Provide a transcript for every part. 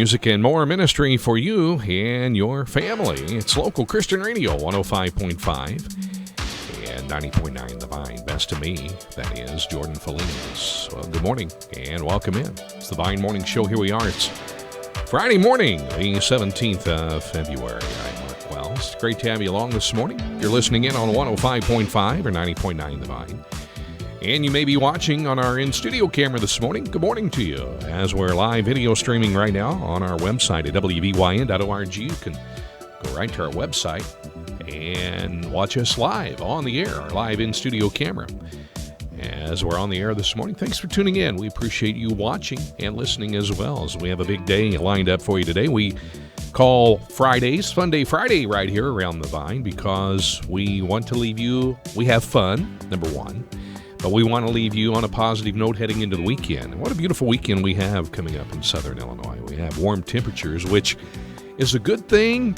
music and more ministry for you and your family. It's local Christian radio, 105.5 and 90.9 The Vine. Best to me, that is Jordan Felinas. Well, good morning and welcome in. It's the Vine Morning Show. Here we are. It's Friday morning, the 17th of February. I'm Mark Wells. It's great to have you along this morning. You're listening in on 105.5 or 90.9 The Vine. And you may be watching on our in-studio camera this morning. Good morning to you. As we're live video streaming right now on our website at wvyn.org, you can go right to our website and watch us live on the air, our live in-studio camera. As we're on the air this morning, thanks for tuning in. We appreciate you watching and listening as well, as we have a big day lined up for you today. We call Fridays FUNDAY Friday right here around the Vine because we want to leave you, we have fun, number one. But we want to leave you on a positive note heading into the weekend. And what a beautiful weekend we have coming up in southern Illinois. We have warm temperatures, which is a good thing,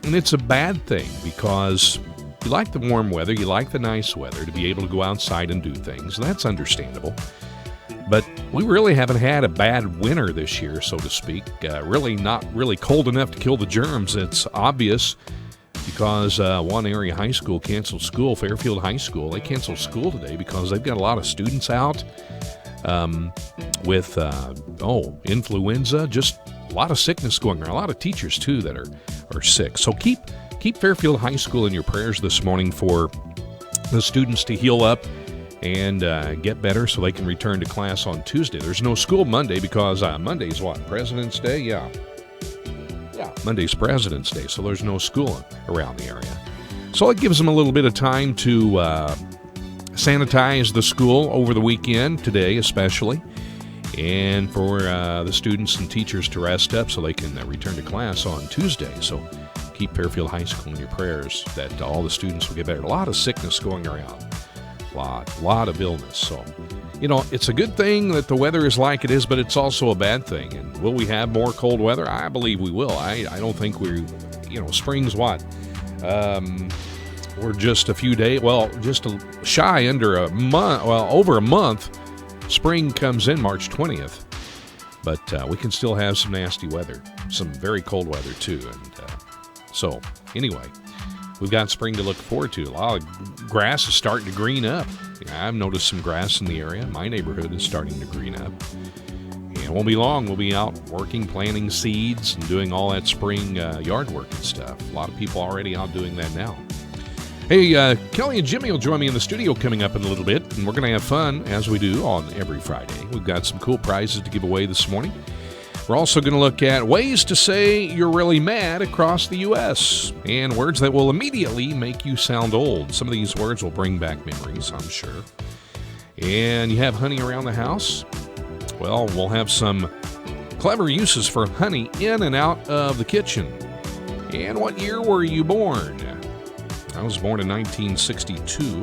and it's a bad thing because you like the warm weather, you like the nice weather to be able to go outside and do things. That's understandable. But we really haven't had a bad winter this year, so to speak. Really not really cold enough to kill the germs. It's obvious. Because one area high school canceled school, Fairfield High School. They canceled school today because they've got a lot of students out with influenza, just a lot of sickness going around. A lot of teachers, too, that are sick. So keep Fairfield High School in your prayers this morning for the students to heal up and get better so they can return to class on Tuesday. There's no school Monday because Monday's what? President's Day? Yeah, Monday's President's Day, so there's no school around the area. So it gives them a little bit of time to sanitize the school over the weekend, today especially, and for the students and teachers to rest up so they can return to class on Tuesday. So keep Fairfield High School in your prayers that all the students will get better. A lot of sickness going around, a lot of illness. So, you know, it's a good thing that the weather is like it is, but it's also a bad thing. And will we have more cold weather? I believe we will. I don't think spring's what? We're just a few days, just shy under a month, over a month. Spring comes in March 20th. But we can still have some nasty weather, some very cold weather too. And so, anyway, we've got spring to look forward to. A lot of grass is starting to green up. Yeah, I've noticed some grass in the area. My neighborhood is starting to green up. And it won't be long. We'll be out working, planting seeds, and doing all that spring yard work and stuff. A lot of people already out doing that now. Hey, Kelley and Jimmy will join me in the studio coming up in a little bit, and we're going to have fun, as we do on every Friday. We've got some cool prizes to give away this morning. We're also going to look at ways to say you're really mad across the U.S. and words that will immediately make you sound old. Some of these words will bring back memories, I'm sure. And you have honey around the house? Well, we'll have some clever uses for honey in and out of the kitchen. And what year were you born? I was born in 1962.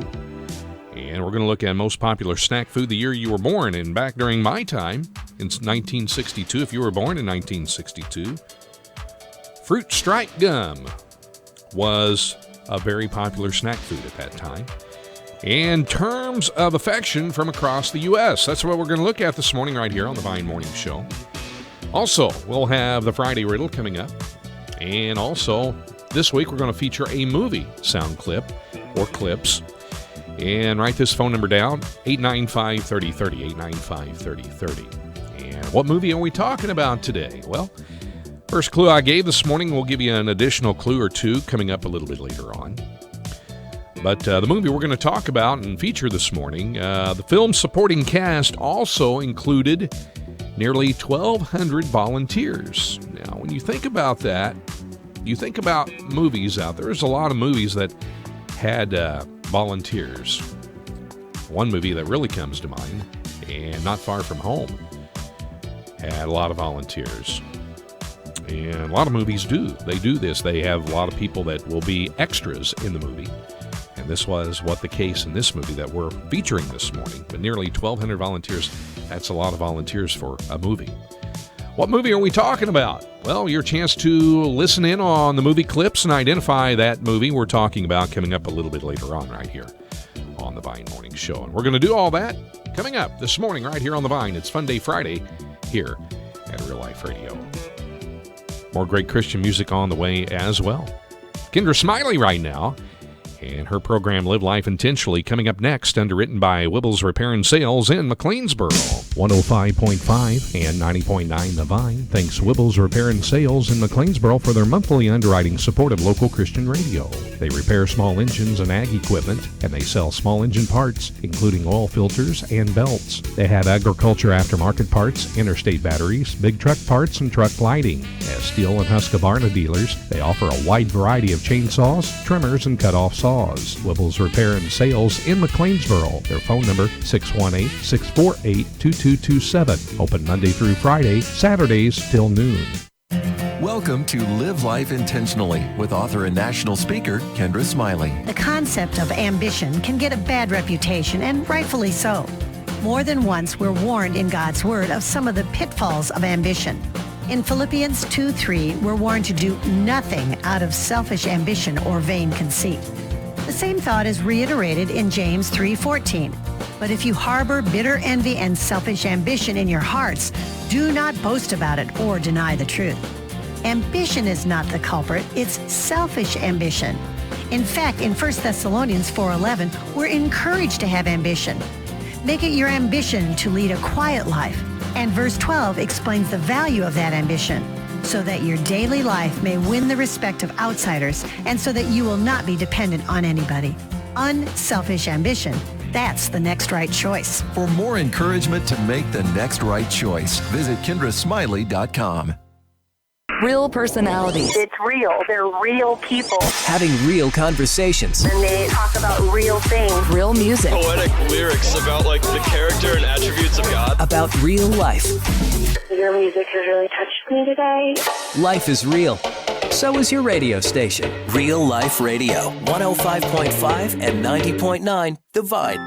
And we're going to look at most popular snack food the year you were born. And back during my time, in 1962, if you were born in 1962, fruit stripe gum was a very popular snack food at that time. And terms of affection from across the U.S. That's what we're going to look at this morning right here on the Vine Morning Show. Also, we'll have the Friday Riddle coming up. And also, this week we're going to feature a movie sound clip or clips. And write this phone number down, 895-3030, 895-3030. And what movie are we talking about today? Well, first clue I gave this morning, we'll give you an additional clue or two coming up a little bit later on. But the movie we're going to talk about and feature this morning, the film's supporting cast also included nearly 1,200 volunteers. Now, when you think about that, you think about movies out there. There's a lot of movies that had volunteers. One movie that really comes to mind, and Not Far From Home, had a lot of volunteers. And a lot of movies do. They do this. They have a lot of people that will be extras in the movie. And this was what the case in this movie that we're featuring this morning. But nearly 1,200 volunteers, that's a lot of volunteers for a movie. What movie are we talking about? Well, your chance to listen in on the movie clips and identify that movie we're talking about coming up a little bit later on right here on the Vine Morning Show. And we're going to do all that coming up this morning right here on the Vine. It's FUNDAY Friday here at Real Life Radio. More great Christian music on the way as well. Kendra Smiley right now, and her program Live Life Intentionally coming up next, underwritten by Wibbles Repair and Sales in McLeansboro. 105.5 and 90.9 The Vine thanks Wibbles Repair and Sales in McLeansboro for their monthly underwriting support of local Christian radio. They repair small engines and ag equipment, and they sell small engine parts, including oil filters and belts. They have agriculture aftermarket parts, interstate batteries, big truck parts, and truck lighting. As Steel and Husqvarna dealers, they offer a wide variety of chainsaws, trimmers, and cut-off saws. Wibbles Repair and Sales in McLeansboro. Their phone number, 618-648-2227. Open Monday through Friday, Saturdays till noon. Welcome to Live Life Intentionally with author and national speaker Kendra Smiley. The concept of ambition can get a bad reputation, and rightfully so. More than once, we're warned in God's Word of some of the pitfalls of ambition. In Philippians 2:3, we're warned to do nothing out of selfish ambition or vain conceit. The same thought is reiterated in James 3:14. But if you harbor bitter envy and selfish ambition in your hearts, do not boast about it or deny the truth. Ambition is not the culprit, it's selfish ambition. In fact, in 1 Thessalonians 4:11, we're encouraged to have ambition. Make it your ambition to lead a quiet life. And verse 12 explains the value of that ambition, so that your daily life may win the respect of outsiders and so that you will not be dependent on anybody. Unselfish ambition, that's the next right choice. For more encouragement to make the next right choice, visit KendraSmiley.com. Real personalities. It's real. They're real people. Having real conversations. And they talk about real things. Real music. Poetic lyrics about the character and attributes of God. About real life. Your music has really touched me today. Life is real. So is your radio station. Real Life Radio. 105.5 and 90.9 The Vine.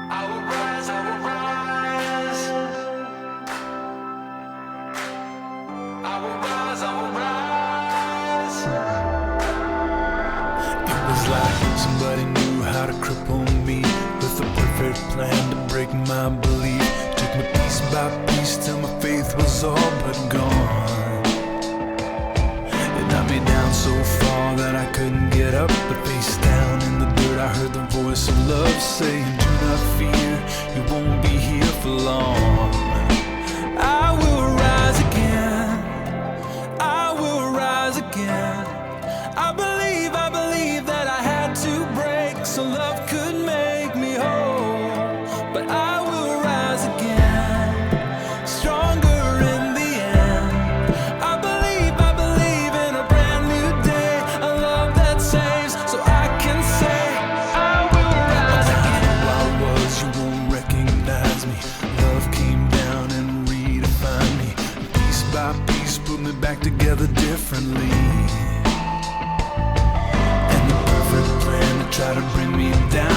Somebody knew how to cripple me with a perfect plan to break my belief. Took me piece by piece till my faith was all but gone. It knocked me down so far that I couldn't get up, but face down in the dirt I heard the voice of love saying, do not fear, you won't be here for long. I will rise again, I will rise again. I believe that I had to break so love could make me whole. But I will rise again, stronger in the end. I believe in a brand new day, a love that saves, so I can say I will rise again. Who I was, you won't recognize me. Love came down and redefined me. Piece by piece, put me back together differently. Try to bring me down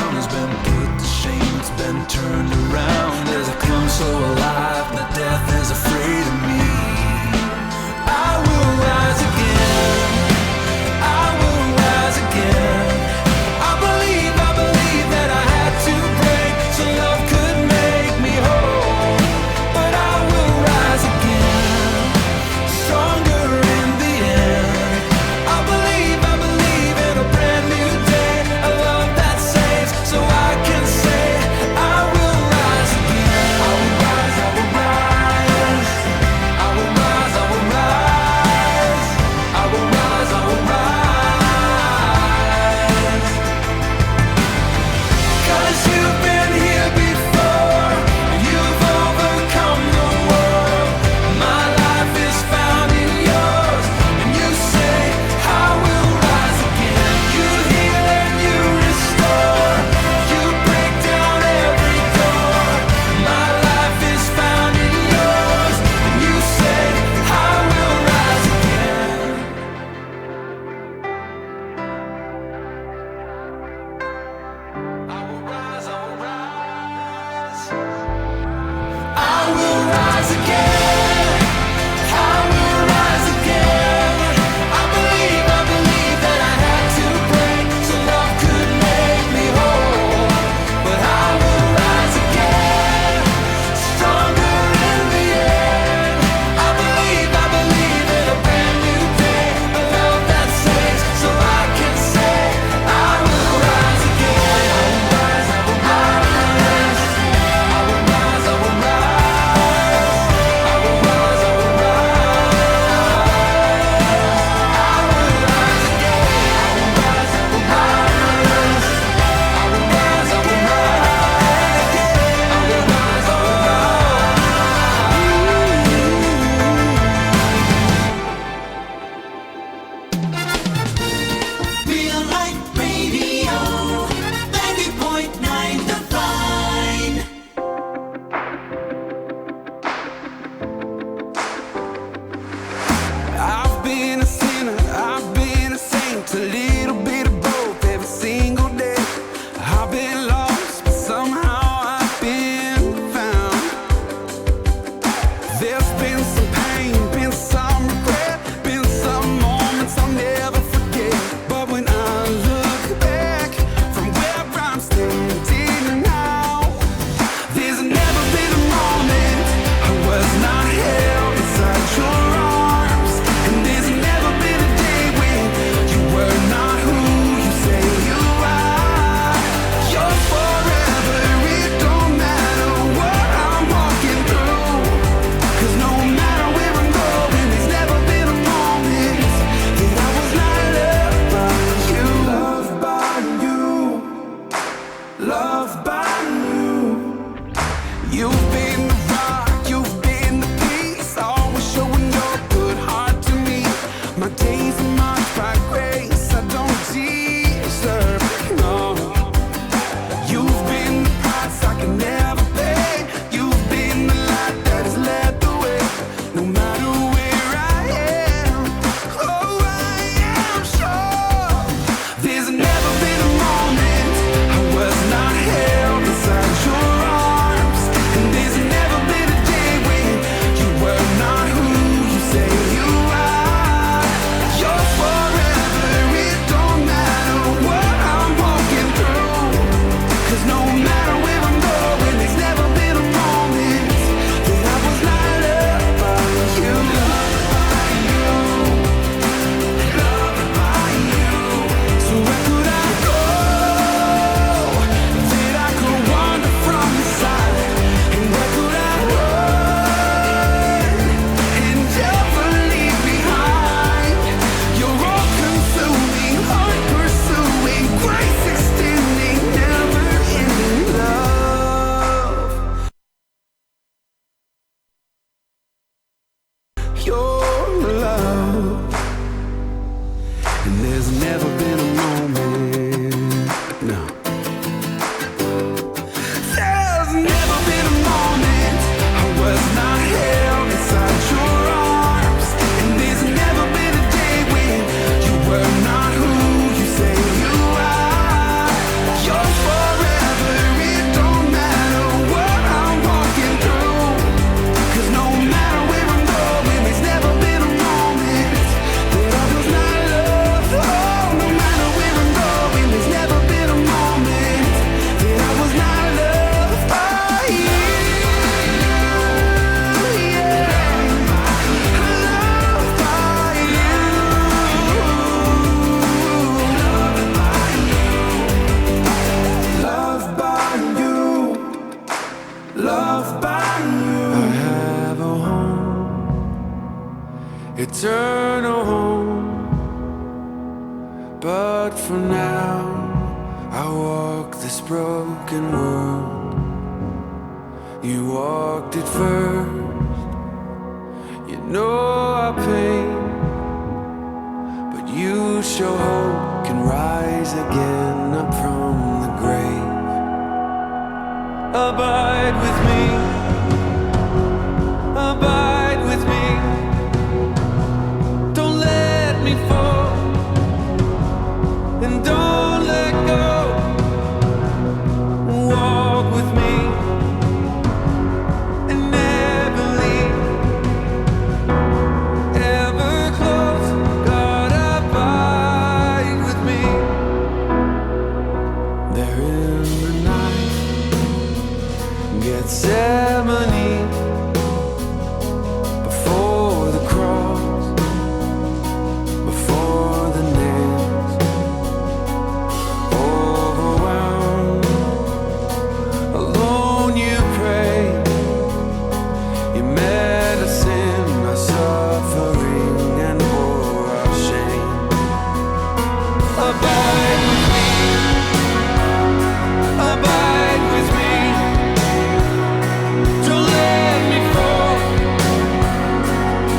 eternal home. But for now, I walk this broken world. You walked it first. You know our pain, but you show hope can rise again up from the grave. Abide with me. Abide with me. Don't let me fall, and don't let go. Walk with me and never leave. Ever close, God, abide with me. There in the night, Gethsemane, before the cross, before the nails, overwhelmed, alone you pray. You met us in our suffering and bore our shame. Abide with me. Abide with me. Don't let me fall,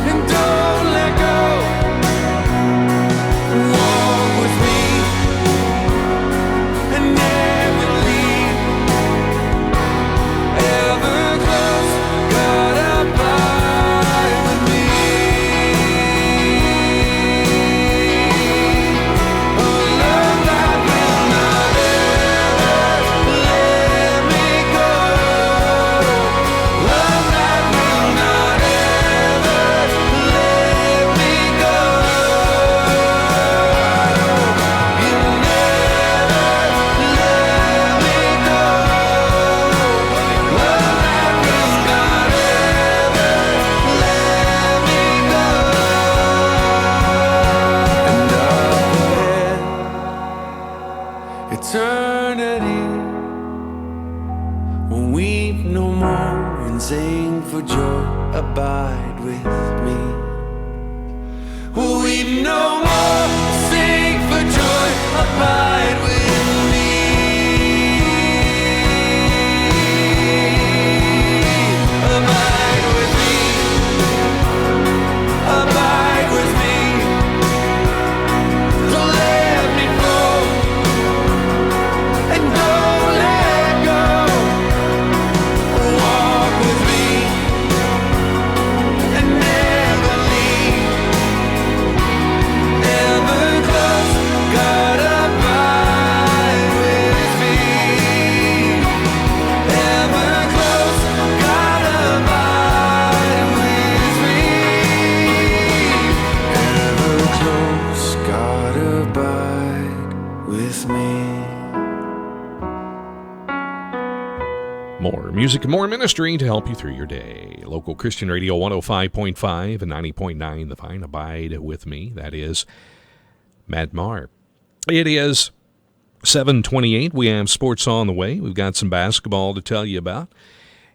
and don't let go. Walk with me and never leave. Ever close, God, abide with me. Oh, love that will not ever let me go. Love that will not ever let me go. You never let me go. Love that will not ever let me go. And up ahead, eternity, we'll weep no more and sing for joy. Abide with me. We'll weep no more, sing for joy. Abide with me. Abide with me. Abide with me. Don't let me fall, and don't let go. Walk with me and never leave. Ever close, God, abide with me. Ever close, God, abide with me. Ever close, God, abide with me. More music and more ministry to help you through your day. Local Christian Radio 105.5 and 90.9 The Vine. Abide with me. That is Matt Maher. It is 7:28. We have sports on the way. We've got some basketball to tell you about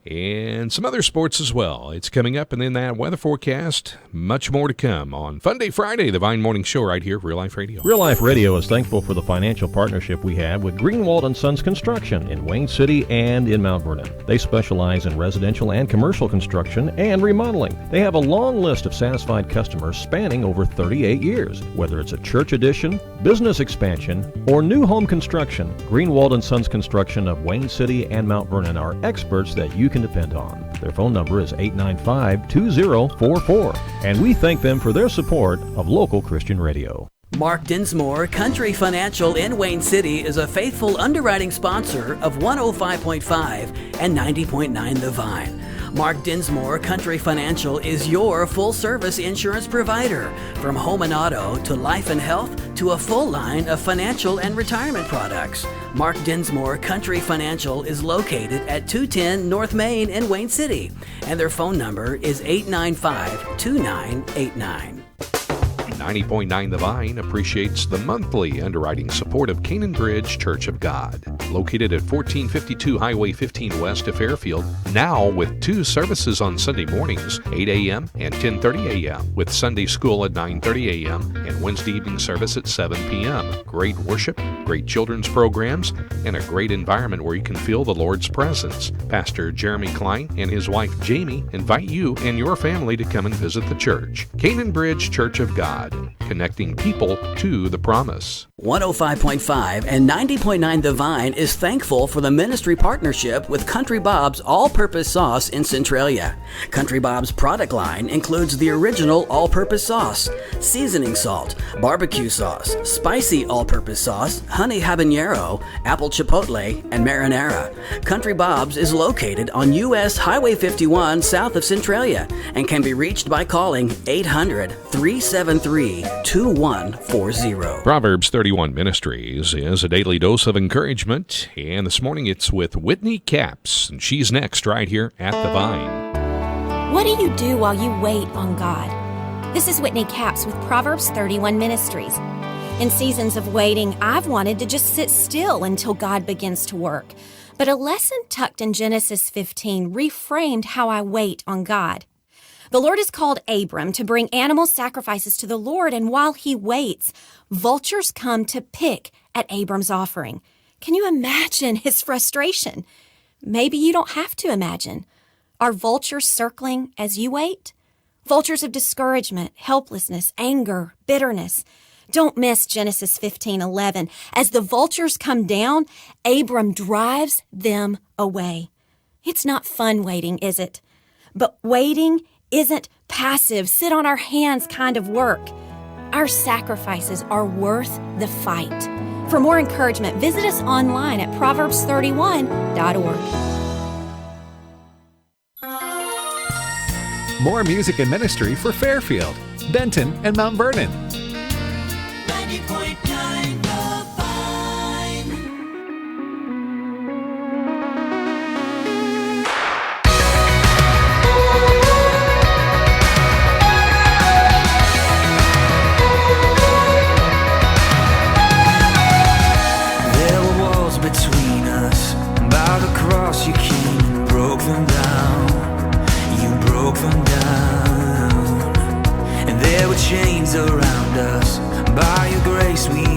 and some other sports as well. It's coming up, and in that weather forecast, much more to come on FUNDAY Friday, the Vine Morning Show right here, Real Life Radio. Real Life Radio is thankful for the financial partnership we have with Greenwald & Sons Construction in Wayne City and in Mount Vernon. They specialize in residential and commercial construction and remodeling. They have a long list of satisfied customers spanning over 38 years. Whether it's a church addition, business expansion, or new home construction, Greenwald & Sons Construction of Wayne City and Mount Vernon are experts that you can depend on. Their phone number is 895-2044, and we thank them for their support of local Christian radio. Mark Dinsmore, Country Financial in Wayne City, is a faithful underwriting sponsor of 105.5 and 90.9 The Vine. Mark Dinsmore, Country Financial, is your full-service insurance provider. From home and auto to life and health to a full line of financial and retirement products. Mark Dinsmore, Country Financial, is located at 210 North Main in Wayne City, and their phone number is 895-2989. 90.9 The Vine appreciates the monthly underwriting support of Canaan Bridge Church of God, located at 1452 Highway 15 West of Fairfield, now with 2 services on Sunday mornings, 8 a.m. and 10:30 a.m., with Sunday school at 9:30 a.m. and Wednesday evening service at 7 p.m. Great worship, great children's programs, and a great environment where you can feel the Lord's presence. Pastor Jeremy Klein and his wife Jamie invite you and your family to come and visit the church. Canaan Bridge Church of God, connecting people to the promise. 105.5 and 90.9 The Vine is thankful for the ministry partnership with Country Bob's All-Purpose Sauce in Centralia. Country Bob's product line includes the original all-purpose sauce, seasoning salt, barbecue sauce, spicy all-purpose sauce, honey habanero, apple chipotle, and marinara. Country Bob's is located on U.S. Highway 51 south of Centralia and can be reached by calling 800-373-2140. Proverbs 31 Ministries is a daily dose of encouragement, and this morning it's with Whitney Capps, and she's next right here at The Vine. What do you do while you wait on God? This is Whitney Capps with Proverbs 31 Ministries. In seasons of waiting, I've wanted to just sit still until God begins to work. But a lesson tucked in Genesis 15 reframed how I wait on God. The Lord has called Abram to bring animal sacrifices to the Lord, and while he waits, vultures come to pick at Abram's offering. Can you imagine his frustration? Maybe you don't have to imagine. Are vultures circling as you wait? Vultures of discouragement, helplessness, anger, bitterness. Don't miss Genesis 15:11. As the vultures come down, Abram drives them away. It's not fun waiting, is it? But waiting isn't passive, sit on our hands kind of work. Our sacrifices are worth the fight. For more encouragement, visit us online at proverbs31.org. More music and ministry for Fairfield, Benton, and Mount Vernon. 90.9 The Vine. There were walls between us. By the cross you came and broke them down. You broke them down. And there were chains around us. By your grace we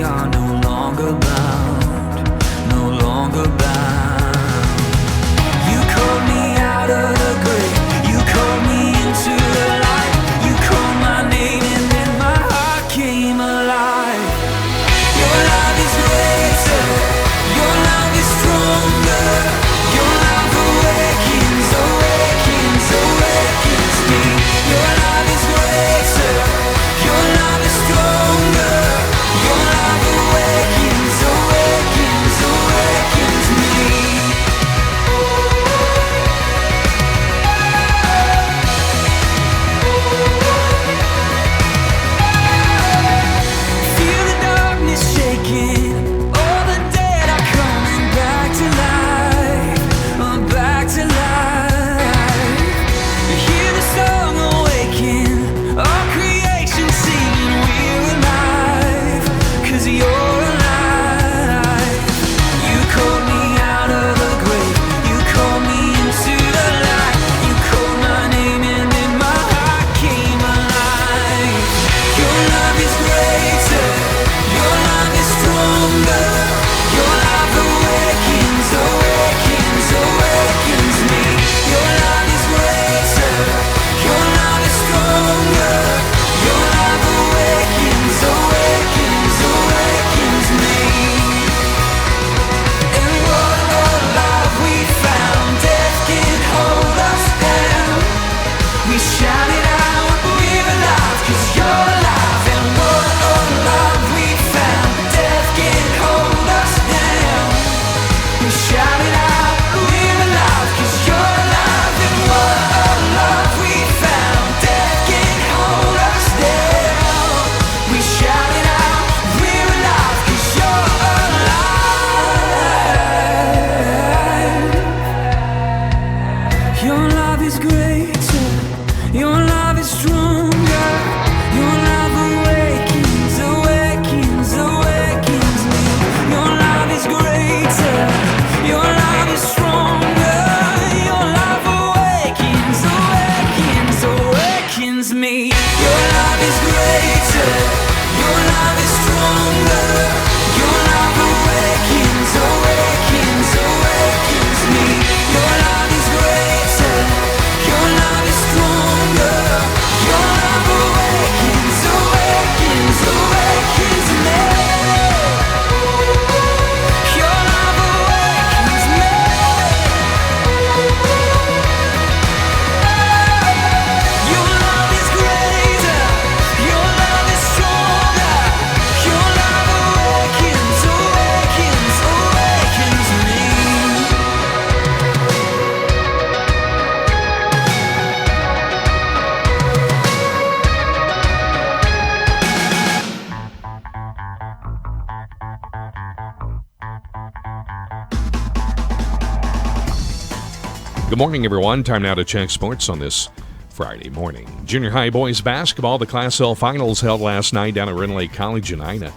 Good morning, everyone. Time now to check sports on this Friday morning. Junior high boys basketball, the Class L finals held last night down at Rend Lake College in Ina.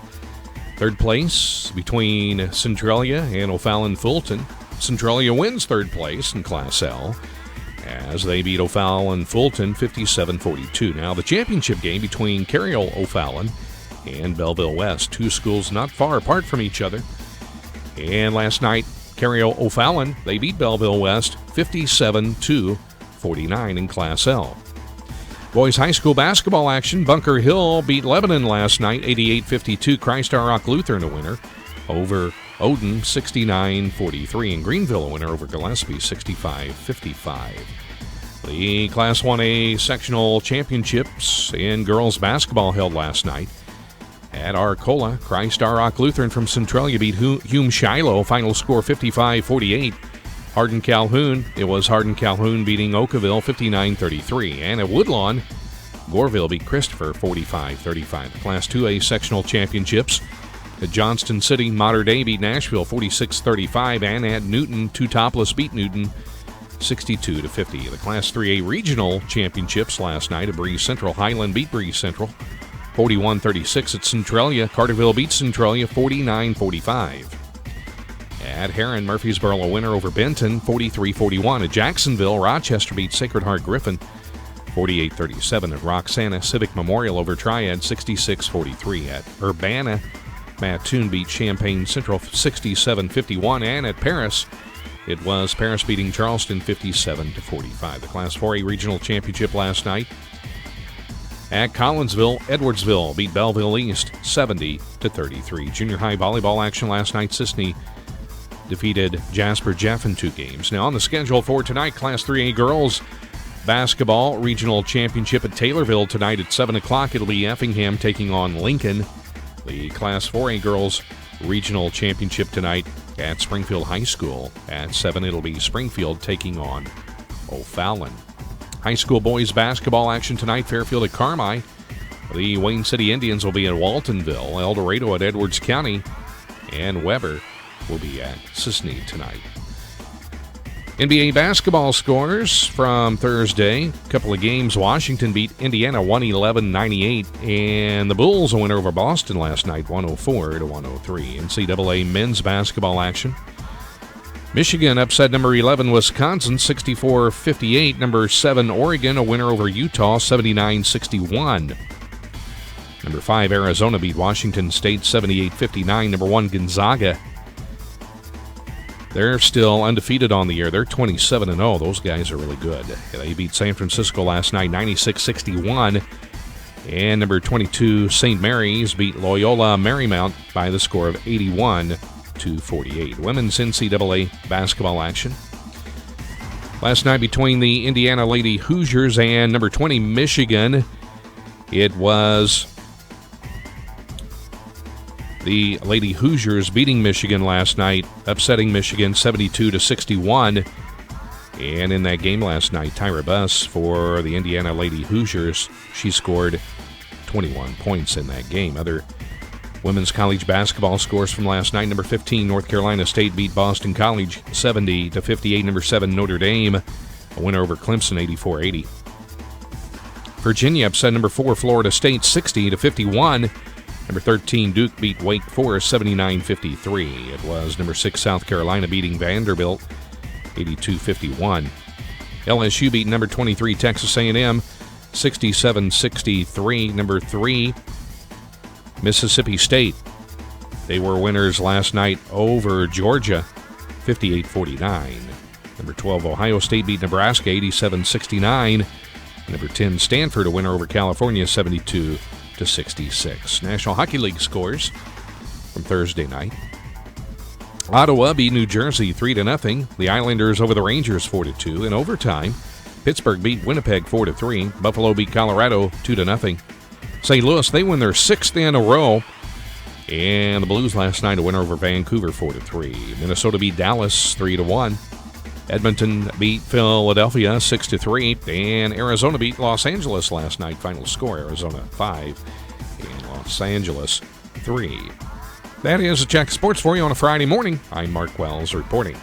Third place between Centralia and O'Fallon Fulton. Centralia wins third place in Class L as they beat O'Fallon Fulton 57-42. Now the championship game between Carroll O'Fallon and Belleville West. Two schools not far apart from each other. And last night, Carroll O'Fallon, they beat Belleville West 57-49 in Class L. Boys high school basketball action. Bunker Hill beat Lebanon last night 88-52. Christ Our Rock Lutheran a winner over Odin 69-43. And Greenville a winner over Gillespie 65-55. The Class 1A sectional championships in girls basketball held last night at Arcola. Christ Our Rock Lutheran from Centralia beat Hume Shiloh. Final score 55-48. Hardin Calhoun. It was Hardin Calhoun beating Oakville 59-33. And at Woodlawn, Goreville beat Christopher 45-35. The Class 2A sectional championships at Johnston City, Mater Dei beat Nashville 46-35. And at Newton, Two Topless beat Newton 62-50. The Class 3A regional championships last night at Breeze Central. Highland beat Breeze Central 41-36 at Centralia. Carterville beat Centralia 49-45. At Heron, Murfreesboro a winner over Benton 43-41. At Jacksonville, Rochester beat Sacred Heart Griffin 48-37. At Roxana, Civic Memorial over Triad 66-43. At Urbana, Mattoon beat Champaign Central 67-51. And at Paris, it was Paris beating Charleston 57-45. The Class 4A regional championship last night at Collinsville, Edwardsville beat Belleville East 70-33. Junior high volleyball action last night. Sisney defeated Jasper Jeff in 2 games. Now on the schedule for tonight, Class 3A girls basketball regional championship at Taylorville tonight at 7 o'clock. It'll be Effingham taking on Lincoln. The Class 4A girls regional championship tonight at Springfield High School at 7. It'll be Springfield taking on O'Fallon. High school boys basketball action tonight. Fairfield at Carmi. The Wayne City Indians will be at Waltonville. El Dorado at Edwards County. And Weber will be at Sisney tonight. NBA basketball scores from Thursday. A couple of games. Washington beat Indiana 111-98. And the Bulls a winner over Boston last night 104-103. NCAA men's basketball action. Michigan upset number 11 Wisconsin 64-58. Number 7 Oregon a winner over Utah 79-61. Number 5 Arizona beat Washington State 78-59. Number 1 Gonzaga, they're still undefeated on the year. They're 27-0. Those guys are really good. They beat San Francisco last night 96-61. And number 22 St. Mary's beat Loyola Marymount by the score of 81-48. Women's NCAA basketball action last night between the Indiana Lady Hoosiers and number 20 Michigan. It was the Lady Hoosiers beating Michigan last night, upsetting Michigan 72-61. And in that game last night, Tyra Buss for the Indiana Lady Hoosiers, she scored 21 points in that game. Other women's college basketball scores from last night. Number 15, North Carolina State beat Boston College 70-58. Number 7, Notre Dame, a winner over Clemson 84-80. Virginia upset number 4, Florida State 60-51. Number 13, Duke beat Wake Forest 79-53. It was number 6, South Carolina beating Vanderbilt 82-51. LSU beat number 23, Texas A&M 67-63. Number 3, Mississippi State. They were winners last night over Georgia, 58-49. Number 12, Ohio State beat Nebraska, 87-69. Number 10, Stanford, a winner over California, 72-66. National Hockey League scores from Thursday night. Ottawa beat New Jersey 3-0. The Islanders over the Rangers 4-2. In overtime, Pittsburgh beat Winnipeg 4-3. Buffalo beat Colorado 2-0. St. Louis, they win their 6th in a row. And the Blues last night a winner over Vancouver 4-3. Minnesota beat Dallas 3-1. Edmonton beat Philadelphia 6-3. And Arizona beat Los Angeles last night. Final score, Arizona 5 and Los Angeles 3. That is a check of sports for you on a Friday morning. I'm Mark Wells reporting.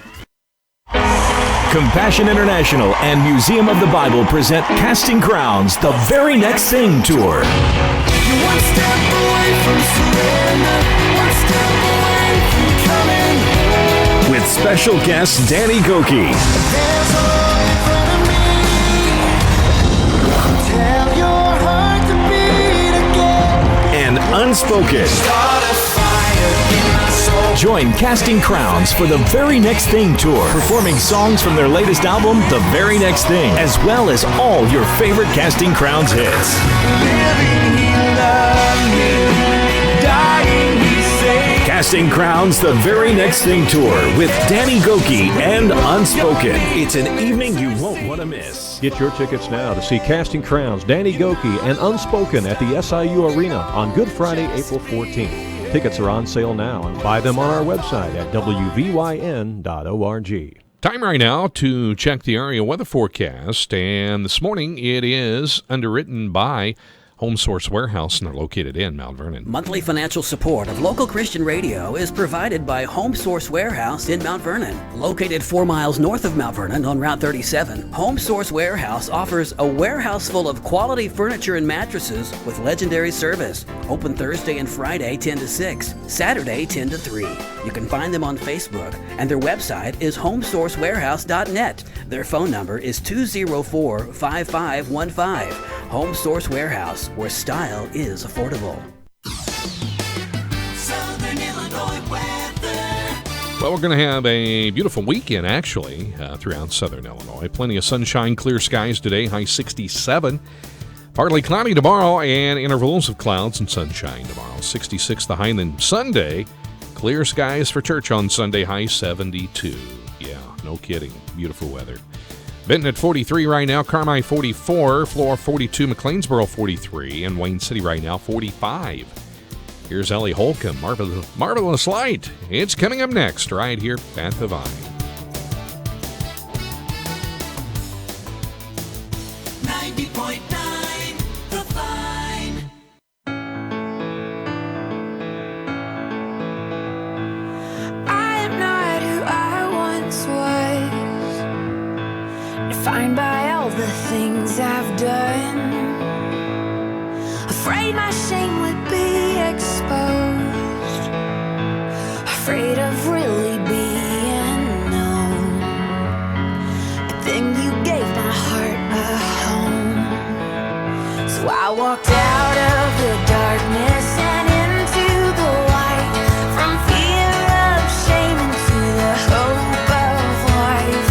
Compassion International and Museum of the Bible present Casting Crowns, the Very Next Thing Tour. You're one step away from surrender, one step away from coming home. With special guest Danny Goki. There's a road in front of me. Tell your heart to beat again. And Unspoken. Start a fire in my soul. Join Casting Crowns for the Very Next Thing Tour, performing songs from their latest album, The Very Next Thing, as well as all your favorite Casting Crowns hits. Living he loved me, dying he saved. Casting Crowns, The Very Next Thing Tour with Danny Goki and Unspoken. It's an evening you won't want to miss. Get your tickets now to see Casting Crowns, Danny Goki, and Unspoken at the SIU Arena on Good Friday, April 14th. Tickets are on sale now, and buy them on our website at wvyn.org. Time right now to check the area weather forecast, and this morning it is underwritten by Home Source Warehouse, and they're located in Mount Vernon. Monthly financial support of local Christian radio is provided by Home Source Warehouse in Mount Vernon. Located 4 miles north of Mount Vernon on Route 37, Home Source Warehouse offers a warehouse full of quality furniture and mattresses with legendary service. Open Thursday and Friday 10 to 6, Saturday 10 to 3. You can find them on Facebook, and their website is homesourcewarehouse.net. Their phone number is 204-5515. Home Source Warehouse, where style is affordable. Southern Illinois weather. Well, we're going to have a beautiful weekend, actually, throughout Southern Illinois. Plenty of sunshine, clear skies today, high 67. Partly cloudy tomorrow, and intervals of clouds and sunshine tomorrow. 66 the high, and then Sunday, clear skies for church on Sunday, high 72. Yeah, no kidding. Beautiful weather. Benton at 43 right now, Carmi 44, Flora 42, McLeansboro 43, and Wayne City right now 45. Here's Ellie Holcomb, Marvelous Light. It's coming up next right here at the Vine. 90.9 The Vine. I am not who I once was, defined by all the things I've done. Afraid my shame would be exposed, afraid of really being known. But then you gave my heart a home, so I walked out of the darkness and into the light, from fear of shame into the hope of life.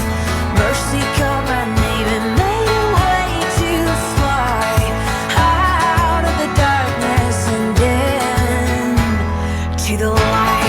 Mercy called my name and made a way to fly out of the darkness and into the light.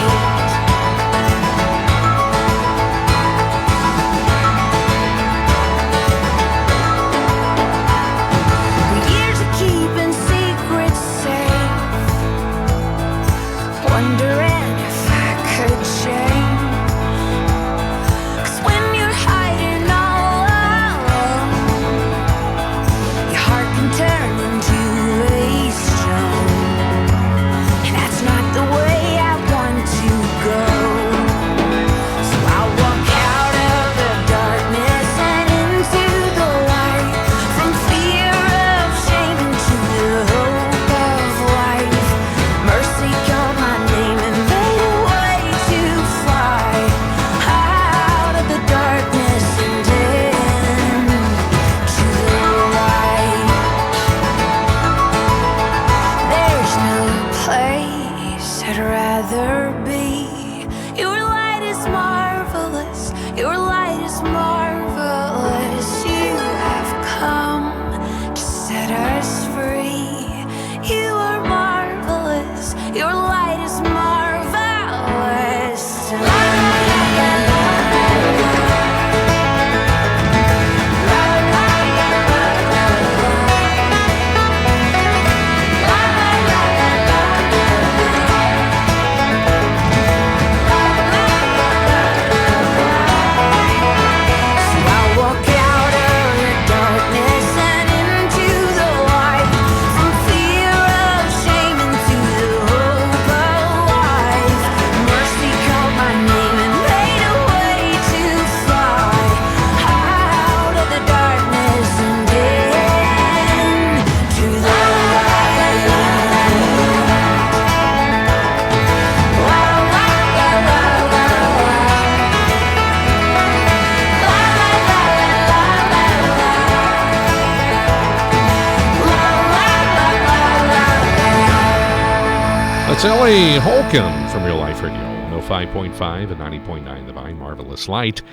That's Ellie Holcomb from Real Life Radio, 105.5 and 90.9 The Vine, Marvelous Light.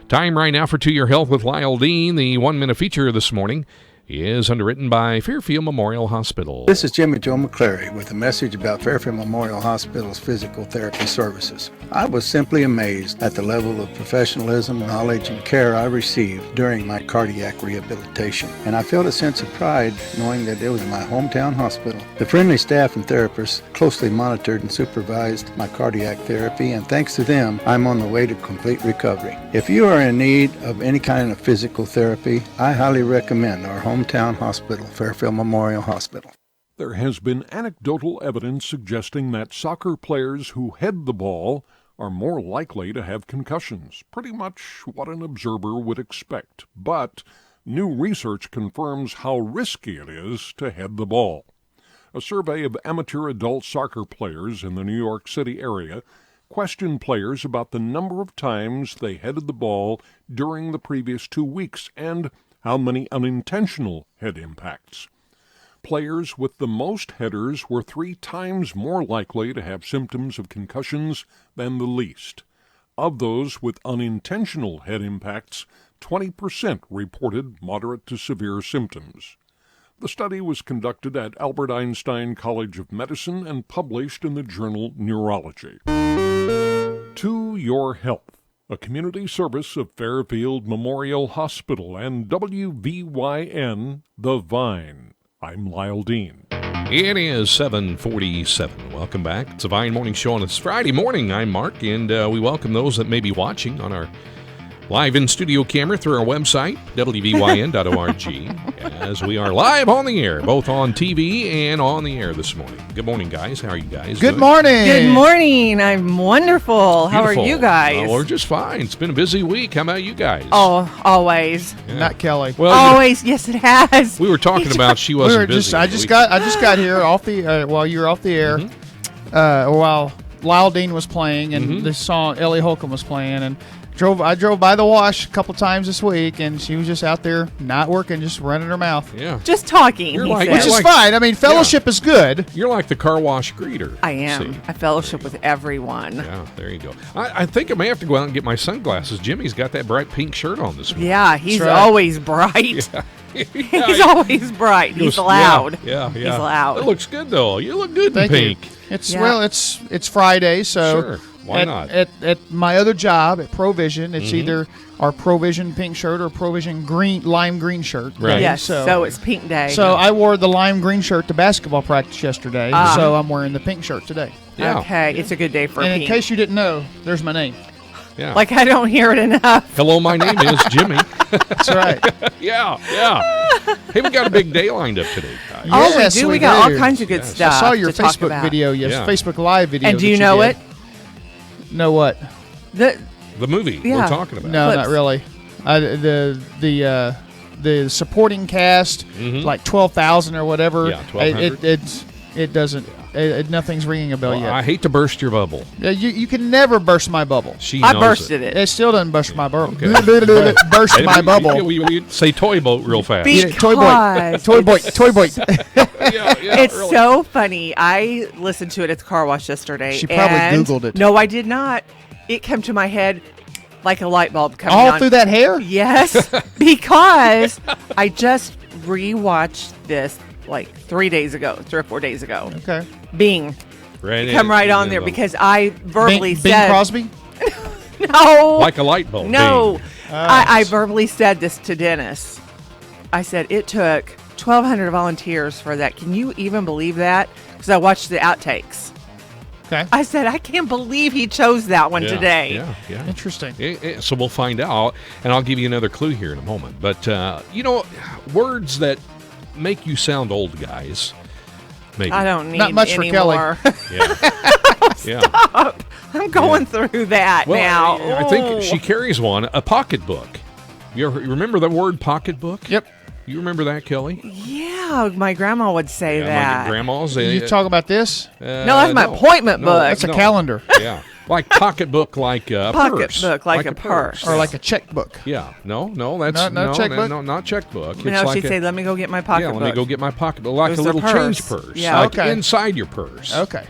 Time right now for To Your Health with Lyle Dean. The 1-minute feature this morning is underwritten by Fairfield Memorial Hospital. This is Jimmy Joe McClary with a message about Fairfield Memorial Hospital's physical therapy services. I was simply amazed at the level of professionalism, knowledge, and care I received during my cardiac rehabilitation. And I felt a sense of pride knowing that it was my hometown hospital. The friendly staff and therapists closely monitored and supervised my cardiac therapy, and thanks to them, I'm on the way to complete recovery. If you are in need of any kind of physical therapy, I highly recommend our hometown hospital, Fairfield Memorial Hospital. There has been anecdotal evidence suggesting that soccer players who head the ball are more likely to have concussions, pretty much what an observer would expect. But new research confirms how risky it is to head the ball. A survey of amateur adult soccer players in the New York City area questioned players about the number of times they headed the ball during the previous 2 weeks and how many unintentional head impacts. Players with the most headers were 3 times more likely to have symptoms of concussions than the least. Of those with unintentional head impacts, 20% reported moderate to severe symptoms. The study was conducted at Albert Einstein College of Medicine and published in the journal Neurology. To Your Health, a community service of Fairfield Memorial Hospital and WVYN, The Vine. I'm Lyle Dean. It is 7:47. Welcome back. It's a Vine Morning Show on this Friday morning. I'm Mark, and we welcome those that may be watching on our live in-studio camera through our website, wvyn.org, as we are live on the air, both on TV and on the air this morning. Good morning, guys. How are you guys Good doing? morning. Good morning. I'm wonderful. How are Beautiful. you guys? Oh, we're just fine. It's been a busy week. How about you guys? Oh, always. Yeah. Not Kelly. Well, Always. Yes, it has. we were talking about she wasn't busy. I just got here off the while you were off the air, while Lyle Dean was playing and the song Ellie Holcomb was playing, and I drove by the wash a couple times this week, and she was just out there not working, just running her mouth. Yeah. Just talking, which is fine. I mean, fellowship is good. You're like the car wash greeter. I am. See? I fellowship with everyone. Yeah, there you go. I think I may have to go out and get my sunglasses. Jimmy's got that bright pink shirt on this morning. Yeah, he's always bright. Yeah. He's always bright. He's loud. Yeah. He's loud. It looks good, though. You look good Thank in pink. you. It's Friday, so Sure. Why not? At my other job at Provision, it's either our Provision pink shirt or Provision lime green shirt. Right. Yes, so it's pink day. So I wore the lime green shirt to basketball practice yesterday, so I'm wearing the pink shirt today. Yeah. Okay, it's a good day for And pink. in case you didn't know, there's my name. Yeah. Like I don't hear it enough. Hello, my name is Jimmy. That's right. Yeah. Hey, we got a big day lined up today, guys. Yes, we do. We got all kinds of good stuff. I saw your to talk Facebook about. video, Facebook Live video. And do you know it? Know what? The movie we're talking about. No, not really. The supporting cast, like 12,000 or whatever. Yeah, 1,200. It doesn't. Nothing's ringing a bell yet. I hate to burst your bubble. You can never burst my bubble. I bursted it. It still doesn't burst my bubble. Okay. Burst my bubble. We say toy boat real fast. Toy boy. It's really so funny. I listened to it at the car wash yesterday. She probably and Googled it. No, I did not. It came to my head like a light bulb coming on. All through that hair? Yes, because I just rewatched this like 3 or 4 days ago. Okay. Bing. Right. Come right on there because I verbally Bing said. Crosby? No. Like a light bulb. No. Bing. I verbally said this to Dennis. I said, it took 1,200 volunteers for that. Can you even believe that? Because I watched the outtakes. Okay. I said, I can't believe he chose that one today. Yeah. Interesting. So we'll find out, and I'll give you another clue here in a moment. But, words that make you sound old, guys. Maybe. I don't need Not much any for Kelly. more. Yeah. Stop. I'm going through that now. I think she carries one, a pocketbook. You remember the word pocketbook? Yep. You remember that, Kelly? Yeah, my grandma would say that. My grandma's. You talk about this? No, that's my appointment book. That's a calendar. Yeah. Like pocketbook, like a purse. Pocketbook, like a purse. Or like a checkbook. Yeah. No, that's no checkbook? No, not checkbook. It's No, like she'd say, let me go get my pocketbook. Yeah, let me go get my pocketbook. Like It a was little a change purse. purse. Yeah. Like Okay. inside your purse. Okay.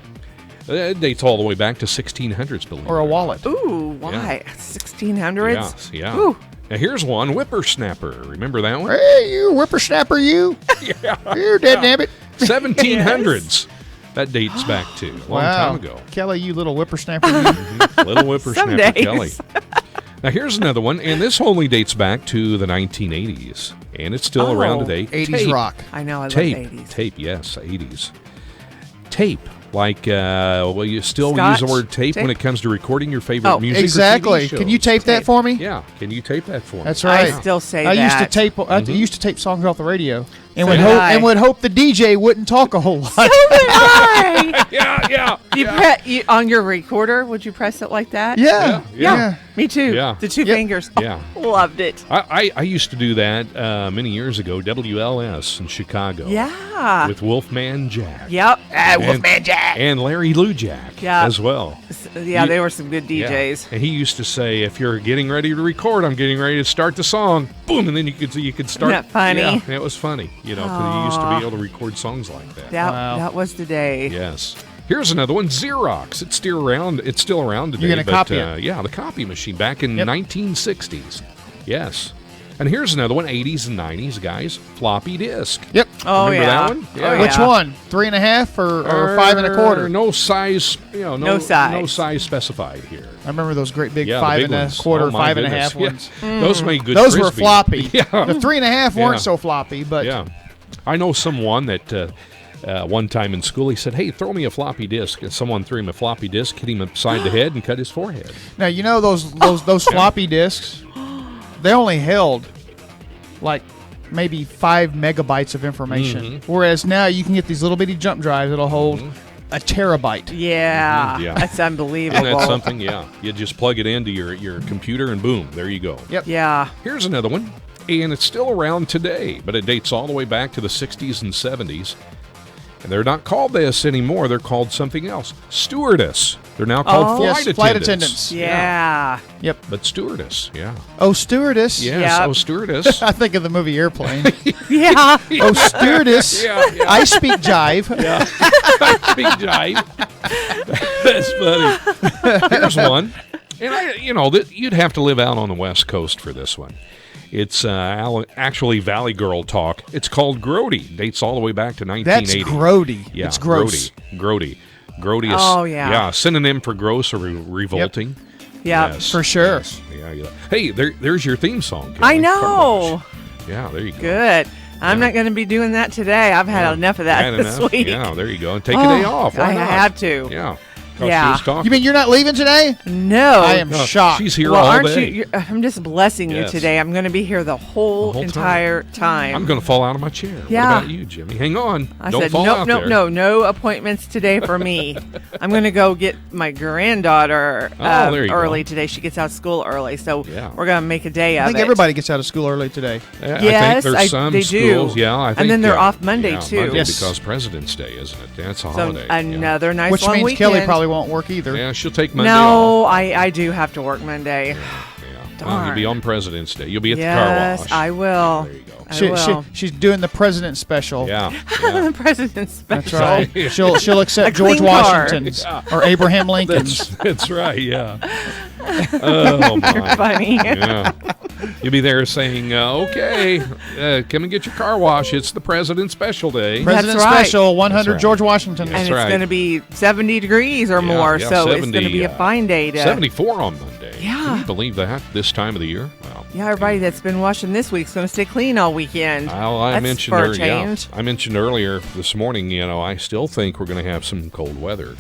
It dates all the way back to 1600s, believe it Or a wallet. Ooh, why? 1600s? Yes, yeah. Ooh. Now here's one, whippersnapper. Remember that one? Hey, you whippersnapper, you. Yeah. You're dead, nabbit. 1700s. That dates back to a long time ago. Kelly, you little whippersnapper, you. Little whippersnapper Some days. Kelly. Now here's another one, and this only dates back to the 1980s, and it's still around today. 80s Tape. rock. I know, I love Tape. 80s. Tape, yes, 80s. Tape. Like, you still Scotch? use the word tape when it comes to recording your favorite music. Exactly. Or TV Can you shows. tape that for me? Yeah. Can you tape that for me? That's right. I still say I that. used to tape. I used to tape songs off the radio, and So would did hope I. and would hope the DJ wouldn't talk a whole lot. So did I. Yeah. You on your recorder, would you press it like that? Yeah. Me too. Yeah. The two fingers. Oh, Yeah. Loved it. I used to do that many years ago, WLS in Chicago. Yeah. With Wolfman Jack. Yep. Wolfman Jack. And Larry Lou Jack Yeah. as well. Yeah, they were some good DJs. Yeah. And he used to say, if you're getting ready to record, I'm getting ready to start the song, boom, and then you could start. Isn't that funny? Yeah, it was funny, because he used to be able to record songs like that. That was the day. Yes. Here's another one, Xerox. It's still around. It's still around today. You're gonna copy it? Yeah, the copy machine back in 1960s. Yes. And here's another one, 80s and 90s, guys. Floppy disk. Yep. Oh, Remember yeah. that one? Oh, Which yeah. one? 3.5 or 5 1/4? No size. No size. No size specified here. I remember those great big Yeah, 5 the big ones. 1/4, Oh, my 5.5 goodness. ones. Yeah. Those made good. Those were Frisbee. floppy. Yeah. The 3.5 Yeah. weren't so floppy, but Yeah. I know someone that one time in school he said, "Hey, throw me a floppy disk." And someone threw him a floppy disk, hit him upside the head, and cut his forehead. now you know those floppy disks. They only held like maybe 5 megabytes of information, whereas now you can get these little bitty jump drives that'll hold a terabyte. Yeah. Yeah. That's unbelievable. Isn't that something? Yeah. You just plug it into your computer, and boom, there you go. Yep. Yeah. Here's another one, and it's still around today, but it dates all the way back to the 60s and 70s. And they're not called this anymore. They're called something else. Stewardess. They're now called flight attendants. Yeah. Yep. But stewardess, yeah. Oh, stewardess. Yes, Yep. oh, stewardess. I think of the movie Airplane. Yeah. Oh, stewardess. Yeah. I speak jive. Yeah. Big jive. That's funny. Here's one. And you'd have to live out on the West Coast for this one. It's actually Valley Girl talk. It's called Grody. Dates all the way back to 1980. That's grody. Yeah, It's gross. Grody. Grody is Oh, yeah. Yeah, synonym for gross or revolting. Yeah. Yes, For sure. yes. Yeah. Hey, there's your theme song. I Kelly. know. Yeah, there you go. Good. I'm not going to be doing that today. I've had enough of that Had this enough? week. Yeah, there you go. And take a day off. Why I not? have to. Yeah. Yeah. She was talking. You mean you're not leaving today? No. I am No, shocked. She's here well, all aren't day. you? I'm just blessing you Yes. today. I'm going to be here the whole entire time. I'm going to fall out of my chair. Yeah. What about you, Jimmy? Hang on. I Don't said, fall nope, out nope, there. no appointments today for me. I'm going to go get my granddaughter Oh, there you early go. today. She gets out of school early, so Yeah. we're going to make a day of I think it. everybody gets out of school early today. Yeah, I Yes, think there's some they schools. do. Yeah, I think. And then they're yeah, off Monday, yeah, too. Monday Yes. because President's Day, isn't it? That's a So holiday. yeah. another nice Which long means weekend. Kelly probably won't work either. Yeah, she'll take Monday No, off. I do have to work Monday. Yeah. Well, you'll be Darn. on President's Day. You'll be at the car Yes, wash. I will. There you go. I will. She's doing the president special. Yeah. The president's special. That's right. She'll accept A clean George car. Washington's Yeah. or Abraham Lincoln's. That's right. Yeah. Oh my. You're funny. Yeah. You'll be there saying, "Okay, come and get your car wash. It's the President's Special Day." President That's right. special, 100 That's right. George Washington. And That's it's right. going to be 70 degrees or more, Yeah, so it's 70, going to be a fine day to. 74 on Monday. Yeah. Can you believe that this time of the year? Wow. Yeah, everybody that's been washing this week's going to stay clean all weekend. Well, I That's mentioned for a earlier. change. I mentioned earlier this morning. I still think we're going to have some cold weather.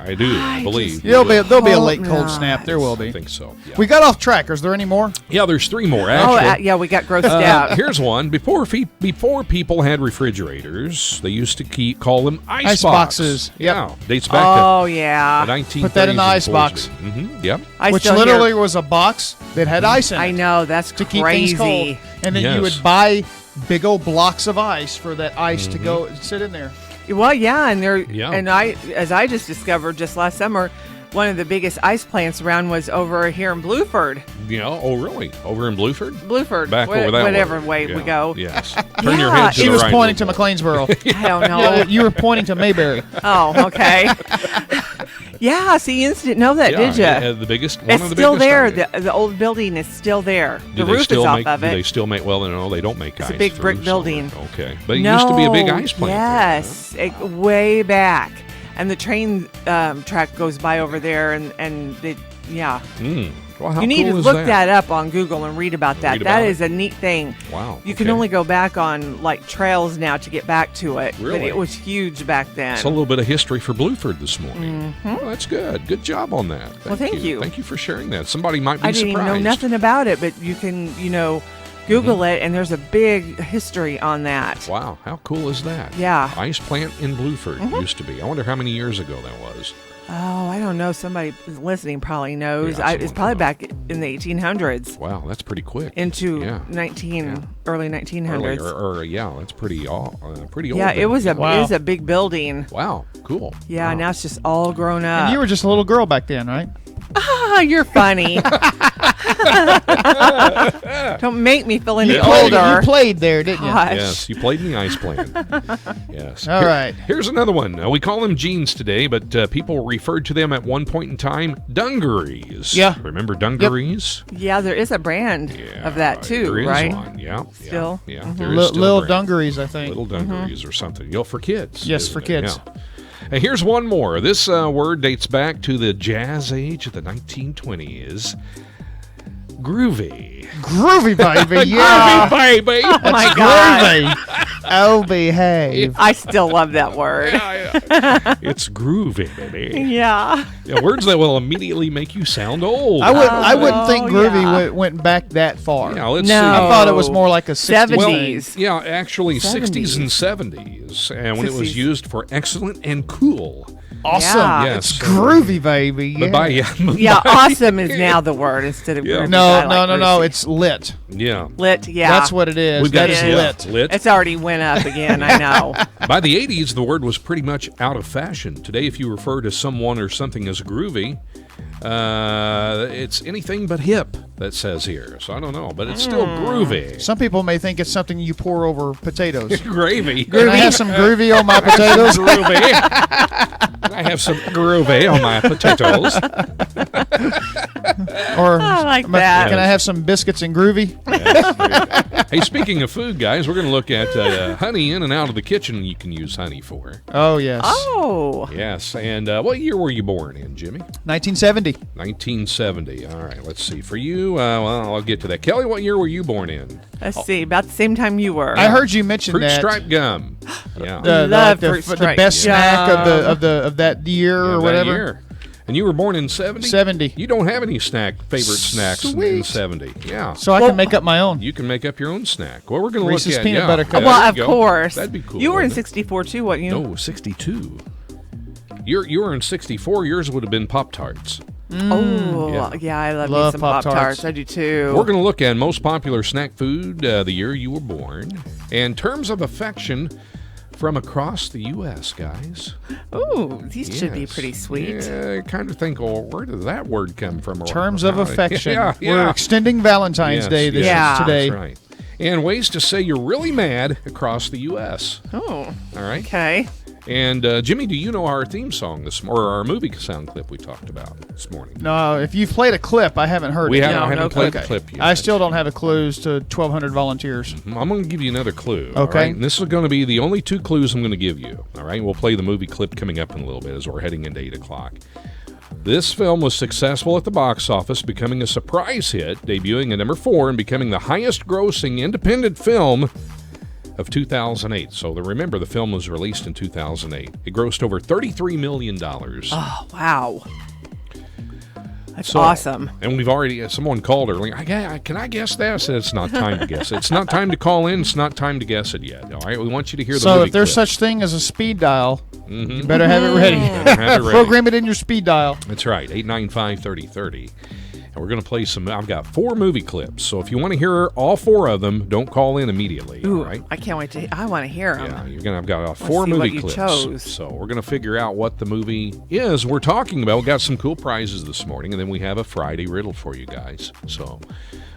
I do believe. There'll be a hope late cold not. snap. There will be. I think so. Yeah. We got off track. Is there any more? Yeah, there's 3 more Oh, actually. yeah, we got grossed out. Here's one. Before people had refrigerators, they used to call them Ice box. boxes. Yep. Yeah, dates back Oh, to yeah. the 1930s. Put that in the and ice 40s. box. Mm-hmm. Yep. I Which still literally hear, was a box that had ice in it. I know, that's to keep crazy. things cold. And then Yes. you would buy big old blocks of ice for that ice to go sit in there. Well, yeah, and Yeah. and as I just discovered just last summer, one of the biggest ice plants around was over here in Blueford. Yeah. Oh, really? Over in Blueford? Blueford. Back over that whatever way. we go. Yes. Turn your head to She the was right. pointing to McLeansboro. I don't know. You were pointing to Mayberry. Oh, okay. Yeah, see, you didn't know that, did you? Yeah, the biggest. One It's of the still biggest, there. The old building is still there. Do The they roof still is off make, of Do they it. still make? Well, no, they don't make ice. It's a big brick through building. summer. Okay, but it used to be a big ice plant. Yes, way back, and the train track goes by over there, and they, yeah. Well, how you need cool to is look that up on Google and read about that. Read about That it? is a neat thing. Wow. You can only go back on like trails now to get back to it. Really? But it was huge back then. It's a little bit of history for Blueford this morning. Mhm. Well, that's good. Good job on that. Well, thank you. Thank you for sharing that. Somebody might be I didn't surprised. even know nothing about it, but you can, Google it, and there's a big history on that. Wow, how cool is that? Yeah. Ice plant in Blueford used to be. I wonder how many years ago that was. Oh, I don't know. Somebody listening probably knows. Yeah, It's probably back in the 1800s. Wow, that's pretty quick. Into early 1900s. That's pretty old. Yeah, it was a big building. Wow, cool. Yeah, Wow. now it's just all grown up. And you were just a little girl back then, right? Ah, you're funny. Don't make me feel any You older. played there, didn't you? Gosh. Yes, you played in the ice plant. Yes. All right. Here's another one. We call them jeans today, but people referred to them at one point in time dungarees. Yeah. Remember dungarees? Yeah, there is a brand of that too, There is right? one. Yeah. Still. Yeah. Mhm. There is still a Little brand. dungarees, I think. Little dungarees or something. For kids. Yes, isn't for it? kids. Yeah. And here's one more. This word dates back to the jazz age of the 1920s. Groovy. Groovy, baby. Yeah. Groovy, baby. Oh my That's God. groovy. Oh, behave. I still love that word. It's groovy, baby. Yeah. Words that will immediately make you sound old. I wouldn't think groovy went back that far. Yeah, let's I see. thought it was more like a 60s. Well, thing. yeah, actually 60s and 70s, and when it was 60s. used for excellent and cool. Awesome. Yeah. Yes. It's groovy, baby. Yeah. But by, Yeah, awesome is now the word instead of Yeah. groovy. No, I like no. groovy. It's lit. Yeah. Lit, yeah. That's what it is. We've got That is yeah, lit. lit. It's already went up again, I know. By the 80s, the word was pretty much out of fashion. Today, if you refer to someone or something as groovy, it's anything but hip, that says here. So I don't know, but it's still groovy. Some people may think it's something you pour over potatoes. Gravy. Can I have some groovy on my potatoes? Groovy. I have some groovy on my potatoes. Or I like that. Can I have some biscuits and groovy? Hey, speaking of food, guys, we're going to look at honey in and out of the kitchen you can use honey for. Oh, yes. Oh. Yes, and what year were you born in, Jimmy? 1970. 1970. All right, let's see. For you, well, I'll get to that. Kelly, what year were you born in? Let's see, about the same time you were. I heard you mention Fruit that. stripe gum. Yeah. Love fruit the stripe best gum. snack of that year Yeah, or that whatever. year. And you were born in 70? 70. You don't have any favorite snacks in 70. Yeah. So I can make up my own. You can make up your own snack. Well, we're going to Reese's look at peanut butter cups. Well, there of you go. course. That'd be cool. You were in wouldn't it? 64 too, weren't you? No, 62. You were in 64. Yours would have been Pop-Tarts. Oh, yeah, I love me some Pop-Tarts. I do too. We're going to look at most popular snack food the year you were born and terms of affection from across the U.S., guys. Ooh, these should be Yes. pretty sweet. Yeah, I kind of think, well, where did that word come from? Terms of affection. Yeah, We're extending Valentine's Day today. That's right. And ways to say you're really mad across the U.S. Oh. All right. Okay. And Jimmy, do you know our theme song or our movie sound clip we talked about this morning? No, if you've played a clip, I haven't heard it. I haven't played the clip yet. I still don't have a clues to 1,200 volunteers. I'm going to give you another clue. Okay. All right? And this is going to be the only two clues I'm going to give you. All right. We'll play the movie clip coming up in a little bit as we're heading into 8 o'clock. This film was successful at the box office, becoming a surprise hit, debuting at number 4 and becoming the highest-grossing independent film of 2008. So remember, the film was released in 2008. It grossed over $33 million. Oh, wow. That's awesome. And we've already, someone called earlier. Can I guess that? I said it's not time to guess it. It's not time to call in. It's not time to guess it yet. All right, we want you to hear the movie So if there's clip. such thing as a speed dial, Mm-hmm. you better have it ready. Have it ready. Program it in your speed dial. That's right, 895-3030. And we're going to play some. I've got 4 movie clips. So if you want to hear all 4 of them, don't call in immediately. Ooh, all right? I can't wait to. I want to hear them. Yeah, I've got 4 movie clips. Chose. So we're going to figure out what the movie is we're talking about. We got some cool prizes this morning, and then we have a Friday riddle for you guys. So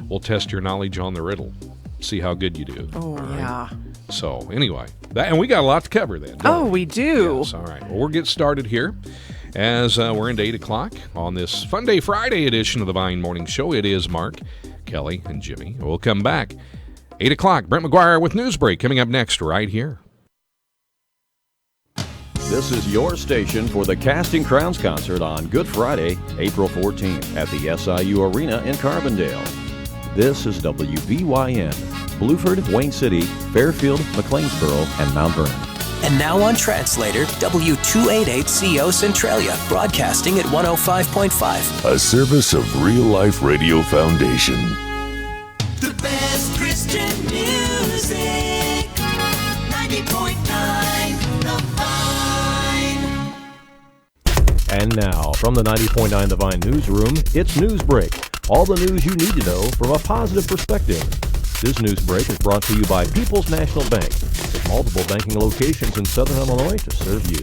we'll test your knowledge on the riddle. See how good you do. Oh, yeah. So anyway, and we got a lot to cover then. We do. Yes, all right. Well, we'll get started here as we're into 8 o'clock on this Fun Day Friday edition of the Vine Morning Show. It is Mark, Kelley, and Jimmy. We'll come back. 8 o'clock, Brent McGuire with Newsbreak coming up next right here. This is your station for the Casting Crowns concert on Good Friday, April 14th at the SIU Arena in Carbondale. This is WVYN, Blueford, Wayne City, Fairfield, McLeansboro, and Mount Vernon. And now on Translator, W288CO Centralia, broadcasting at 105.5. A service of Real Life Radio Foundation. The best Christian music, 90.9 The Vine. And now, from the 90.9 The Vine newsroom, it's Newsbreak. All the news you need to know from a positive perspective. This news break is brought to you by People's National Bank, with multiple banking locations in Southern Illinois to serve you.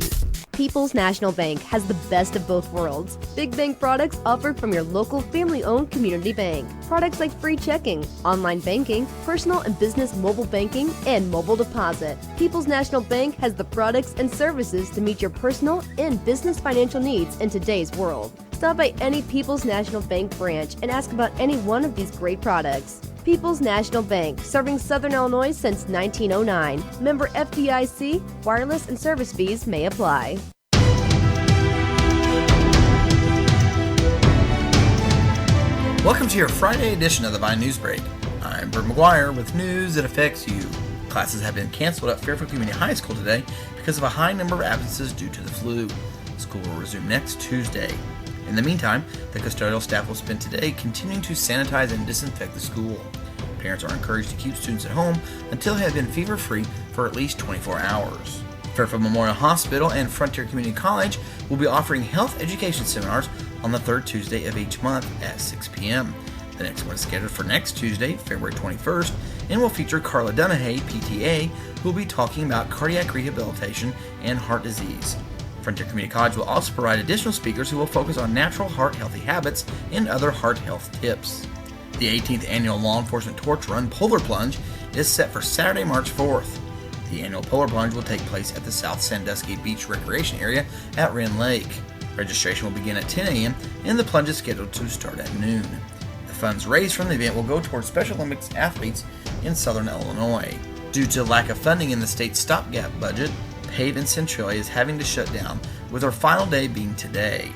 People's National Bank has the best of both worlds. Big bank products offered from your local family-owned community bank. Products like free checking, online banking, personal and business mobile banking, and mobile deposit. People's National Bank has the products and services to meet your personal and business financial needs in today's world. Stop by any People's National Bank branch and ask about any one of these great products. People's National Bank, serving Southern Illinois since 1909. Member FDIC, wireless and service fees may apply. Welcome to your Friday edition of the Vine News Break. I'm Bert McGuire with news that affects you. Classes have been canceled at Fairfield Community High School today because of a high number of absences due to the flu. School will resume next Tuesday. In the meantime, the custodial staff will spend today continuing to sanitize and disinfect the school. Parents are encouraged to keep students at home until they have been fever-free for at least 24 hours. Fairfield Memorial Hospital and Frontier Community College will be offering health education seminars on the third Tuesday of each month at 6 p.m. The next one is scheduled for next Tuesday, February 21st, and will feature Carla Dunahay, PTA, who will be talking about cardiac rehabilitation and heart disease. Frontier Community College will also provide additional speakers who will focus on natural heart healthy habits and other heart health tips. The 18th annual Law Enforcement Torch Run Polar Plunge is set for Saturday, March 4th. The annual Polar Plunge will take place at the South Sandusky Beach Recreation Area at Wren Lake. Registration will begin at 10 a.m. and the plunge is scheduled to start at noon. The funds raised from the event will go towards Special Olympics athletes in Southern Illinois. Due to lack of funding in the state's stopgap budget, PAVE in Centralia is having to shut down, with our final day being today.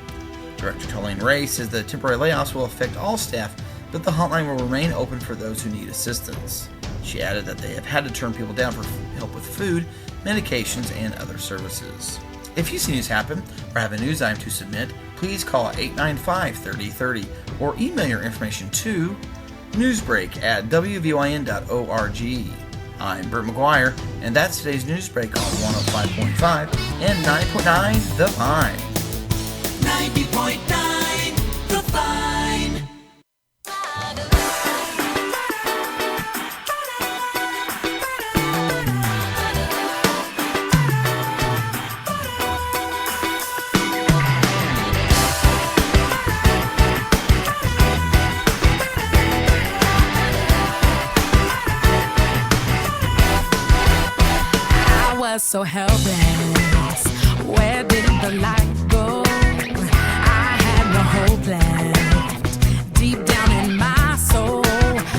Director Tolene Ray says the temporary layoffs will affect all staff, but the hotline will remain open for those who need assistance. She added that they have had to turn people down for help with food, medications, and other services. If you see news happen or have a news item to submit, please call 895-3030 or email your information to newsbreak@wvyn.org. I'm Bert McGuire, and that's today's Newsbreak on 105.5 and 90.9 The Vine. 90.9 The Vine. So helpless, where did the light go? I had no hope left, deep down in my soul.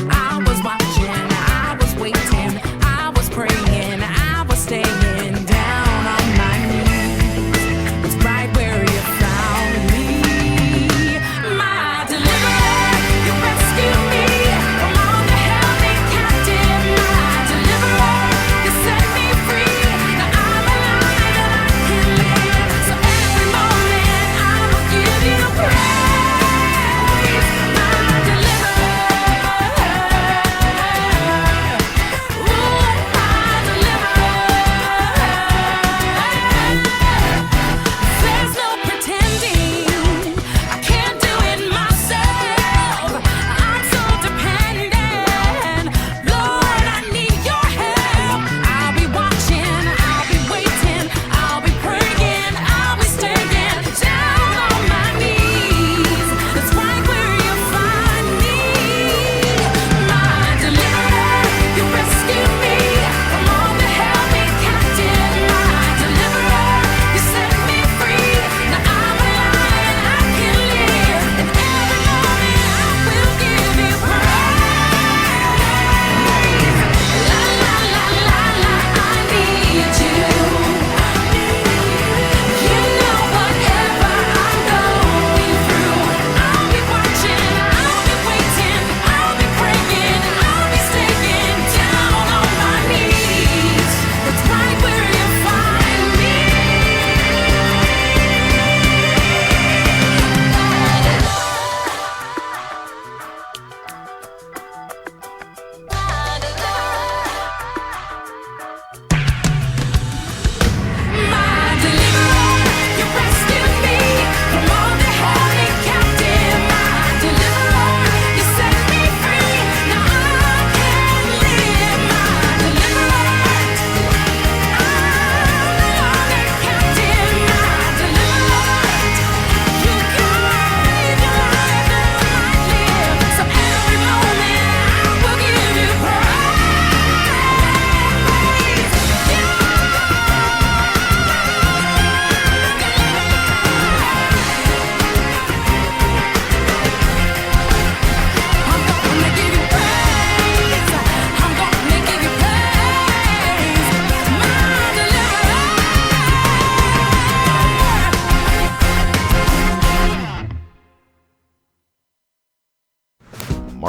I was watching, I was waiting, I was praying, I was staying down on my knees. It's right where you found me, my deliverer. You rescued me from all that held me captive, my deliverer. You set me free. I'm alive and I can live. So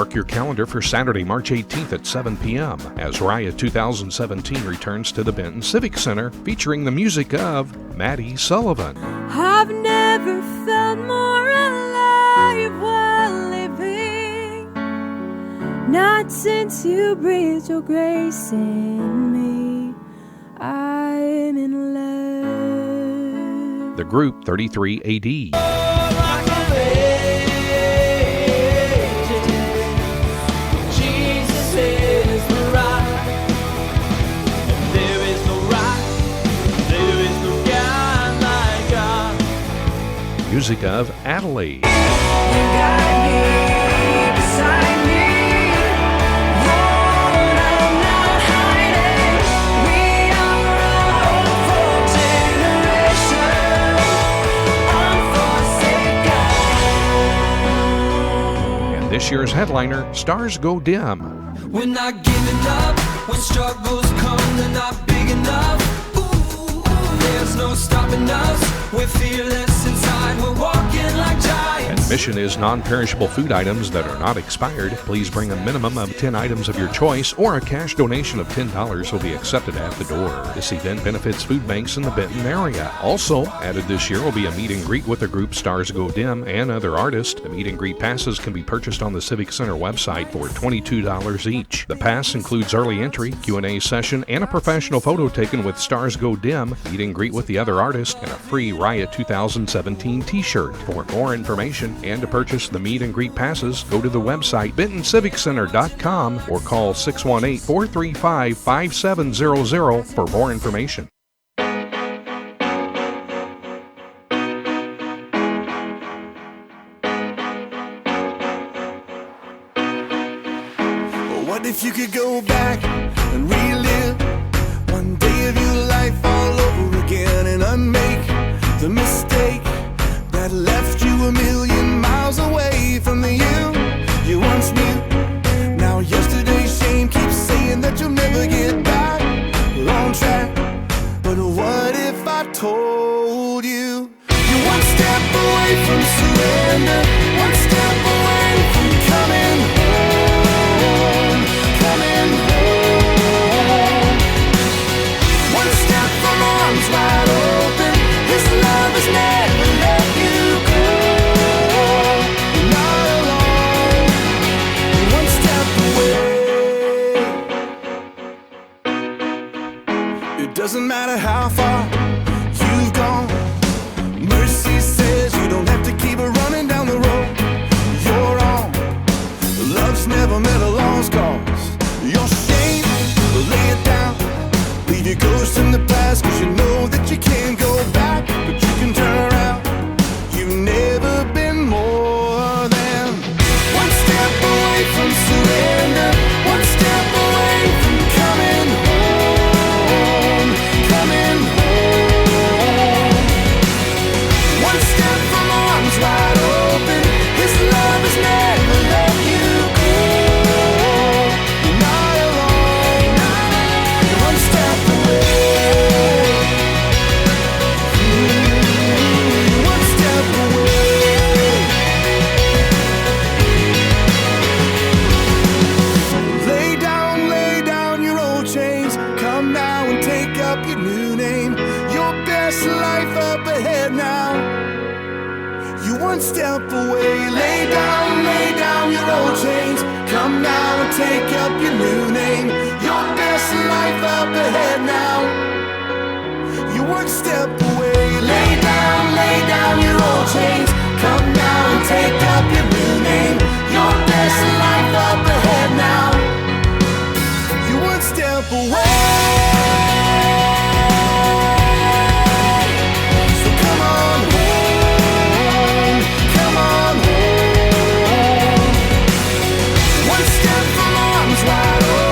Mark your calendar for Saturday, March 18th at 7 p.m. as Raya 2017 returns to the Benton Civic Center featuring the music of Maddie Sullivan. I've never felt more alive while living, not since you breathed your grace in me. I'm in love. The group 33 AD. Jesus is the rock, and there is no rock, there is no God like God. Music of Adelaide. You got me beside me, Lord, I'm not hiding. We are all for generation, unforsaken. And this year's headliner, Stars Go Dim. We're not giving up when struggles come, they're not big enough. Ooh, there's no stopping us. We're fearless inside, we're walking like giants. Admission is non-perishable food items that are not expired. Please bring a minimum of 10 items of your choice, or a cash donation of $10 will be accepted at the door. This event benefits food banks in the Benton area. Also added this year will be a meet and greet with the group Stars Go Dim and other artists. The meet and greet passes can be purchased on the Civic Center website for $22 each. The pass includes early entry, Q&A session, and a professional photo taken with Stars Go Dim, meet and greet with the other artists, and a free Raya 2017 t-shirt. For more information and to purchase the meet and greet passes, go to the website bentonciviccenter.com or call 618-435-5700 for more information. What if you could go back and relive one day of your life all over again and unmake the mistake that left you a million miles away from the you once knew? Now yesterday's shame keeps saying that you'll never get back on track. But what if I told you you're one step away from surrender, one step away from coming home, coming home. One step from arms wide open, His love has never let you go. You're not alone, you're one step away. It doesn't matter how far you've gone, mercy says you don't have to keep running down the road you're on. Love's never met a lost cause. Your shame, lay it down, leave your ghost in the past, cause you know that you can't go back, but you can turn around. You've never been more than one step away from surrender, one step away from coming home, coming home. One step from arms wide open, His love has never let you go. You're not alone, you're one step away. You're one step away. Lay down your old chains. Come now and take up your new name. Your best life up ahead now. You're one step away. Lay down your old chains. Come now and take up your new name. Your best life up ahead now. You're one step away. Lay down your old chains. Come now and take up your new name. Your best life up ahead now. You're one step away. So come on home, come on home. One step from arms wide open.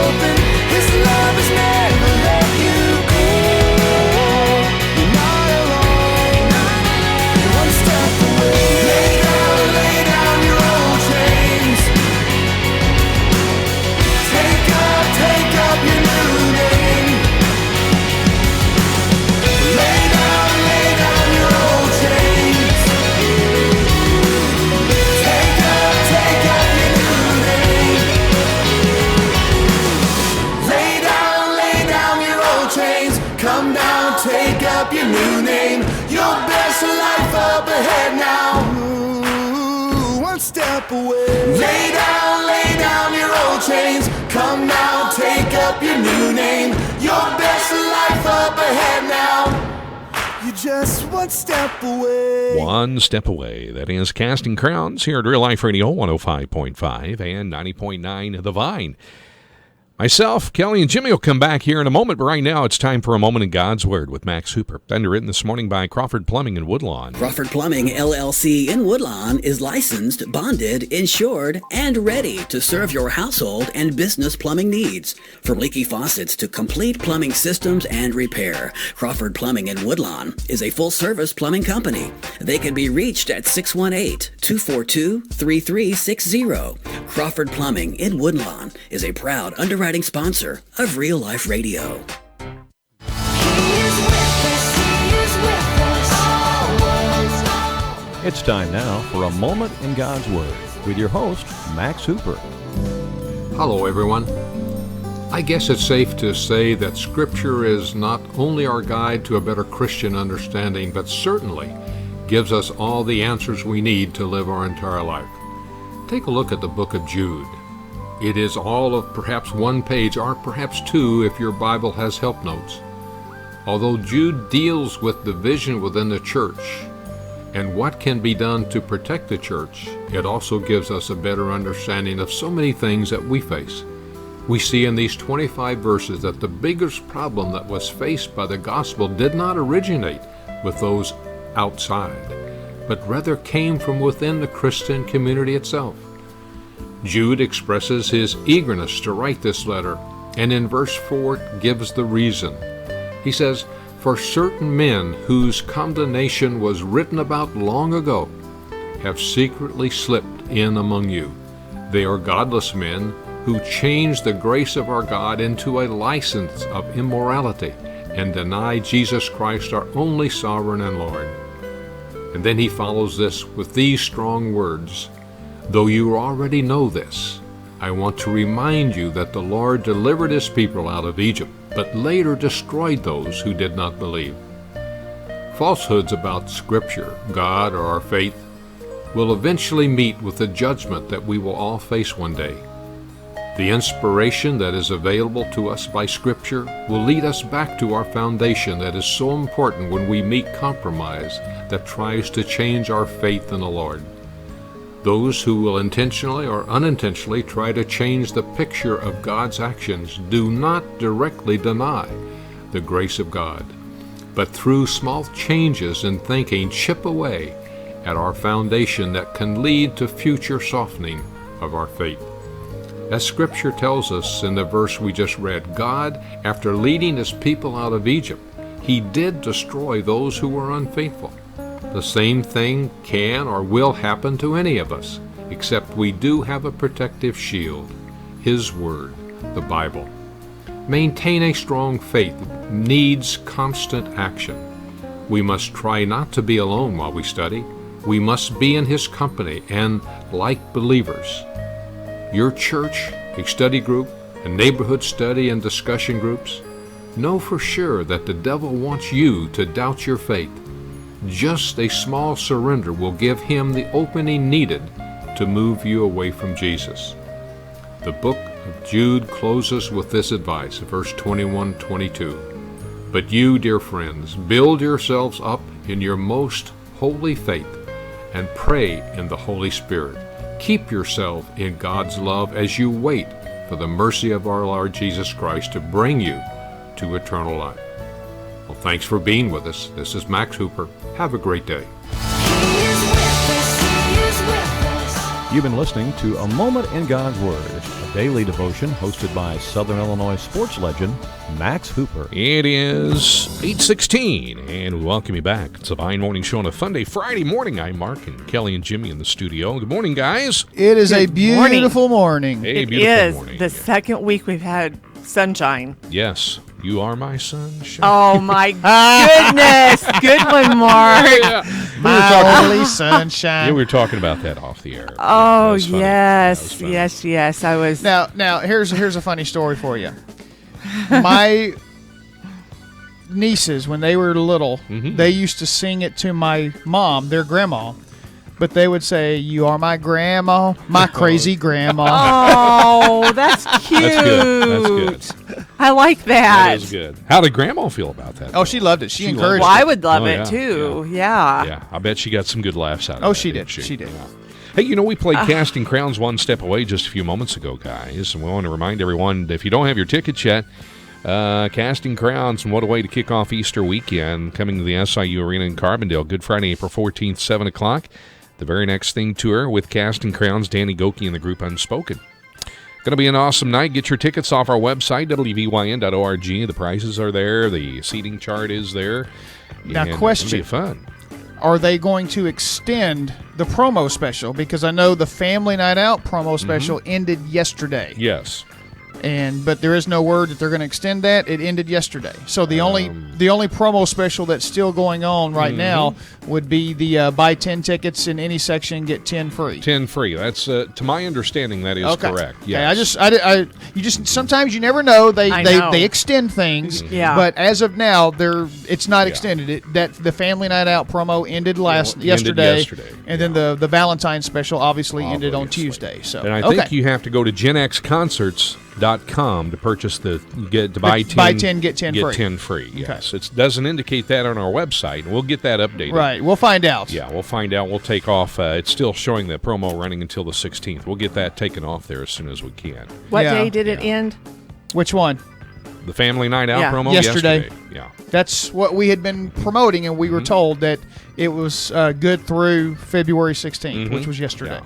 up your new name. Your best life up ahead now. Ooh, one step away. Lay down your old chains. Come now, take up your new name. Your best life up ahead now. You're just one step away. One step away. That is Casting Crowns here at Real Life Radio 105.5 and 90.9 The Vine. Myself, Kelley, and Jimmy will come back here in a moment, but right now it's time for a moment in God's Word with Max Hooper. Underwritten this morning by Crawford Plumbing in Woodlawn. Crawford Plumbing, LLC in Woodlawn is licensed, bonded, insured, and ready to serve your household and business plumbing needs. From leaky faucets to complete plumbing systems and repair, Crawford Plumbing in Woodlawn is a full-service plumbing company. They can be reached at 618-242-3360. Crawford Plumbing in Woodlawn is a proud underwriting sponsor of Real Life Radio. It's time now for a moment in God's Word with your host, Max Hooper. Hello, everyone. I guess it's safe to say that Scripture is not only our guide to a better Christian understanding, but certainly gives us all the answers we need to live our entire life. Take a look at the book of Jude. It is all of perhaps one page, or perhaps two if your Bible has help notes. Although Jude deals with division within the church and what can be done to protect the church, it also gives us a better understanding of so many things that we face. We see in these 25 verses that the biggest problem that was faced by the gospel did not originate with those outside, but rather came from within the Christian community itself. Jude expresses his eagerness to write this letter, and in verse 4 gives the reason. He says, "For certain men whose condemnation was written about long ago have secretly slipped in among you. They are godless men who change the grace of our God into a license of immorality and deny Jesus Christ, our only sovereign and Lord." And then he follows this with these strong words, "Though you already know this, I want to remind you that the Lord delivered his people out of Egypt, but later destroyed those who did not believe." Falsehoods about Scripture, God, or our faith will eventually meet with the judgment that we will all face one day. The inspiration that is available to us by Scripture will lead us back to our foundation that is so important when we meet compromise that tries to change our faith in the Lord. Those who will intentionally or unintentionally try to change the picture of God's actions do not directly deny the grace of God, but through small changes in thinking chip away at our foundation that can lead to future softening of our faith. As Scripture tells us in the verse we just read, God, after leading his people out of Egypt, he did destroy those who were unfaithful. The same thing can or will happen to any of us, except we do have a protective shield, his word, the Bible. Maintain a strong faith needs constant action. We must try not to be alone while we study. We must be in his company and like believers. Your church, a study group, a neighborhood study and discussion groups, know for sure that the devil wants you to doubt your faith. Just a small surrender will give him the opening needed to move you away from Jesus. The book of Jude closes with this advice, verse 21-22. "But you, dear friends, build yourselves up in your most holy faith and pray in the Holy Spirit. Keep yourself in God's love as you wait for the mercy of our Lord Jesus Christ to bring you to eternal life." Well, thanks for being with us. This is Max Hooper. Have a great day. You've been listening to A Moment in God's Word, a daily devotion hosted by Southern Illinois sports legend Max Hooper. It is 8:16, and we welcome you back. It's a Vine Morning Show on a FUNDAY Friday morning. I'm Mark and Kelley and Jimmy in the studio. Good morning, guys. It is a beautiful morning. A It beautiful is morning. the second week we've had sunshine. Yes, you are my sunshine. Oh my goodness! Good one, Mark. Yeah. My only sunshine. Yeah, we were talking about that off the air. Oh That was funny. yes. I was. Now here's a funny story for you. My nieces, when they were little, they used to sing it to my mom, their grandma. But they would say, "You are my grandma, my crazy grandma." Oh, that's cute. That's good. That's good. I like that. That is good. How did Grandma feel about that? Oh, she loved it. She encouraged Well, it. I would love Oh, it yeah, too. Yeah. Yeah, I bet she got some good laughs out of it. Oh, she did. She did. Hey, we played Casting Crowns One Step Away just a few moments ago, guys. And we want to remind everyone, if you don't have your tickets yet, Casting Crowns and What a Way to kick off Easter weekend, coming to the SIU Arena in Carbondale, Good Friday, April 14th, 7 o'clock. The Very Next Thing tour with Casting Crowns, Danny Goki, and the group Unspoken. Going to be an awesome night. Get your tickets off our website, wvyn.org. The prices are there. The seating chart is there. Now, and question. It'll be fun. Are they going to extend the promo special? Because I know the Family Night Out promo special ended yesterday. Yes. But there is no word that they're going to extend that. It ended yesterday. So the only promo special that's still going on right now would be the buy 10 tickets in any section, get 10 free. 10 free. That's to my understanding that is correct. Yes. Okay, you just sometimes you never know. I know. They extend things. Yeah. But as of now, it's not extended. The Family Night Out promo ended yesterday. And then the Valentine's special obviously ended on Tuesday. So and I think you have to go to genxconcerts.com to purchase buy 10 get 10 get free. 10 free. Yes. It doesn't indicate that on our website, and we'll get that updated. Right. We'll find out. Yeah, we'll find out. We'll take off. It's still showing the promo running until the 16th. We'll get that taken off there as soon as we can. What day did it end? Which one? The Family Night Out promo yesterday. Yeah. That's what we had been promoting, and we were told that it was good through February 16th, which was yesterday.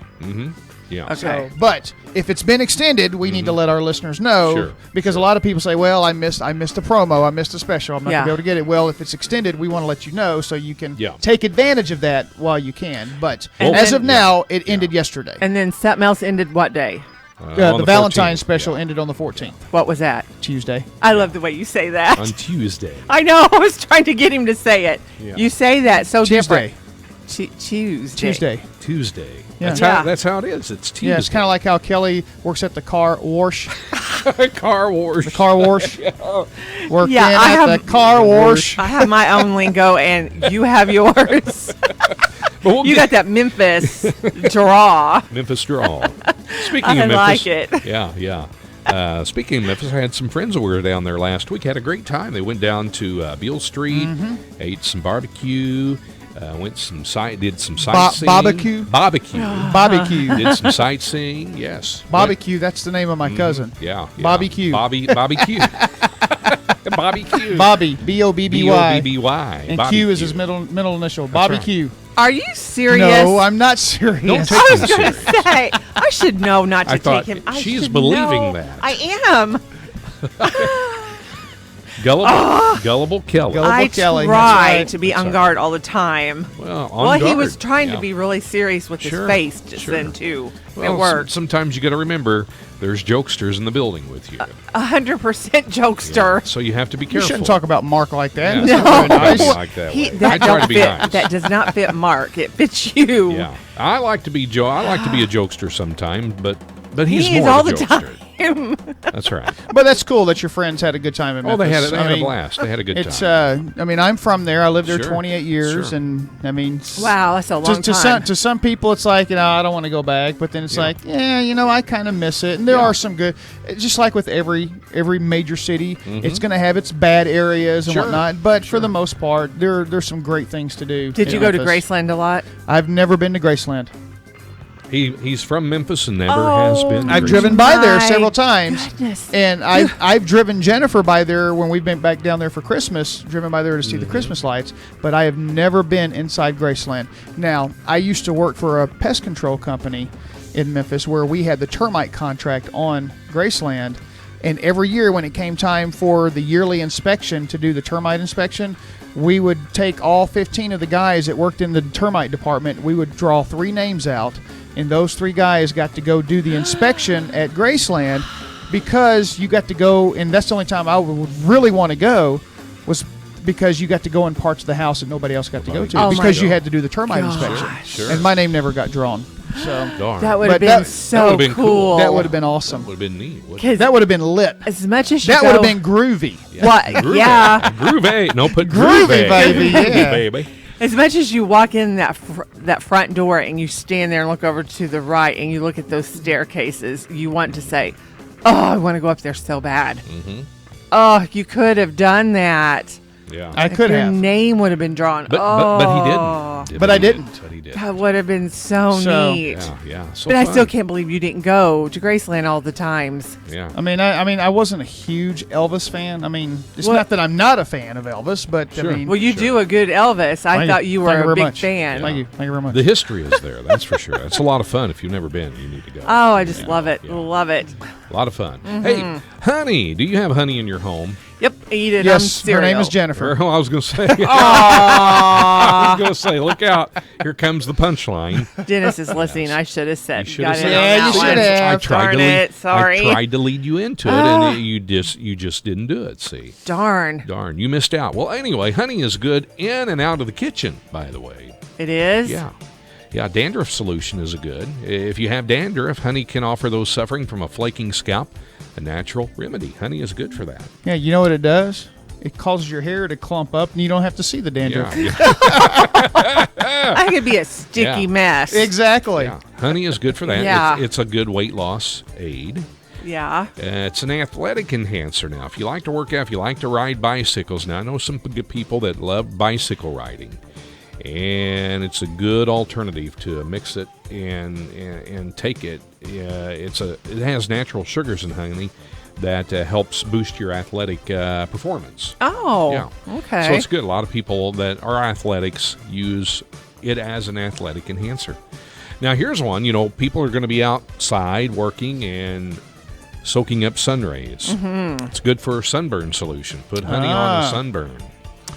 Yeah. Okay. So, but if it's been extended, we need to let our listeners know because a lot of people say, "Well, I missed a promo, I missed a special, I'm not going to be able to get it." Well, if it's extended, we want to let you know so you can take advantage of that while you can. But as of now, it ended yesterday. And then something else ended what day? The Valentine's special ended on the 14th. What was that? Tuesday. I love the way you say that. On Tuesday. I know. I was trying to get him to say it. Yeah. You say that so Tuesday. different. Tuesday. Tuesday. Yeah. That's how it is. It's Tuesday. Yeah, it's kind of like how Kelley works at the car wash. Car wash. The car wash. Working I at have the car wash. I have my own lingo, and you have yours. You got that Memphis draw. Memphis draw. Speaking I of Memphis, like it. Yeah. Speaking of Memphis, I had some friends that were down there last week. Had a great time. They went down to Beale Street, ate some barbecue, did some sightseeing. Barbecue. Did some sightseeing. Yes. Barbecue. That's the name of my cousin. Yeah. Bobby Q. Bobby Q. Bobby Q. Bobby. B-O-B-B-Y. B-O-B-B-Y. And Bobby Q is his middle initial. Bobby right. Q. Are you serious? No, I'm not serious. Don't take I him was going to say, I should know not to I thought take him. she's should believing know. that. I am. Gullible Kelley. I Kelley, try that's to be on guard all the time. Well, he was trying to be really serious with his face just Sure. then too. Well, it worked. Sometimes you got to remember there's jokesters in the building with you. 100% jokester. So you have to be You careful. shouldn't talk about Mark like that. Yeah, That's No. not very nice. like that He- way. that I try don't to be fit- nice. That does not fit Mark. It fits you. Yeah, I like to be I like to be a jokester sometime, but he's He is more all of a the jokester. time. That's right. But that's cool that your friends had a good time in Oh, Memphis. they had a blast. They had a good it's, time. I'm from there. I lived there Sure. 28 years, Sure. and Wow, that's a long to time. to some people, it's like, I don't want to go back. But then it's like, I kind of miss it. And there are some good, just like with every major city, it's going to have its bad areas and Sure. whatnot. But for the most part, there's some great things to do. Did in you go to Memphis. Graceland a lot? I've never been to Graceland. He's from Memphis and never has been. to I've Graceland. driven by there My several times, goodness. and I've driven Jennifer by there when we've been back down there for Christmas. Driven by there to see the Christmas lights, but I have never been inside Graceland. Now, I used to work for a pest control company in Memphis where we had the termite contract on Graceland, and every year when it came time for the yearly inspection to do the termite inspection, we would take all 15 of the guys that worked in the termite department. We would draw 3 names out, and those 3 guys got to go do the inspection at Graceland because you got to go, and that's the only time I would really want to go was because you got to go in parts of the house that nobody else got to go to Oh, because my you had to do the termite gosh. inspection. Sure. And my name never got drawn. So Darn. That would have But been that so would've been cool. that would have been awesome. Would have been neat. wouldn't it? 'Cause That would have been lit. as much as you That go, would have been groovy. What? Groovy. Yeah. Groovy. No, put Groovy, groovy. baby, yeah. Baby. As much as you walk in that front door and you stand there and look over to the right and you look at those staircases, you want to say, "Oh, I want to go up there so bad." Mm-hmm. Oh, you could have done that. Yeah. I could Your have. name would have been drawn. But he didn't. But I didn't. But he did. That would have been so So- neat. Yeah. So But I fun. still can't believe you didn't go to Graceland all the times. Yeah. I mean, I wasn't a huge Elvis fan. I mean, it's Well- not that I'm not a fan of Elvis, but Sure. I mean, Well, you do a good Elvis. I Thank thought you Thank were a very big much. fan. Thank you. Thank you very much. The history is there. That's for sure. It's a lot of fun. If you've never been, you need to go. Oh, I just love it. Yeah. Love it. A lot of fun. Mhm. Hey, honey, do you have honey in your home? Yep, eat it. Yes, I'm her name cereal. is Jennifer. Well, I was going to say. Aww. I was going to say, look out. Here comes the punchline. Dennis is listening. I should have said. You should got have in said. on Yeah, that you one. should have. I tried Darn to lead, it. Sorry. I tried to lead you into it, and you just didn't do it. See, Darn. you missed out. Well, anyway, honey is good in and out of the kitchen. By the way, It is? yeah. Dandruff solution is a good. If you have dandruff, honey can offer those suffering from a flaking scalp a natural remedy. Honey is good for that. Yeah, you know what it does? It causes your hair to clump up, and you don't have to see the dandruff. Yeah. I could be a sticky Yeah. mess. Exactly. Yeah. Honey is good for that. Yeah. It's a good weight loss aid. Yeah. It's an athletic enhancer now. If you like to work out, if you like to ride bicycles, now I know some good people that love bicycle riding, and it's a good alternative to mix it and take it. It has natural sugars in honey that helps boost your athletic performance. Oh. Yeah. Okay. So it's good. A lot of people that are athletics use it as an athletic enhancer. Now here's one. People are going to be outside working and soaking up sun rays. Mm-hmm. It's good for sunburn solution. Put honey on a sunburn.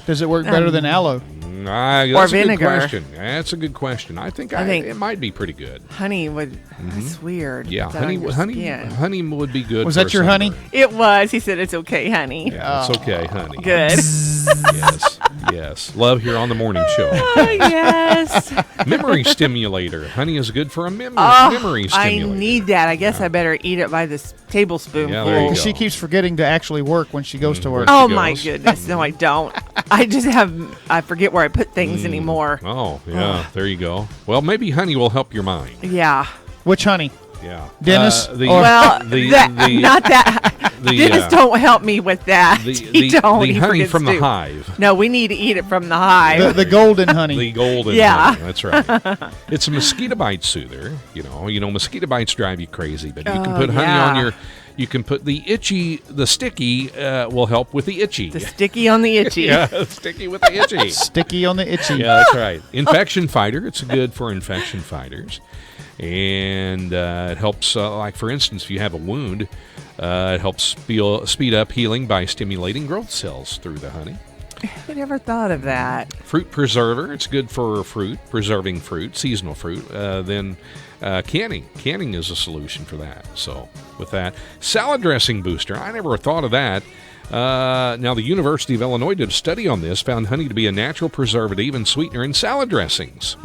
Does it work better than aloe? That's a vinegar. good question. That's a good question. I think it might be pretty good. Honey would. That's weird. Yeah, Put that on your skin. honey would be good. Was for that a your honey? sunburn. It was. He said it's okay, honey. Yeah, it's okay, honey. Good. Yes. Love here on the morning show. Oh, yes. Memory stimulator. Honey is good for a memory I stimulator. need that. I guess I better eat it by this tablespoonful. Yeah, there you go. She keeps forgetting to actually work when she goes to work. Oh she my goes. goodness! No, I don't. I forget where I put things anymore. Oh, yeah. There you go. Well, maybe honey will help your mind. Yeah. Which honey? Yeah. Dennis? The, Well, the, that, the, not that. the, Dennis, don't help me with that. He don't. the He honey forgets from the to. hive. No, we need to eat it from the hive. The golden honey. The golden Yeah. honey. That's right. It's a mosquito bite soother. Mosquito bites drive you crazy, but you can put honey on your. You can put the sticky will help with the itchy. The sticky on the itchy. Yeah, sticky with the itchy. Sticky on the itchy. Yeah, that's right. Infection fighter. It's good for infection fighters. And it helps, like for instance, if you have a wound, it helps speed up healing by stimulating growth cells through the honey. I never thought of that. Fruit preserver. It's good for fruit, preserving fruit, seasonal fruit. Then canning. Canning is a solution for that. So with that. Salad dressing booster. I never thought of that. Now, the University of Illinois did a study on this, found honey to be a natural preservative and sweetener in salad dressings.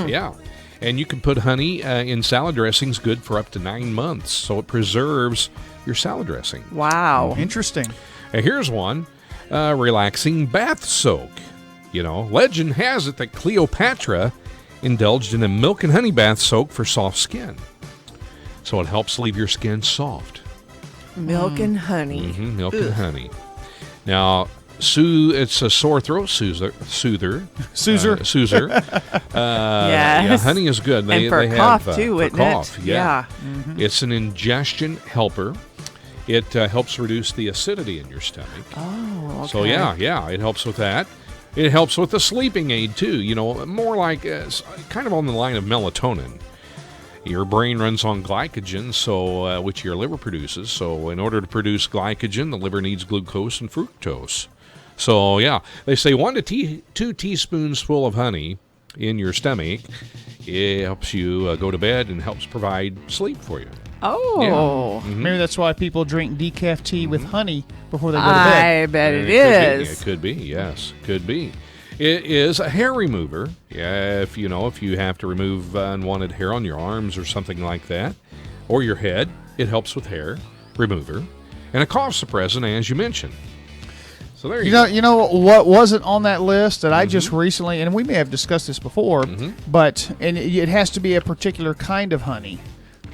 Yeah. And you can put honey in salad dressings good for up to 9 months. So it preserves your salad dressing. Wow. Interesting. Here's one. Relaxing bath soak. Legend has it that Cleopatra indulged in a milk and honey bath soak for soft skin. So it helps leave your skin soft. Milk and honey. Milk and honey. Now, it's a sore throat soother. Yes. Yeah, honey is good. And for they cough, have, too, for isn't cough, it? Yeah. Mm-hmm. It's an ingestion helper. It helps reduce the acidity in your stomach. Oh, okay. So, yeah, it helps with that. It helps with the sleeping aid, too. More like kind of on the line of melatonin. Your brain runs on glycogen, which your liver produces. So in order to produce glycogen, the liver needs glucose and fructose. So, yeah, they say 1 to 2 teaspoons full of honey in your stomach. It helps you go to bed and helps provide sleep for you. Oh. Yeah. Maybe that's why people drink decaf tea with honey before they go to bed. I bet it It is. could be, yes. Could be. It is a hair remover. Yeah, if you have to remove unwanted hair on your arms or something like that, or your head, it helps with hair remover. And a cough suppressant, as you mentioned. So there you go. You know what wasn't on that list that I just recently, and we may have discussed this before, but it has to be a particular kind of honey.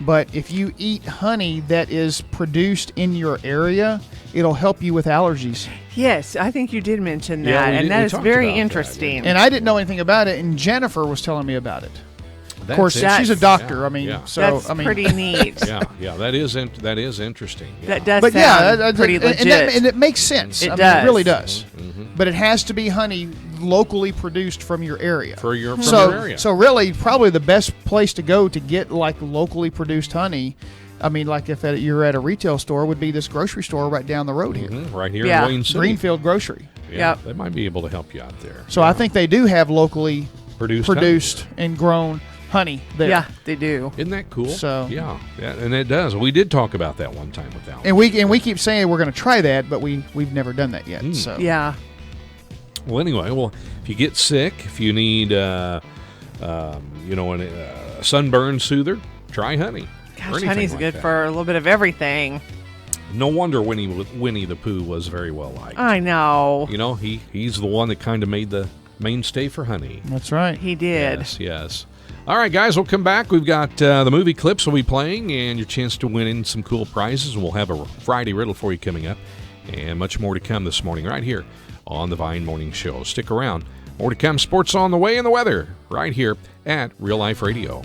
But if you eat honey that is produced in your area, it'll help you with allergies. Yes, I think you did mention that, Yeah, and that is talked very about that, interesting. And I didn't know anything about it, and Jennifer was telling me about it. Of course, she's a doctor. I mean, so that's I mean, pretty neat. Yeah, that is interesting. Yeah. That does but sound pretty legit. and it makes sense. It I does. mean, it really does. But it has to be honey locally produced from your area. From your area. So really, probably the best place to go to get like locally produced honey, I mean, like if you're at a retail store, would be this grocery store right down the road here. Right here in Wayne City. Greenfield Grocery. Yeah, they might be able to help you out there. So I think they do have locally produced and grown honey there. Yeah, they do. Isn't that cool? So yeah, and it does. We did talk about that one time with Alan. And we keep saying we're going to try that, but we've never done that yet. So yeah. Well, anyway, if you get sick, if you need a sunburn soother, try honey. Gosh, honey's good for a little bit of everything. No wonder Winnie the Pooh was very well liked. I know. He's the one that kind of made the mainstay for honey. That's right. He did. Yes. All right, guys, we'll come back. We've got the movie clips we'll be playing and your chance to win in some cool prizes. And we'll have a Friday riddle for you coming up and much more to come this morning right here on the Vine Morning Show. Stick around. More to come. Sports on the way and the weather right here at Real Life Radio.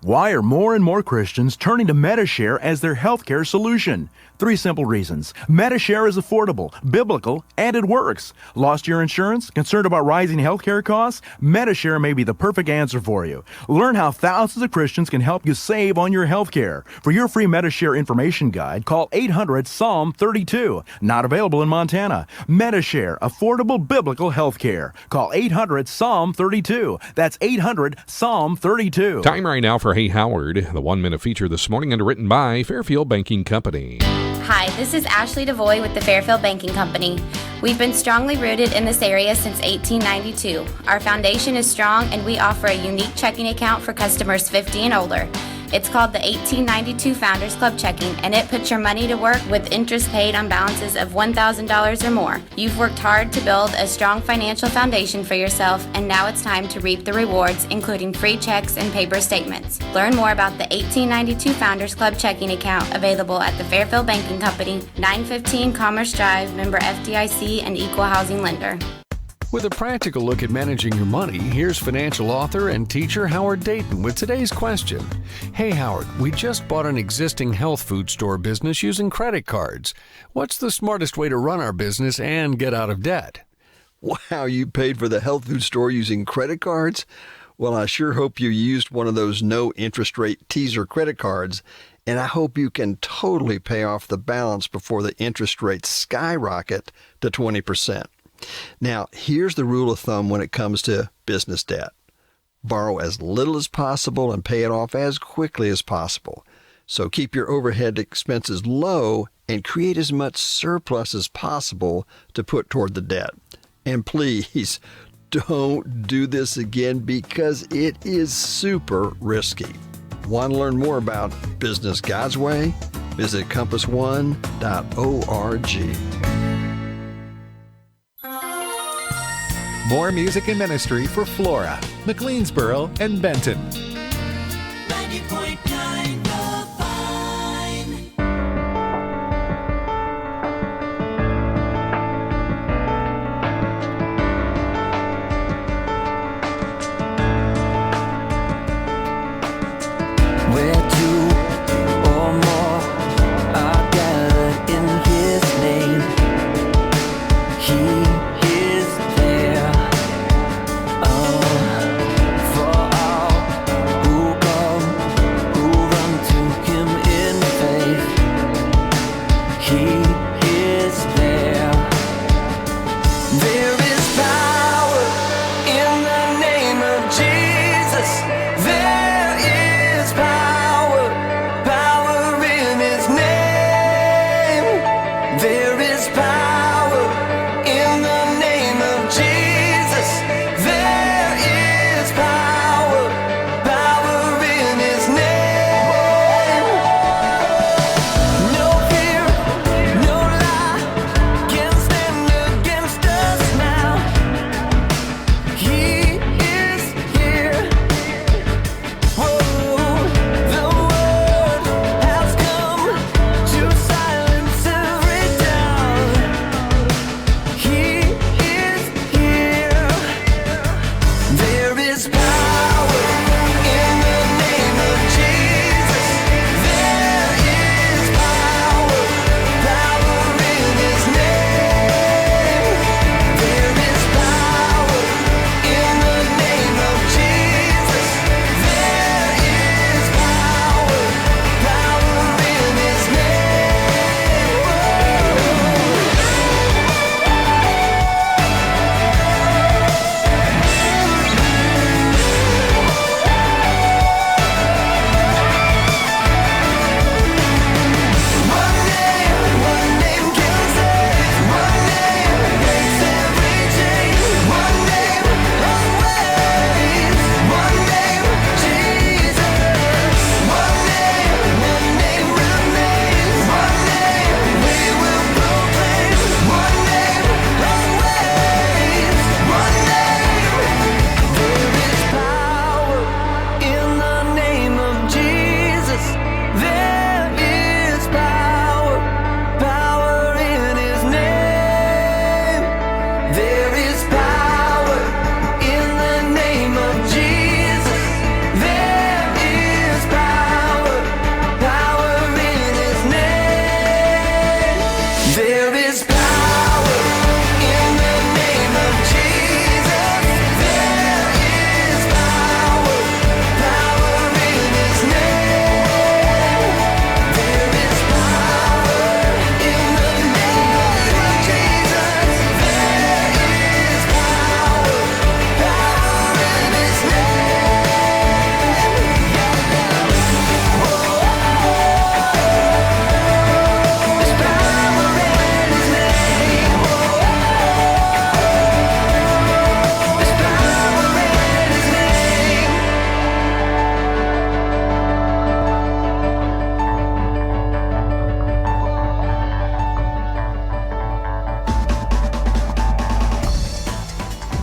Why are more and more Christians turning to Medishare as their healthcare solution? 3 simple reasons. Medishare is affordable, biblical, and it works. Lost your insurance? Concerned about rising healthcare costs? Medishare may be the perfect answer for you. Learn how thousands of Christians can help you save on your healthcare. For your free Medishare information guide, call 800-SALM-32. Not available in Montana. Medishare, affordable biblical healthcare. Call 800-SALM-32. That's 800-SALM-32. Time right now for Hey Howard, the 1-minute feature this morning underwritten by Fairfield Banking Company. Hi, this is Ashley DeVoy with the Fairfield Banking Company. We've been strongly rooted in this area since 1892. Our foundation is strong and we offer a unique checking account for customers 50 and older. It's called the 1892 Founders Club Checking, and it puts your money to work with interest paid on balances of $1,000 or more. You've worked hard to build a strong financial foundation for yourself, and now it's time to reap the rewards, including free checks and paper statements. Learn more about the 1892 Founders Club Checking Account available at the Fairfield Banking Company, 915 Commerce Drive, member FDIC and equal housing lender. With a practical look at managing your money, here's financial author and teacher Howard Dayton with today's question. Hey Howard, we just bought an existing health food store business using credit cards. What's the smartest way to run our business and get out of debt? Wow, you paid for the health food store using credit cards? Well, I sure hope you used one of those no interest rate teaser credit cards, and I hope you can totally pay off the balance before the interest rates skyrocket to 20%. Now, here's the rule of thumb when it comes to business debt. Borrow as little as possible and pay it off as quickly as possible. So keep your overhead expenses low and create as much surplus as possible to put toward the debt. And please, don't do this again because it is super risky. Want to learn more about Business God's Way? Visit compassone.org. More music and ministry for Flora, McLeansboro, and Benton. 90.9 The Vine. Where two or more are gathered in His name, He is there. For all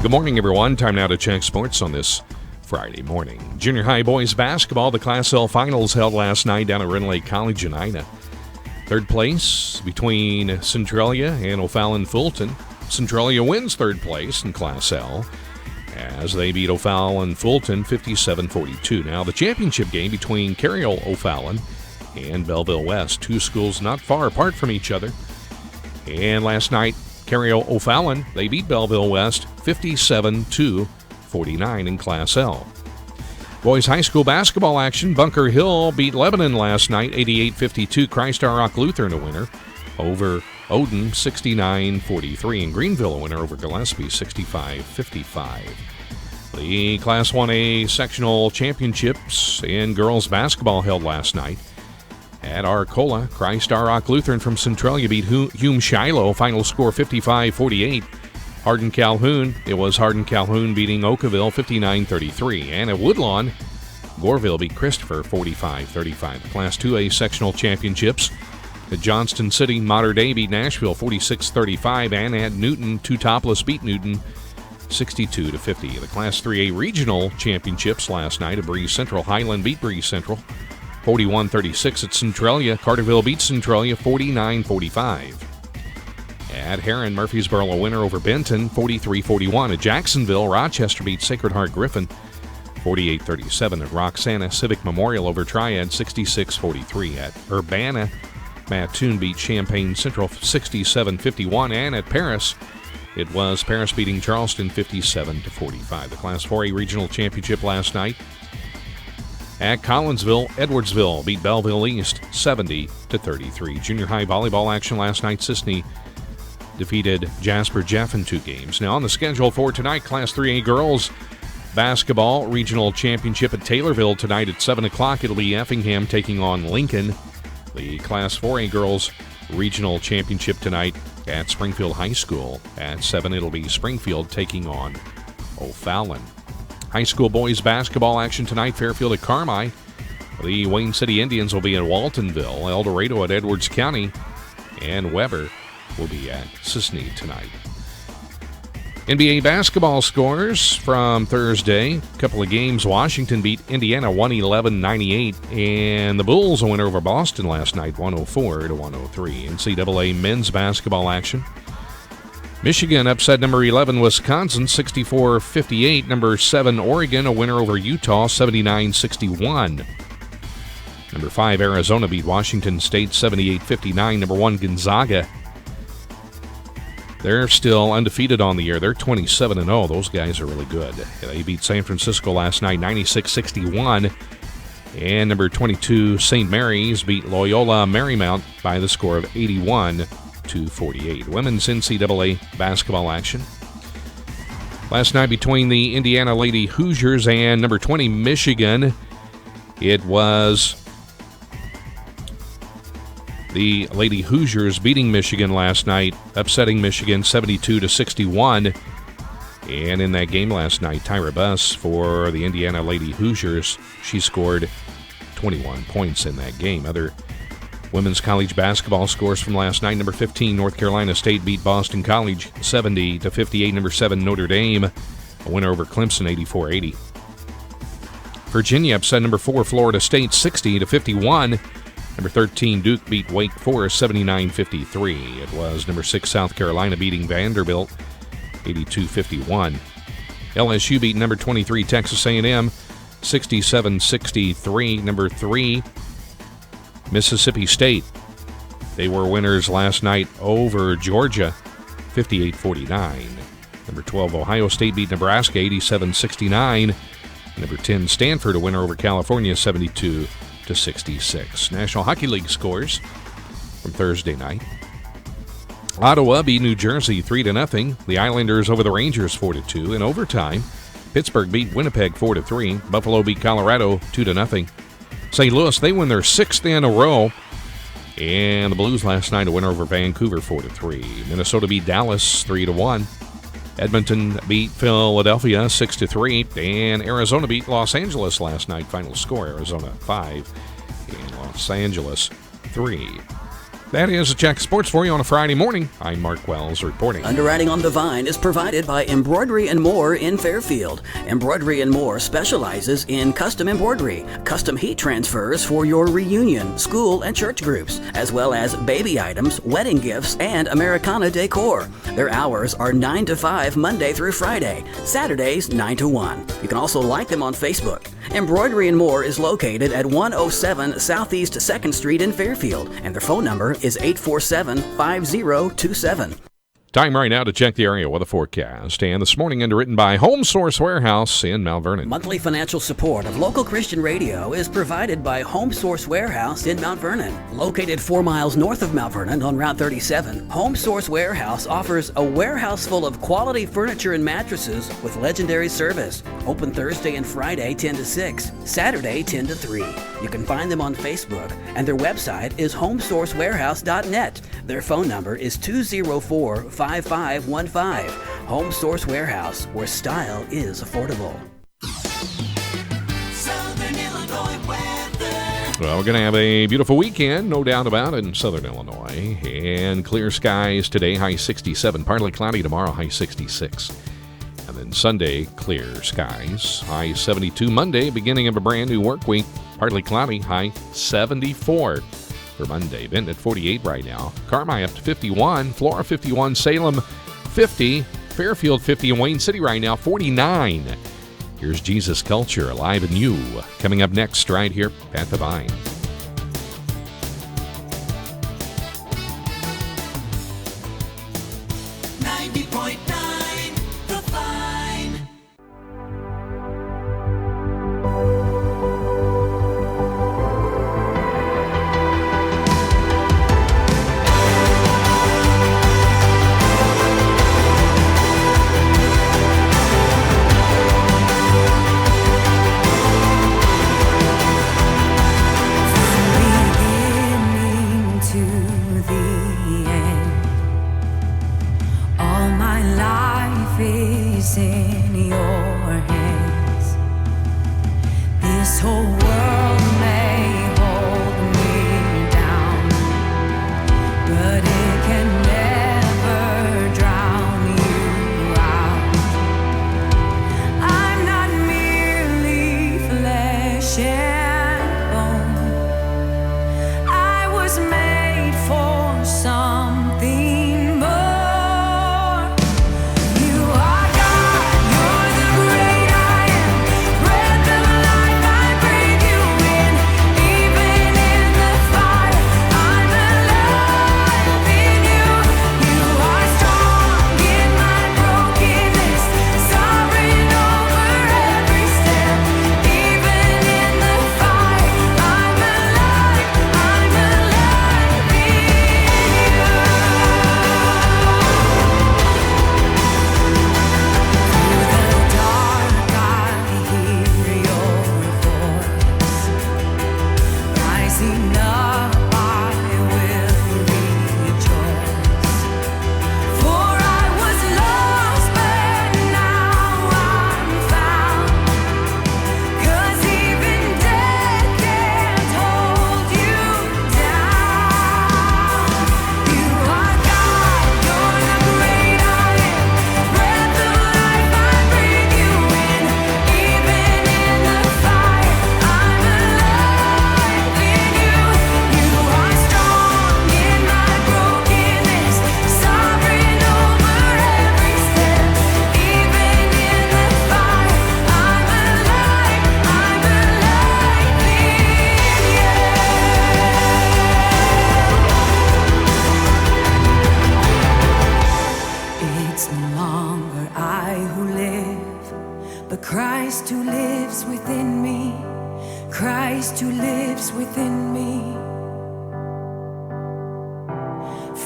Good morning, everyone. Time now to check sports on this Friday morning. Junior high boys basketball, the Class L finals held last night down at Rend Lake College in Ina. Third place between Centralia and O'Fallon Fulton. Centralia wins third place in Class L as they beat O'Fallon Fulton 57-42. Now the championship game between Carroll O'Fallon and Belleville West, two schools not far apart from each other. And last night, Carroll O'Fallon, they beat Belleville West 57-49 in Class L. Boys high school basketball action, Bunker Hill beat Lebanon last night 88-52. Christ Our Rock Lutheran a winner over Odin 69-43, and Greenville a winner over Gillespie 65-55. The Class 1A sectional championships in girls basketball held last night at Arcola. Christ Our Rock Lutheran from Centralia beat Hume Shiloh, final score 55-48. Hardin Calhoun, it was Hardin Calhoun beating Oakville 59-33. And at Woodlawn, Goreville beat Christopher 45-35. The Class 2A sectional championships at Johnston City, Mater Dei beat Nashville 46-35. And at Newton, Two Topless beat Newton 62-50. The Class 3A regional championships last night at Breeze Central. Highland beat Breeze Central 41-36 at Centralia. Carterville beat Centralia 49-45. At Heron, Murfreesboro a winner over Benton 43-41. At Jacksonville, Rochester beat Sacred Heart Griffin 48-37. At Roxana, Civic Memorial over Triad 66-43. At Urbana, Mattoon beat Champaign Central 67-51. And at Paris, it was Paris beating Charleston 57-45. The Class 4A regional championship last night at Collinsville, Edwardsville beat Belleville East 70-33. Junior high volleyball action last night. Sisney defeated Jasper Jeff in 2 games. Now on the schedule for tonight, Class 3A girls basketball regional championship at Taylorville tonight at 7 o'clock. It'll be Effingham taking on Lincoln. The Class 4A girls regional championship tonight at Springfield High School. At 7, it'll be Springfield taking on O'Fallon. High school boys basketball action tonight, Fairfield at Carmi. The Wayne City Indians will be at Waltonville, El Dorado at Edwards County, and Weber will be at Sisney tonight. NBA basketball scores from Thursday. A couple of games. Washington beat Indiana 111-98, and the Bulls a winner over Boston last night 104-103. NCAA men's basketball action. Michigan upset number 11 Wisconsin 64-58. Number 7 Oregon a winner over Utah 79-61. Number 5 Arizona beat Washington State 78-59. Number 1 Gonzaga, they're still undefeated on the year. They're 27-0. Those guys are really good. They beat San Francisco last night 96-61. And number 22 St. Mary's beat Loyola Marymount by the score of 81-48. Women's NCAA basketball action last night between the Indiana Lady Hoosiers and number 20 Michigan. It was the Lady Hoosiers beating Michigan last night, upsetting Michigan 72-61. And in that game last night, Tyra Buss for the Indiana Lady Hoosiers, she scored 21 points in that game. Other women's college basketball scores from last night. Number 15, North Carolina State beat Boston College 70-58. Number 7, Notre Dame, a winner over Clemson 84-80. Virginia upset number 4, Florida State 60-51. Number 13, Duke beat Wake Forest 79-53. It was number 6, South Carolina beating Vanderbilt 82-51. LSU beat number 23, Texas A&M 67-63. Number 3, Mississippi State, they were winners last night over Georgia 58-49. Number 12, Ohio State beat Nebraska 87-69. Number 10, Stanford a winner over California 72-66. National Hockey League scores from Thursday night. Ottawa beat New Jersey 3-0. The Islanders over the Rangers 4-2. In overtime, Pittsburgh beat Winnipeg 4-3. Buffalo beat Colorado 2-0. St. Louis, they win their 6th in a row. And the Blues last night a winner over Vancouver 4-3. Minnesota beat Dallas 3-1. Edmonton beat Philadelphia 6-3. And Arizona beat Los Angeles last night. Final score, Arizona 5 and Los Angeles 3. That is a check of sports for you on a Friday morning. I'm Mark Wells reporting. Underwriting on the Vine is provided by Embroidery & More in Fairfield. Embroidery & More specializes in custom embroidery, custom heat transfers for your reunion, school, and church groups, as well as baby items, wedding gifts, and Americana decor. Their hours are 9 to 5 Monday through Friday, Saturdays 9 to 1. You can also like them on Facebook. Embroidery & More is located at 107 Southeast 2nd Street in Fairfield, and their phone number is 847-5027. Time right now to check the area weather forecast. And this morning underwritten by Home Source Warehouse in Mount Vernon. Monthly financial support of local Christian radio is provided by Home Source Warehouse in Mount Vernon. Located 4 miles north of Mount Vernon on Route 37, Home Source Warehouse offers a warehouse full of quality furniture and mattresses with legendary service. Open Thursday and Friday 10 to 6, Saturday 10 to 3. You can find them on Facebook, and their website is homesourcewarehouse.net. Their phone number is 204-5515. Home Source Warehouse, where style is affordable. Southern Illinois weather. Well, we're going to have a beautiful weekend, no doubt about it, in Southern Illinois. And clear skies today, high 67. Partly cloudy tomorrow, high 66. And then Sunday, clear skies, high 72. Monday, beginning of a brand new work week, partly cloudy, high 74. For Monday, Benton at 48 right now. Carmi up to 51. Flora 51. Salem 50. Fairfield 50. And Wayne City right now 49. Here's Jesus Culture, Alive in You. Coming up next right here at The Vine.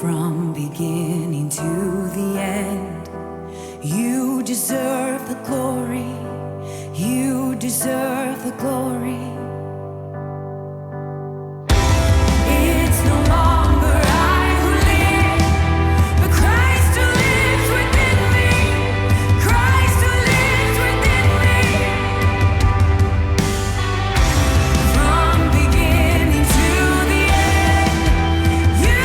From beginning to the end, you deserve the glory. You deserve the glory. It's no longer I who live, but Christ who lives within me. Christ who lives within me. From beginning to the end, you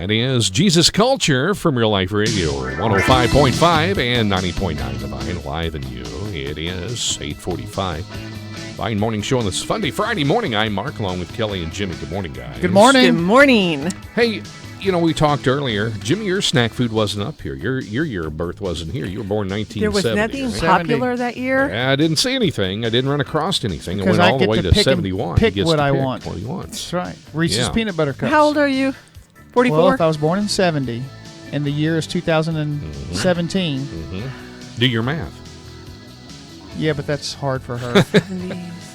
That is Jesus Culture from Real Life Radio, 105.5 and 90.9 Divine, live in you. It is 8:45. Divine Morning Show on this Funday Friday morning. I'm Mark, along with Kelley and Jimmy. Good morning, guys. Good morning. Good morning. Hey, you know, we talked earlier. Jimmy, your snack food wasn't up here. Your year of birth wasn't here. You were born 1970. There was nothing popular that year? Yeah, I didn't see anything. I didn't run across anything. I Because went I all the get way to to pick 71. pick He gets what to I pick want. what he wants. That's right. Reese's Yeah. Peanut Butter Cups. How old are you? 44? Well, if I was born in 70, and the year is 2017. Do your math. Yeah, but that's hard for her.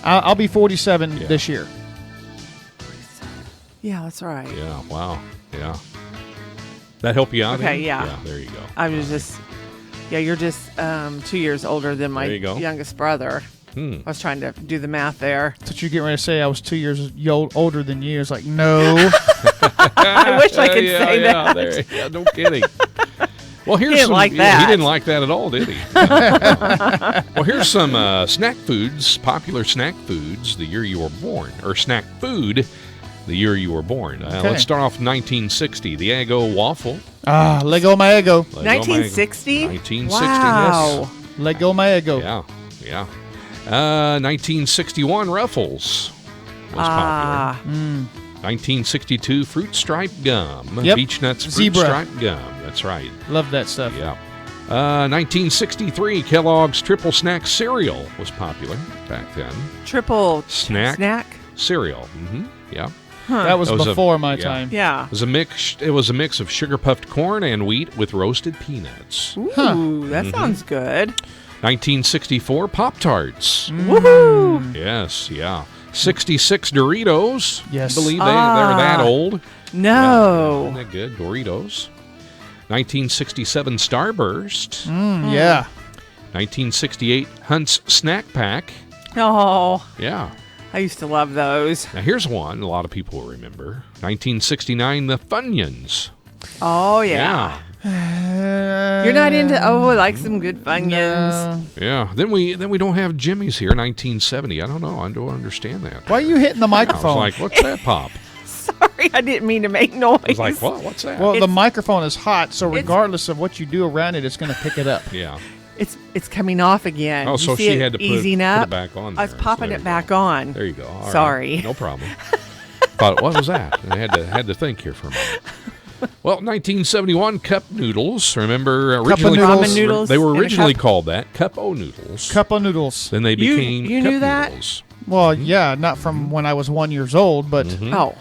I'll be 47 this year. Yeah, that's right. Yeah, wow. Yeah. That help you out? Okay, Amy? yeah. Yeah, there you go. I was just, you're just 2 years older than my There you go. youngest brother. I was trying to do the math there. That's what you're getting ready to say. I was 2 years older than you. It's like, no. I wish I could say that. Yeah, no kidding. Well, here's He didn't some, like He that. didn't like that at all, did he? Well, here's some snack foods, popular snack foods the year you were born, or snack food the year you were born. Okay. Let's start off 1960, the Eggo waffle. Lego my Eggo. 1960? 1960, Wow. yes. Lego my Eggo. Yeah. 1961, Ruffles was popular. 1962, Fruit Stripe Gum. Yep. Beech Nuts Fruit Zebra. Stripe Gum. That's right. Love that stuff. Yeah. 1963, Kellogg's Triple Snack Cereal was popular back then. Triple Snack cereal. Yeah. That was before my time. Yeah. It was a mix of sugar puffed corn and wheat with roasted peanuts. Ooh, that sounds good. 1964, Pop-Tarts. Woohoo! Yes, yeah. 66, Doritos. Yes. Believe they're that old. No. Isn't that good? Doritos. 1967, Starburst. Yeah. 1968, Hunt's Snack Pack. Oh, Yeah. I used to love those. Now here's one a lot of people will remember. 1969, the Funyuns. Oh, yeah. You're not into, I like some good Funyuns. Yeah. Then we don't have Jimmy's here. 1970. I don't know. I don't understand that. Why are you hitting the microphone? I was like, what's that pop? Sorry, I didn't mean to make noise. I was like, what? What's that? Well, the microphone is hot, so regardless of what you do around it, it's going to pick it up. Yeah. It's coming off again. Oh, You so see she it had to put easing it up? back on I was there. popping There it you back go. on. There you go. All right. Sorry. No problem. Thought, what was that? I had to think here for a moment. Well, 1971, cup noodles. Remember, originally Ramen noodles they were in a originally cup? called that, cup-o noodles. Cup of noodles. Then they became you cup knew that? noodles. Well, yeah, not from when I was 1 year old, but Oh,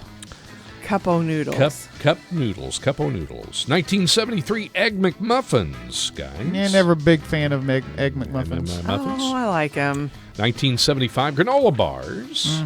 cup-o noodles. Cup noodles, cup-o noodles. 1973, Egg McMuffins, guys. yeah, never a big fan of Egg McMuffins. Oh, I like them. 1975, granola bars.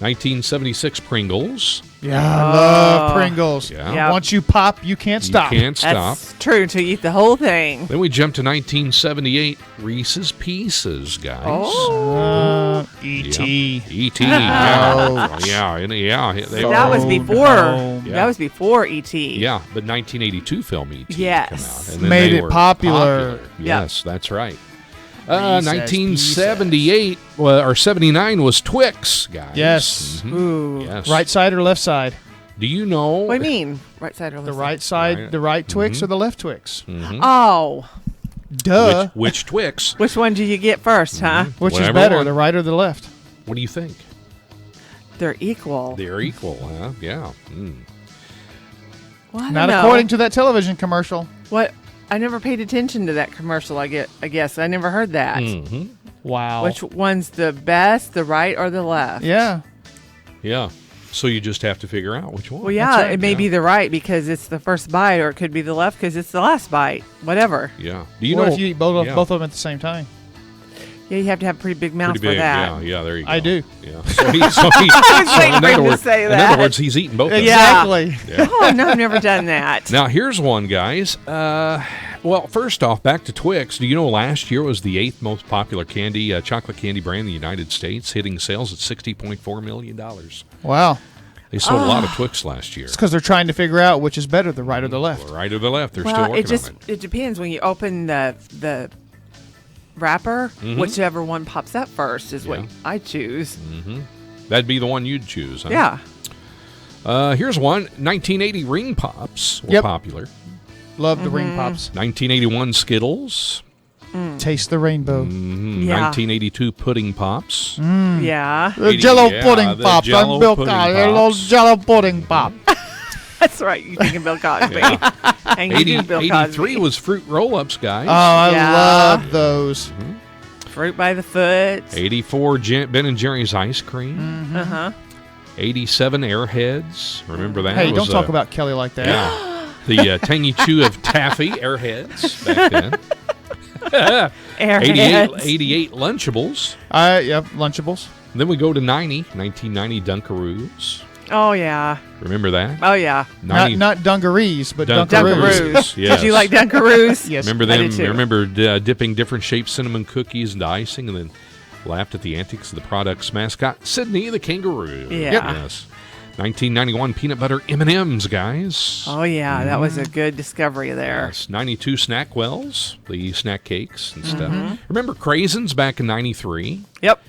1976, Pringles. Yeah, I love Pringles. Yeah. Yeah. Once you pop, you can't stop. You can't stop. That's true until you eat the whole thing. Then we jump to 1978, Reese's Pieces, guys. Oh. E.T. E.T. Ouch. Yeah. They that were- was before. no. Yeah. That was before E.T. Yeah, but 1982 film E.T. Yes. came out. And then Made they it were popular. Yeah. Yes, that's right. Reese's 1978 or 79 was Twix, guys. Yes. Mhm. Ooh. Yes. Right side or left side? Do you know? What do you mean? Right side or left The side? right side, Right. the right Twix or the left Twix? Oh. Duh. Which Twix? Which one do you get first, huh? Which is Whatever better, one. the right or the left? What do you think? They're equal. They're equal, huh? Yeah. Well, I don't Not know. according to that television commercial. What? I never paid attention to that commercial. I guess I never heard that. Mm-hmm. Wow. Which one's the best, the right or the left? Yeah. Yeah. So you just have to figure out which one. Well, yeah, it may be the right because it's the first bite, or it could be the left because it's the last bite. Whatever. Yeah. Do you What know if you eat both yeah. of them at the same time? Yeah, you have to have a pretty big mouth Pretty for big, that. yeah, there you go. I do. Yeah. So he, I was waiting for him to say in that. other words, he's eating both of them. Exactly. Yeah. Oh, no, I've never done that. Now, here's one, guys. Well, first off, back to Twix. Do you know last year was the 8th most popular chocolate candy brand in the United States, hitting sales at $60.4 million. Wow. They sold a lot of Twix last year. It's because they're trying to figure out which is better, the right or the left. The right or the left. They're still Well, working on it. it depends when you open the wrapper. Whichever one pops up first is what I choose. Mm-hmm. That'd be the one you'd choose, huh? Yeah. Here's one. 1980 Ring Pops were popular. Love the Ring Pops. 1981 Skittles. Taste the rainbow. Yeah. 1982 Pudding Pops. Yeah. The Jello pudding pops. I'm Bill Cosby. A little Jello pudding pop. That's right. You're thinking Bill Cosby. And you do Bill Cosby. 83 was Fruit Roll-Ups, guys. Oh, I love those. Fruit by the foot. 84 Ben & Jerry's Ice Cream. Uh-huh. 87 Airheads. Remember that? Hey, don't talk about Kelly like that. Yeah. The Tangy Chew of Taffy Airheads back then. Airheads. 88 Lunchables. Yep, Lunchables. Then we go to 1990 Dunkaroos. Oh, yeah. Remember that? Oh, yeah. Not dungarees, but Dunkaroos. Dunkaroos. Yes. Did you like Dunkaroos? Yes. Remember I them? did too. Remember dipping different shaped cinnamon cookies into icing and then laughed at the antics of the product's mascot, Sydney the kangaroo. Yeah. Yes. 1991 peanut butter M&Ms, guys. Oh, yeah. That was a good discovery there. Yes. 92 Snackwells, the snack cakes and stuff. Remember Craisins back in 93? Yep.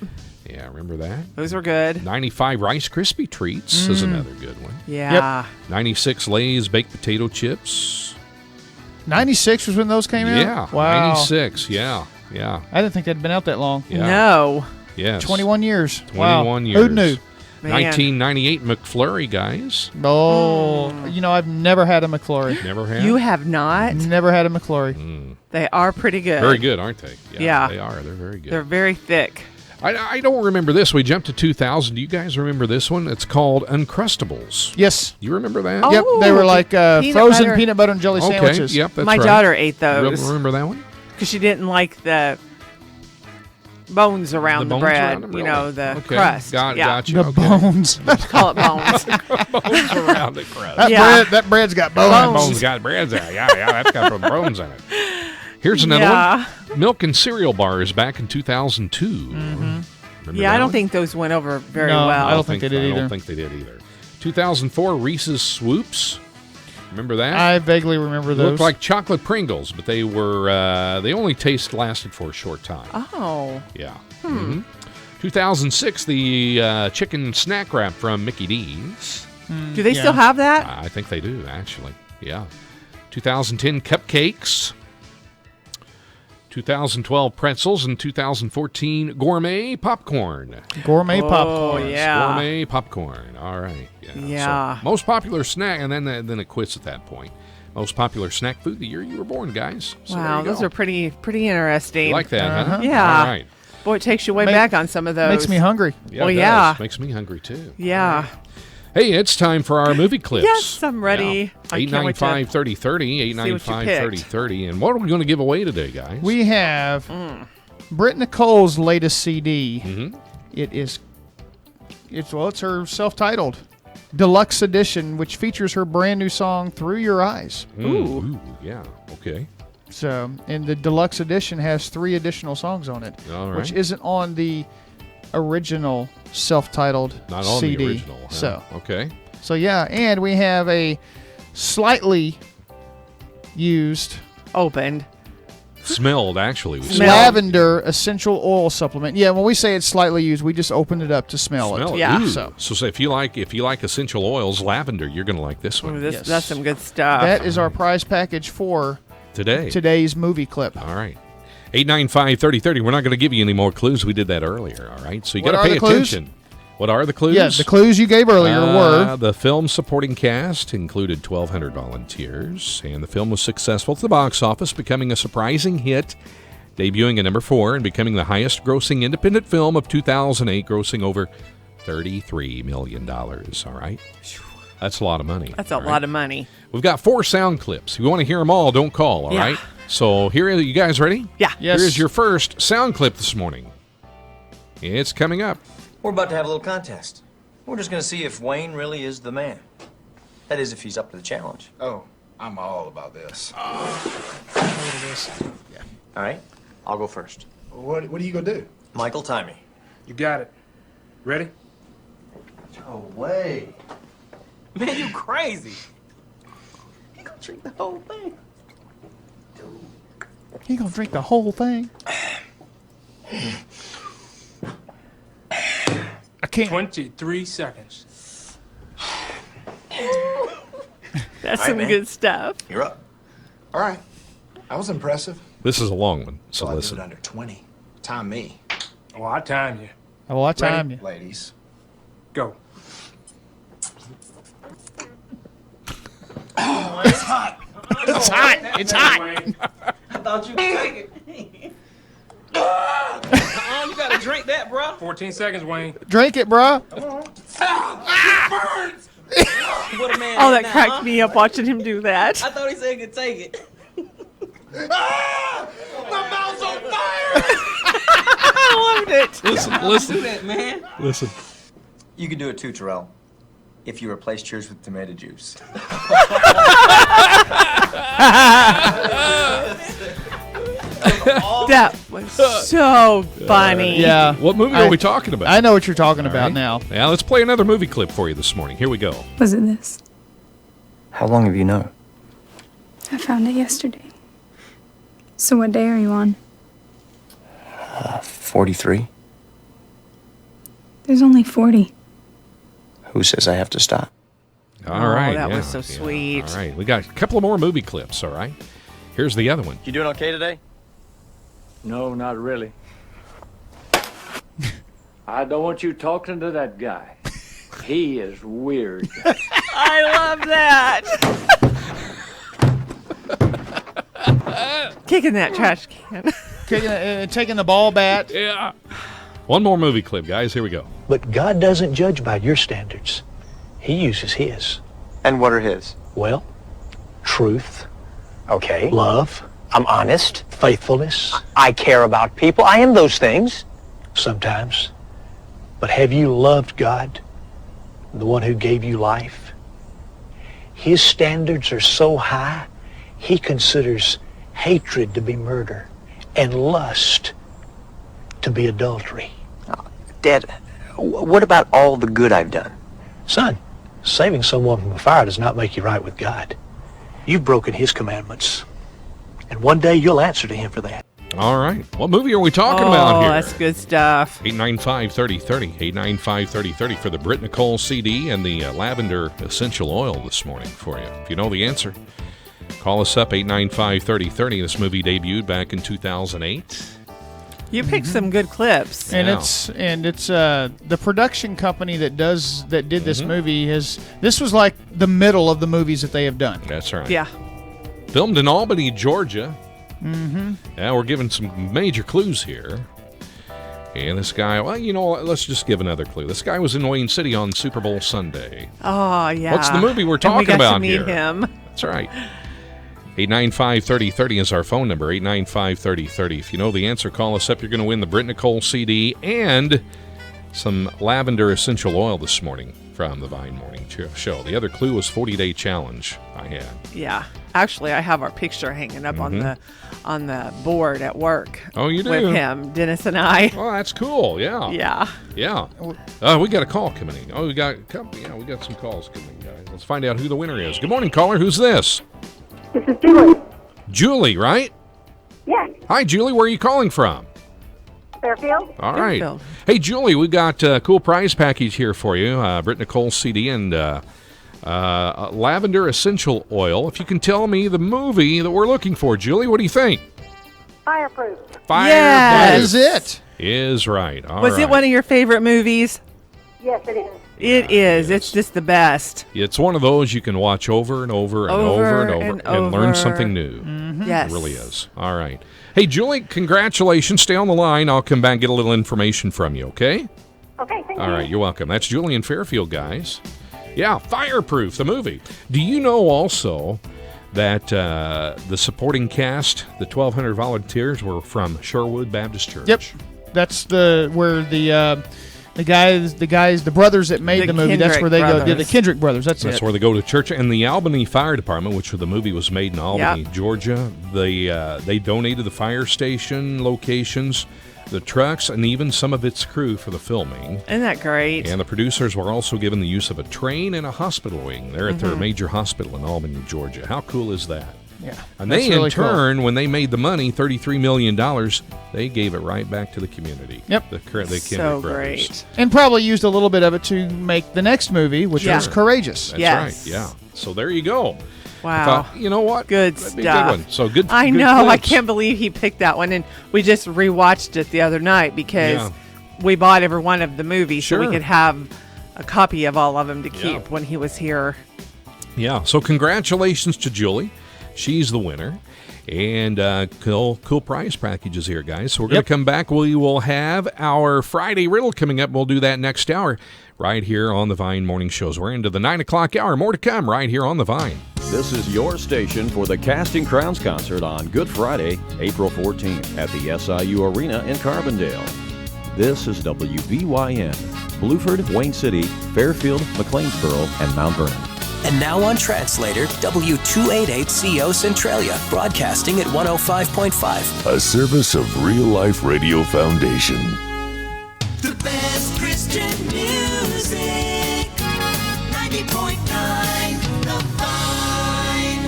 Yeah, remember that? Those were good. 95 Rice Krispie Treats is another good one. Yeah. 96 Lay's Baked Potato Chips. 96 was when those came out? Yeah. Wow. 96, yeah. I didn't think they'd been out that long. Yeah. No. Yes. 21 years. 21 wow. years. Who knew? Man. 1998 McFlurry, guys. Oh, I've never had a McFlurry. Never had? You have not? Never had a McFlurry. They are pretty good. Very good, aren't they? Yeah. They are. They're very good. They're very thick. I don't remember this. We jumped to 2000. Do you guys remember this one? It's called Uncrustables. Yes. You remember that? Yep, they were like peanut frozen butter. peanut butter and jelly sandwiches. Yep, that's My right. daughter ate those. Remember that one? Because she didn't like the bones around the, bones bread. around them, You really? know, the Okay. crust. Gotcha. The bones. Call it bones. Bones around the crust. That bread's got bones. Bones got breads in it. Yeah, that's got some bones in it. Here's another one. Milk and cereal bars back in 2002. Remember Yeah, I that don't one? think those went over very No, well. I don't think they did I either. don't think they did either. 2004 Reese's Swoops. Remember that? I vaguely remember They those. looked like chocolate Pringles, but they were they only lasted for a short time. Oh. Yeah. 2006 the chicken snack wrap from Mickey D's. Do they still have that? I think they do, actually. Yeah. 2010 cupcakes. 2012 pretzels and 2014 gourmet popcorn. Gourmet popcorn. Yeah. Gourmet popcorn. All right. Yeah. So most popular snack, and then it quits at that point. Most popular snack food the year you were born, guys. So there Wow, you those go. are pretty interesting. You like that, huh? Yeah. All right. Boy, it takes you way back on some of those. Makes me hungry. Yeah, Well, it yeah. does. Makes me hungry, too. Yeah. Hey, it's time for our movie clips. Yes, I'm ready. I can't wait to 895-3030, 895-3030. And what are we going to give away today, guys? We have Britt Nicole's latest CD. Mm-hmm. It's her self-titled deluxe edition, which features her brand new song "Through Your Eyes." Ooh, yeah, okay. So, and the deluxe edition has 3 additional songs on it, All right. which isn't on the original self-titled Not on CD. the original. Huh? So, okay. so yeah, and we have a slightly used Opened. Smelled, actually. We lavender essential oil supplement. Yeah, when we say it's slightly used, we just opened it up to smell it. Yeah. Ooh. So So if you like essential oils, lavender, you're going to like this one. Ooh, Yes. That's some good stuff. that is our prize package for today's movie clip. All right. 895-3030. We're not going to give you any more clues. We did that earlier, all right? So you What got to are pay the clues? attention. What are the clues? Yeah, the clues you gave earlier were The film's supporting cast included 1,200 volunteers, and the film was successful at the box office, becoming a surprising hit, debuting at number 4 and becoming the highest-grossing independent film of 2008, grossing over $33 million, all right? That's a lot of money. That's a lot of money. We've got 4 sound clips. If you want to hear them all, don't call, all right? So here, you guys ready? Yeah. Yes. Here is your first sound clip this morning. It's coming up. We're about to have a little contest. We're just going to see if Wayne really is the man. That is, if he's up to the challenge. Oh, I'm all about this. Yeah. All right, I'll go first. What are you gonna do? Michael, tie me. You got it. Ready? No way. Man, you crazy. He gonna drink the whole thing. he gonna drink the whole thing. I can't. 23 seconds. That's All right, some man. good stuff. You're up. All right. That was impressive. This is a long one, so Well, I listen. did it under 20. Time me. Well, I time you. Oh, I time Ready, you. ladies. Go. Oh, it's hot. It's hot. It's hot. I thought you could take it. You gotta drink that, bro. 14 seconds, Wayne. Drink it, bruh. What a man Oh, is that now, cracked huh? me up watching him do that. I thought he said he could take it. My mouth's on fire! I loved it. Listen. Do that, man. Listen. You can do it too, Terrell. If you replace cheers with tomato juice. That was so funny. Yeah. What movie are we talking about? I know what you're talking All about right. now. Yeah, let's play another movie clip for you this morning. Here we go. Was it this? How long have you known? I found it yesterday. So what day are you on? 43. There's only 40. Who says I have to stop? All right. that yeah, was so yeah. sweet. All right. We got a couple of more movie clips, all right? Here's the other one. You doing okay today? No, not really. I don't want you talking to that guy. He is weird. I love that. Kicking that trash can. Taking the ball bat. Yeah. One more movie clip, guys. Here we go. But God doesn't judge by your standards. He uses his. And what are his? Well, truth. Okay. Love. I'm honest. Faithfulness. I care about people. I am those things. Sometimes. But have you loved God, the one who gave you life? His standards are so high, he considers hatred to be murder and lust to be adultery. Dad, what about all the good I've done? Son, saving someone from a fire does not make you right with God. You've broken his commandments. And one day you'll answer to him for that. All right. What movie are we talking about here? That's good stuff. 895-3030. 895-3030 for the Britt Nicole CD and the lavender essential oil this morning for you. If you know the answer, call us up, 895-3030. This movie debuted back in 2008. You picked some good clips. And Yeah. it's the production company that did this movie this was like the middle of the movies that they have done. That's right. Yeah. Filmed in Albany, Georgia. Mm-hmm. Yeah, we're giving some major clues here. And this guy, well, you know what? Let's just give another clue. This guy was in Wayne City on Super Bowl Sunday. Oh, yeah. What's the movie we're And talking we got about to meet here? him. That's right. 895-3030 is our phone number, 895-3030. If you know the answer, call us up. You're going to win the Britt Nicole CD and some lavender essential oil this morning from the Vine Morning Show. The other clue was 40-day challenge I had. Yeah. Actually, I have our picture hanging up on the board at work. Oh, you do? With him, Dennis and I. Oh, that's cool. Yeah. Yeah. Yeah. We got a call coming in. Oh, we got some calls coming in, guys. Let's find out who the winner is. Good morning, caller. Who's this? This is Julie. Julie, right? Yes. Hi, Julie. Where are you calling from? Fairfield? All right. Hey, Julie, we got a cool prize package here for you. Britt Nicole CD and lavender essential oil. If you can tell me the movie that we're looking for, Julie, what do you think? Fireproof. Fireproof. Yes. That is it. Is right. All Was right. it one of your favorite movies? Yes, it is. It is. It's just the best. It's one of those you can watch over and over and over and over and learn something new. Mm-hmm. Yes. It really is. All right. Hey, Julie, congratulations. Stay on the line. I'll come back and get a little information from you, okay? Okay, thank you. All right, you're welcome. That's Julie in Fairfield, guys. Yeah, Fireproof, the movie. Do you know also that the supporting cast, the 1,200 volunteers, were from Sherwood Baptist Church? Yep. That's where the brothers that made the movie. That's where they go. The Kendrick brothers. That's where they go to church. And the Albany Fire Department, which the movie was made in Albany, Georgia, they donated the fire station locations, the trucks, and even some of its crew for the filming. Isn't that great? And the producers were also given the use of a train and a hospital wing there at their major hospital in Albany, Georgia. How cool is that? Yeah. And that's they, really in turn, when they made the money, $33 million, they gave it right back to the community. Yep. The Kendrick So brothers. great. And probably used a little bit of it to make the next movie, which was Courageous. That's Yes. right, yeah. So there you go. Wow. I thought, you know what? Good That'd be stuff. a good one. So good. I good know. I clips. can't believe he picked that one. And we just rewatched it the other night because Yeah. we bought every one of the movies so we Sure. could have a copy of all of them to keep Yeah. when he was here. Yeah. So congratulations to Julie. She's the winner. And cool prize packages here, guys. So we're going to come back. We will have our Friday riddle coming up. We'll do that next hour right here on the Vine Morning Shows. We're into the 9 o'clock hour. More to come right here on the Vine. This is your station for the Casting Crowns concert on Good Friday, April 14th at the SIU Arena in Carbondale. This is WVYN, Blueford, Wayne City, Fairfield, McLeansboro, and Mount Vernon. And now on Translator, W288CO Centralia, broadcasting at 105.5. A service of Real Life Radio Foundation. The best Christian music. 90.9 The Vine.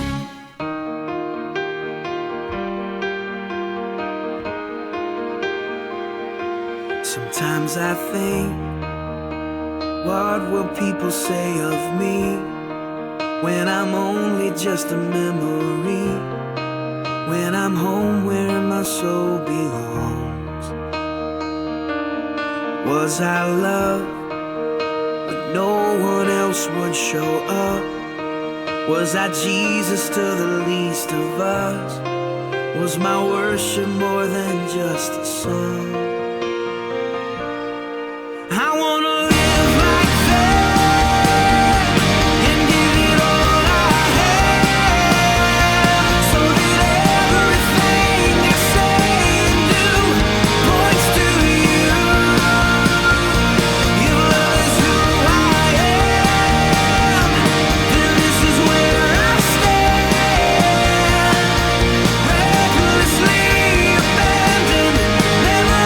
Sometimes I think, what will people say of me when I'm only just a memory? When I'm home where my soul belongs. Was I loved when no one else would show up? Was I Jesus to the least of us? Was my worship more than just a song? I wanna live like that and give it all I have, so that everything I say and do points to you. Your love is who I am, then this is where I stand. Recklessly abandoned, never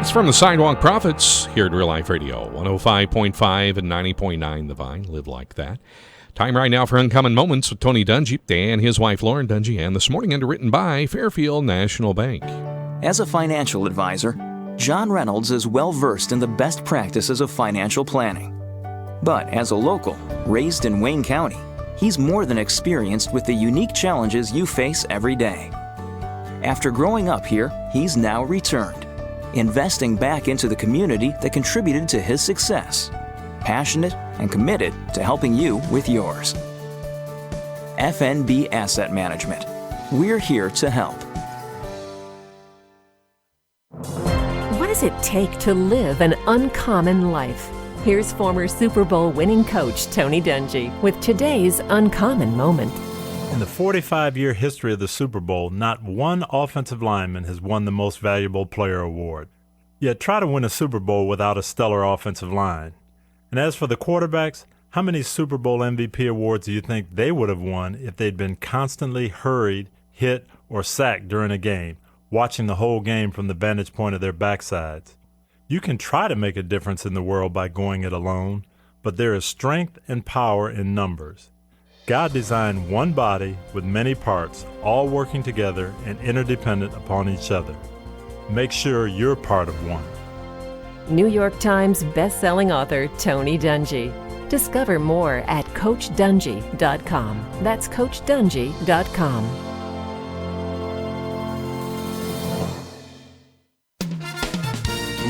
It's from the Sidewalk Prophets here at Real Life Radio, 105.5 and 90.9 The Vine. Live like that. Time right now for Uncommon Moments with Tony Dungy and his wife Lauren Dungy, and this morning underwritten by Fairfield National Bank. As a financial advisor, John Reynolds is well versed in the best practices of financial planning. But as a local, raised in Wayne County, he's more than experienced with the unique challenges you face every day. After growing up here, he's now returned, investing back into the community that contributed to his success, passionate and committed to helping you with yours. FNB Asset Management. We're here to help. What does it take to live an uncommon life? Here's former Super Bowl winning coach Tony Dungy with today's Uncommon Moment. In the 45-year history of the Super Bowl, not one offensive lineman has won the Most Valuable Player award. Yet try to win a Super Bowl without a stellar offensive line. And as for the quarterbacks, how many Super Bowl MVP awards do you think they would have won if they'd been constantly hurried, hit, or sacked during a game, watching the whole game from the vantage point of their backsides? You can try to make a difference in the world by going it alone, but there is strength and power in numbers. God designed one body with many parts, all working together and interdependent upon each other. Make sure you're part of one. New York Times best-selling author Tony Dungy. Discover more at CoachDungy.com. That's CoachDungy.com.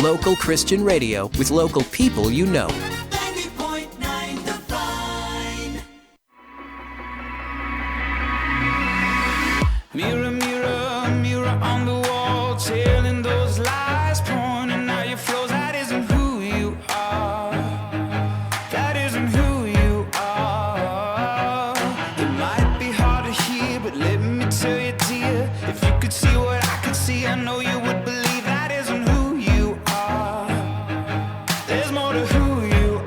Local Christian radio with local people you know. Mirror, mirror, mirror on the wall, telling those lies, pointing out your flaws. That isn't who you are. That isn't who you are. It might be hard to hear, but let me tell you, dear, if you could see what I could see, I know you would believe that isn't who you are. There's more to who you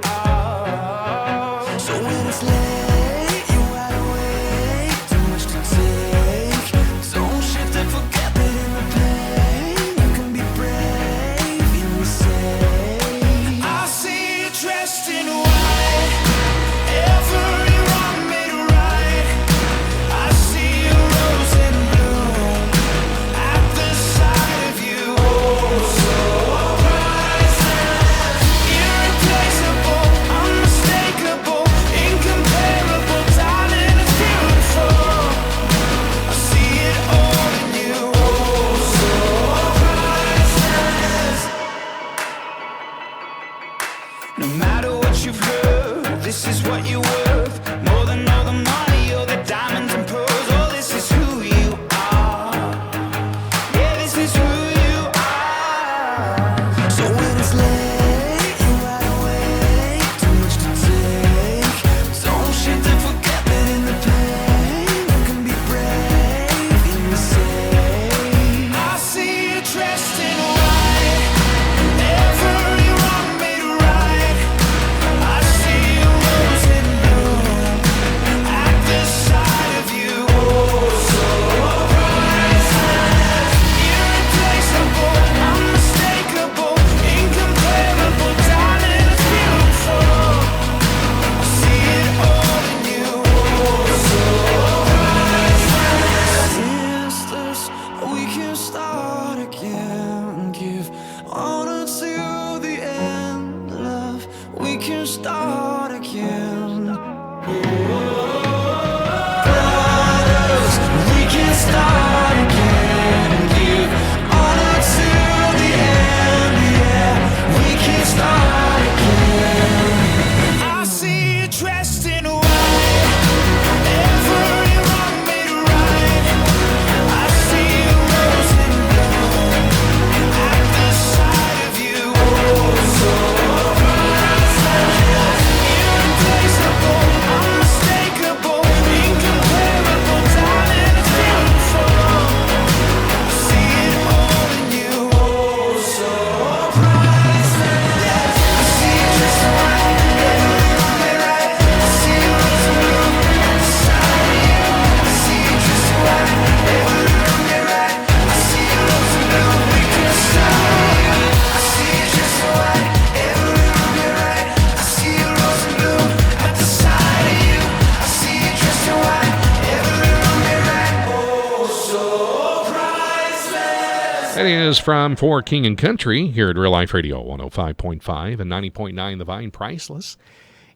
It is from For King and Country here at Real Life Radio 105.5 and 90.9 The Vine, Priceless.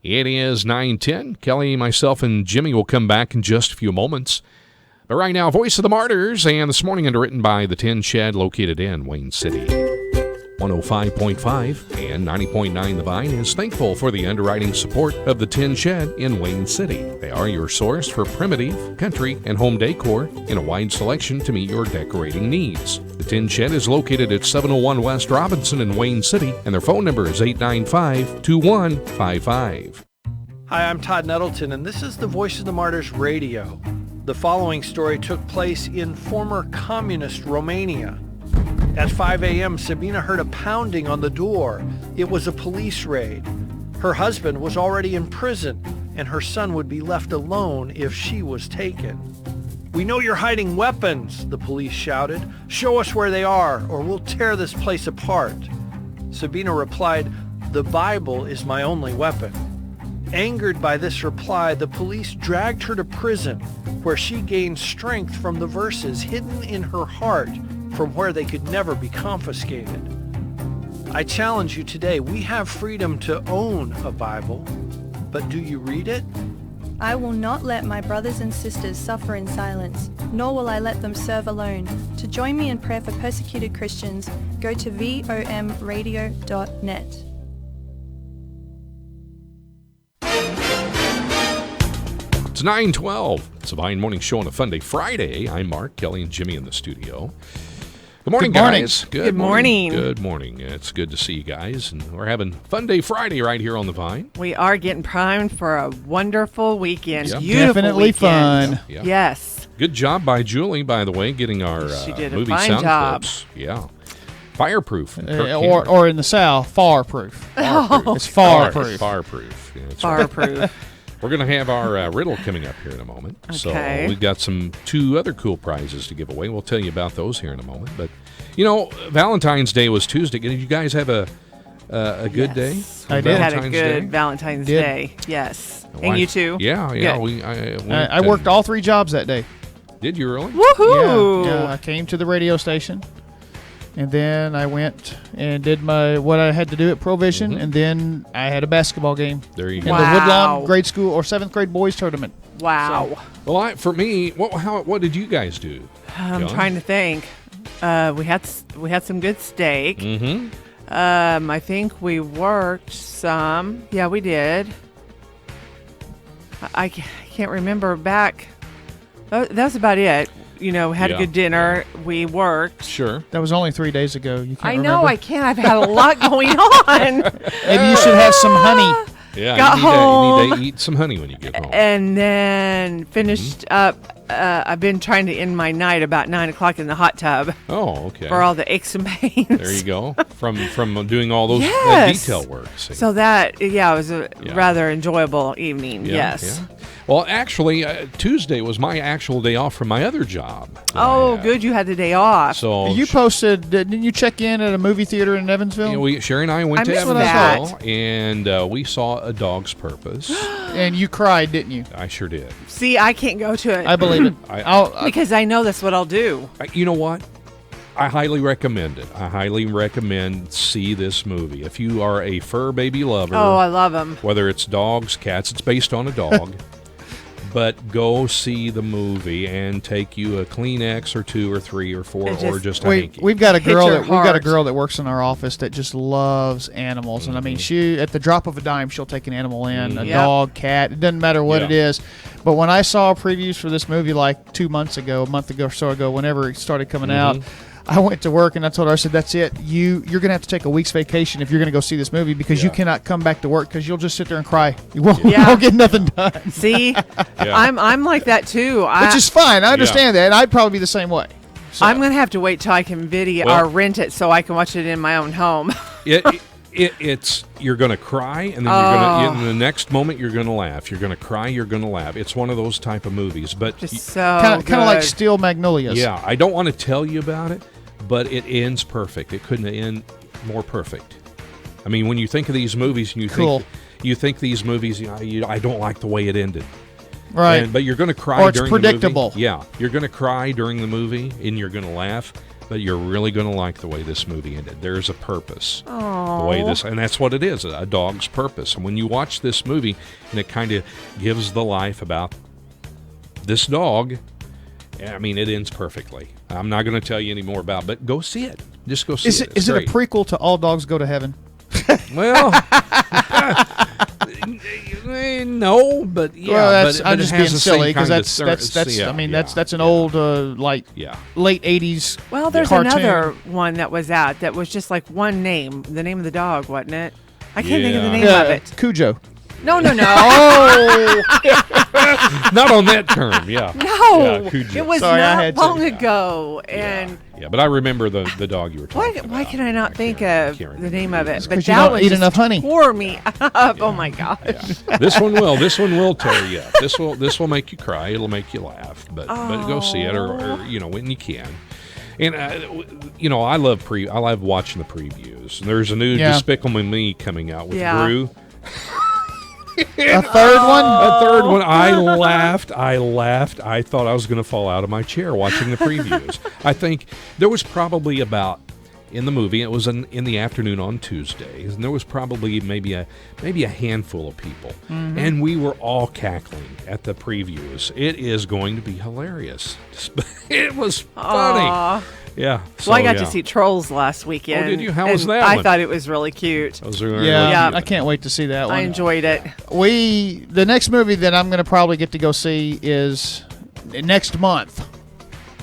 It is 9:10. Kelley, myself, and Jimmy will come back in just a few moments. But right now, Voice of the Martyrs, and this morning underwritten by the Tin Shed located in Wayne City. 105.5 and 90.9 The Vine is thankful for the underwriting support of the Tin Shed in Wayne City. They are your source for primitive, country, and home decor in a wide selection to meet your decorating needs. The Tin Shed is located at 701 West Robinson in Wayne City, and their phone number is 895-2155. Hi, I'm Todd Nettleton, and this is the Voice of the Martyrs Radio. The following story took place in former communist Romania. At 5 a.m., Sabina heard a pounding on the door. It was a police raid. Her husband was already in prison, and her son would be left alone if she was taken. "We know you're hiding weapons," the police shouted. "Show us where they are, or we'll tear this place apart." Sabina replied, "The Bible is my only weapon." Angered by this reply, the police dragged her to prison, where she gained strength from the verses hidden in her heart, from where they could never be confiscated. I challenge you today, we have freedom to own a Bible, but do you read it? I will not let my brothers and sisters suffer in silence, nor will I let them serve alone. To join me in prayer for persecuted Christians, go to vomradio.net. It's 9:12. It's a Vine Morning Show on a FUNDAY Friday. I'm Mark, Kelley, and Jimmy in the studio. Good morning, guys. Good morning. Good morning. It's good to see you guys, and we're having FUNDAY Friday right here on the Vine. We are getting primed for a wonderful weekend. Yep. Beautiful Definitely weekend. fun. Yep. Yes. Good job by Julie, by the way, getting our She did a movie fine sound job. clips. Yeah. Fireproof. Or in the South, far-proof. It's far-proof. Fire-proof. Yeah, that's Fire-proof. right. We're going to have our riddle coming up here in a moment. Okay. So we've got two other cool prizes to give away. We'll tell you about those here in a moment. But, Valentine's Day was Tuesday. Did you guys have a good day? I did. Had a good Valentine's Day. Yes. And you too? Yeah. Good. I worked all 3 jobs that day. Did you really? Woohoo! Yeah, I came to the radio station, and then I went and did what I had to do at Provision, and then I had a basketball game. There you in go. the Woodlawn grade school or 7th grade boys tournament. Wow. So, well, for me, what did you guys do? I'm trying to think. We had some good steak. Mm-hmm. I think we worked some. Yeah, we did. I can't remember back. That was about it. Had a good dinner. Yeah. We worked. Sure. That was only 3 days ago. You can't remember? I know. I can't. I've had a lot going on. Maybe you should have some honey. Yeah, Got home. you need to eat some honey when you get home. And then finished up. I've been trying to end my night about 9 o'clock in the hot tub. Oh, okay. For all the aches and pains. There you go. From doing all those that detail work. See. So that, it was a rather enjoyable evening. Yes. Yeah. Well, actually, Tuesday was my actual day off from my other job. Oh, good. You had the day off. So you posted, didn't you check in at a movie theater in Evansville? Sherry and I went to Evansville, and we saw A Dog's Purpose. And you cried, didn't you? I sure did. See, I can't go to it. I believe it. Because I know that's what I'll do. You know what? I highly recommend it. I highly recommend see this movie. If you are a fur baby lover. Oh, I love them. Whether it's dogs, cats, it's based on a dog. But go see the movie and take you a Kleenex or 2 or 3 or 4 or just a hanky. We've got a girl that works in our office that just loves animals, and I mean, she at the drop of a dime she'll take an animal in, a dog, cat. It doesn't matter what it is. But when I saw previews for this movie like 2 months ago, a month ago or so ago, whenever it started coming out, I went to work and I told her, I said, that's it. You're going to have to take a week's vacation if you're going to go see this movie because you cannot come back to work because you'll just sit there and cry. You won't get nothing done. See, I'm like that too. Which is fine. I understand that. I'd probably be the same way. So. I'm going to have to wait till I can video or rent it so I can watch it in my own home. It's you're going to cry, and then you're going to in the next moment you're going to laugh. You're going to cry. You're going to laugh. It's one of those type of movies, but just so kind of like Steel Magnolias. Yeah, I don't want to tell you about it, but it ends perfect. It couldn't end more perfect. I mean, when you think of these movies, and you think these movies, I don't like the way it ended. Right. But you're going to cry or it's during predictable. the movie. Yeah, you're going to cry during the movie, and you're going to laugh. but you're really going to like the way this movie ended. There's a purpose. Aww. The way this, and that's what it is, a dog's purpose. And when you watch this movie, and it kind of gives the life about this dog, I mean, it ends perfectly. I'm not going to tell you any more about it, but go see it. Just go see it. Is it a prequel to All Dogs Go to Heaven? Well, no, but yeah. Well, but I'm just being silly because that's yeah, I mean that's an old late 80s. Well, there's cartoon. another one that was out that was just like one name, the name of the dog, wasn't it? I can't think of the name of it. Cujo. No. Oh, not on that term. Yeah. No, yeah, Cujo. it was not long ago, and yeah, but I remember the dog you were talking about. why can I not think of the name of it? But you that don't one eat just enough honey. tore me up. Oh my gosh. Yeah. This one will tear you up. This will make you cry. It'll make you laugh. But go see it, or when you can. And I love watching the previews. And there's a new Despicable Me coming out with Gru. A third one. I laughed. I thought I was going to fall out of my chair watching the previews. I think there was probably about, in the movie, it was in the afternoon on Tuesdays, and there was probably maybe a handful of people, and we were all cackling at the previews. It is going to be hilarious. It was funny. Aww. Yeah. So, I got to see Trolls last weekend. Oh, did you? How was that I one? thought it was really cute. Yeah, I can't wait to see that one. I enjoyed it. The next movie that I'm going to probably get to go see is next month.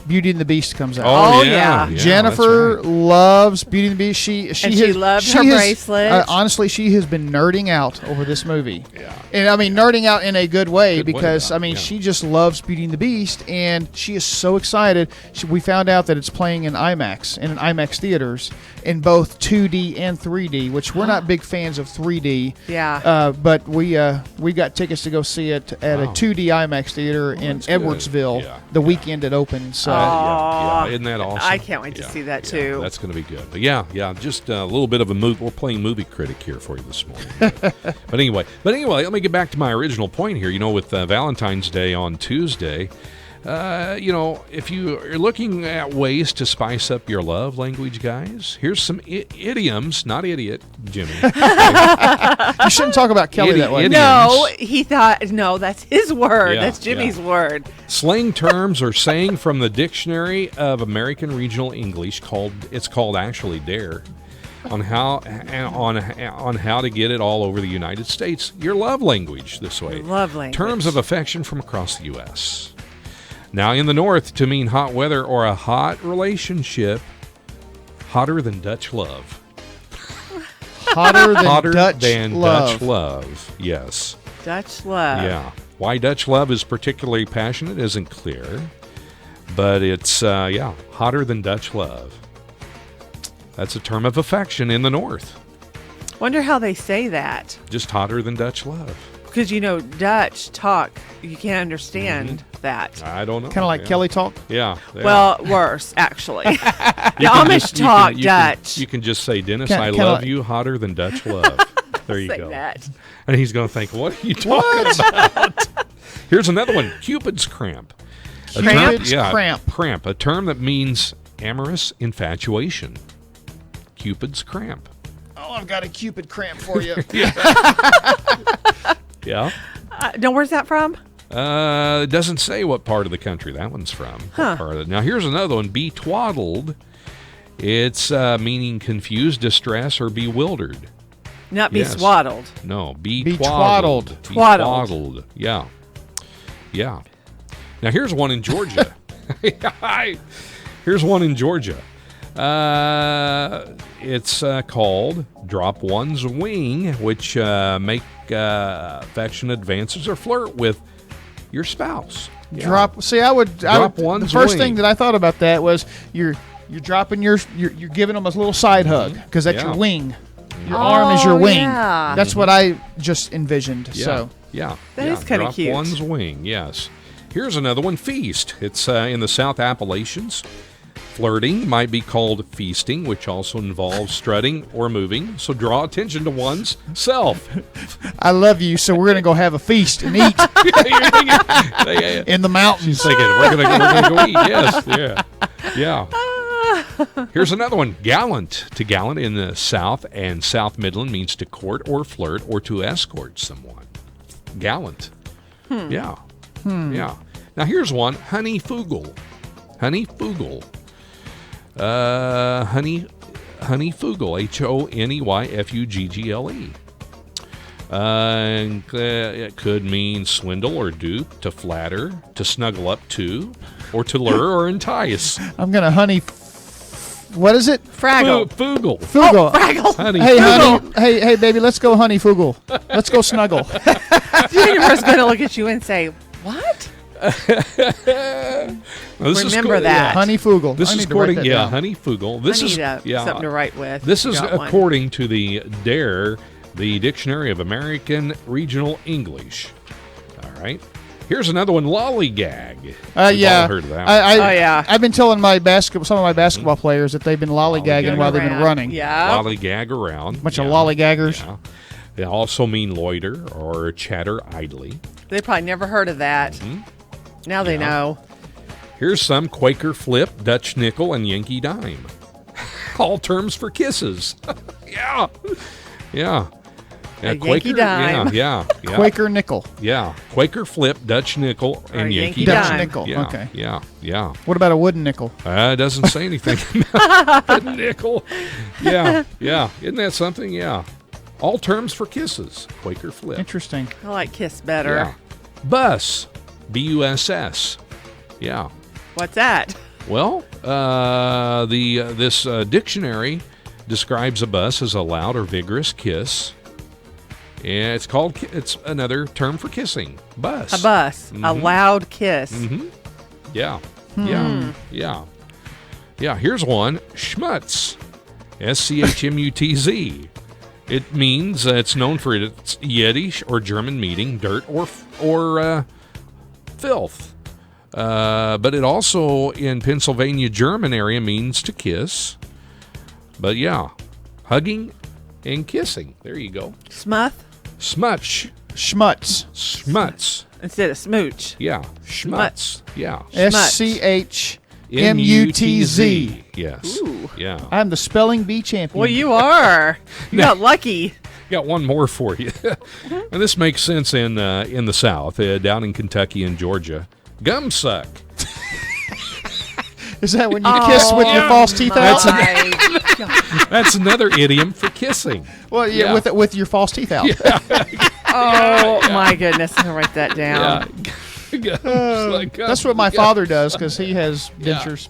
Beauty and the Beast comes out. Oh yeah. Jennifer loves Beauty and the Beast. She loves her bracelet. Honestly, she has been nerding out over this movie. Yeah. And I mean nerding out in a good way because she just loves Beauty and the Beast, and she is so excited. We found out that it's playing in IMAX in IMAX theaters in both 2D and 3D, which we're not big fans of 3D. Yeah. But we got tickets to go see it at a 2D IMAX theater in Edwardsville the weekend it opens. So. Yeah, isn't that awesome? I can't wait to see that too. That's going to be good. But yeah, just a little bit of a movie. We're playing movie critic here for you this morning. But anyway, let me get back to my original point here. With Valentine's Day on Tuesday, if you are looking at ways to spice up your love language, guys, here's some idioms. Not idiot, Jimmy. You shouldn't talk about Kelley that way. No, he thought, no, that's his word. Yeah, that's Jimmy's word. Slang terms or saying from the Dictionary of American Regional English called actually DARE. On how to get it all over the United States. Your love language this way. Love language. Terms of affection from across the U.S. Now, in the North, to mean hot weather or a hot relationship, hotter than Dutch love. Hotter than Dutch love. Yes. Dutch love. Yeah. Why Dutch love is particularly passionate isn't clear, but it's hotter than Dutch love. That's a term of affection in the North. Wonder how they say that. Just hotter than Dutch love. Because, Dutch talk, you can't understand that. I don't know. Kind of like Kelley talk? Yeah. Well, worse, actually. The Amish talk Dutch. You can just say, Dennis, I love you hotter than Dutch love. There you go. That. And he's going to think, what are you talking about? Here's another one. Cupid's cramp. Cramp. A term that means amorous infatuation. Cupid's cramp. Oh, I've got a Cupid cramp for you. Yeah. Where's that from? It doesn't say what part of the country that one's from. Huh. Now, here's another one. Be twaddled. It's meaning confused, distressed, or bewildered. Not be swaddled. No, be twaddled. Twaddled. Yeah. Now, here's one in Georgia. It's called drop one's wing, which make affectionate advances or flirt with your spouse. Yeah. Drop one's the first thing that I thought about that was you're dropping you're giving them a little side hug because that's your wing. Your arm is your wing. Yeah. That's what I just envisioned. That is kind of cute. Drop one's wing. Yes. Here's another one. Feast. It's in the South Appalachians. Flirting might be called feasting, which also involves strutting or moving. So draw attention to one's self. I love you, so we're going to go have a feast and eat in the mountains. She's thinking, we're gonna go eat. Yes, yeah. Here's another one. Gallant. To gallant in the South and South Midland means to court or flirt or to escort someone. Gallant. Yeah. Yeah. Now here's one. Honeyfugle. Honeyfugle. Honeyfugle. Honeyfugle. It could mean swindle or dupe, to flatter, to snuggle up to, or to lure or entice. I'm going to what is it? Fraggle. Fugle. Fugle. Oh, Fraggle. Honey. Hey, honey. Hey, baby, let's go honey fugle. Let's go snuggle. Jennifer's going to look at you and say, what? Remember that. Honey fugle. This is according, honey fugle. This I is need something to write with. This is according to the DARE, the Dictionary of American Regional English. All right. Here's another one, lollygag. We've all heard of that one. I've been telling some of my basketball players that they've been lollygagging while they've been running. Yeah. Lollygag around. Bunch of lollygaggers. Yeah. They also mean loiter or chatter idly. They probably never heard of that. Now they know. Here's some: Quaker flip, Dutch nickel, and Yankee dime. All terms for kisses. Yeah. A Yankee dime. Yeah. Quaker nickel. Yeah. Quaker flip, Dutch nickel, and Yankee Dutch dime. nickel. Yeah. Okay. Yeah. What about a wooden nickel? It doesn't say anything about a nickel. Yeah. Isn't that something? Yeah. All terms for kisses. Quaker flip. Interesting. I like kiss better. Yeah. Bus. B-U-S-S. Yeah. What's that? Well, this dictionary describes a bus as a loud or vigorous kiss. And it's another term for kissing. Bus. A bus. A loud kiss. Yeah. Here's one. Schmutz. S-C-H-M-U-T-Z. It means it's known for its Yiddish or German meaning dirt or filth. But it also, in Pennsylvania, German area, means to kiss. But yeah, hugging and kissing. There you go. Smutch. Schmutz. Instead of smooch. Yeah. Schmutz. Yeah. S-C-H-M-U-T-Z. Yes. Ooh. Yeah. I'm the spelling bee champion. Well, you are. You got lucky. Got one more for you. And this makes sense in the South, down in Kentucky and Georgia. Gum suck. Is that when you kiss with your false teeth out? That's another idiom for kissing. Well, yeah. With your false teeth out. My goodness. I'll write that down. That's what my father does because he has dentures.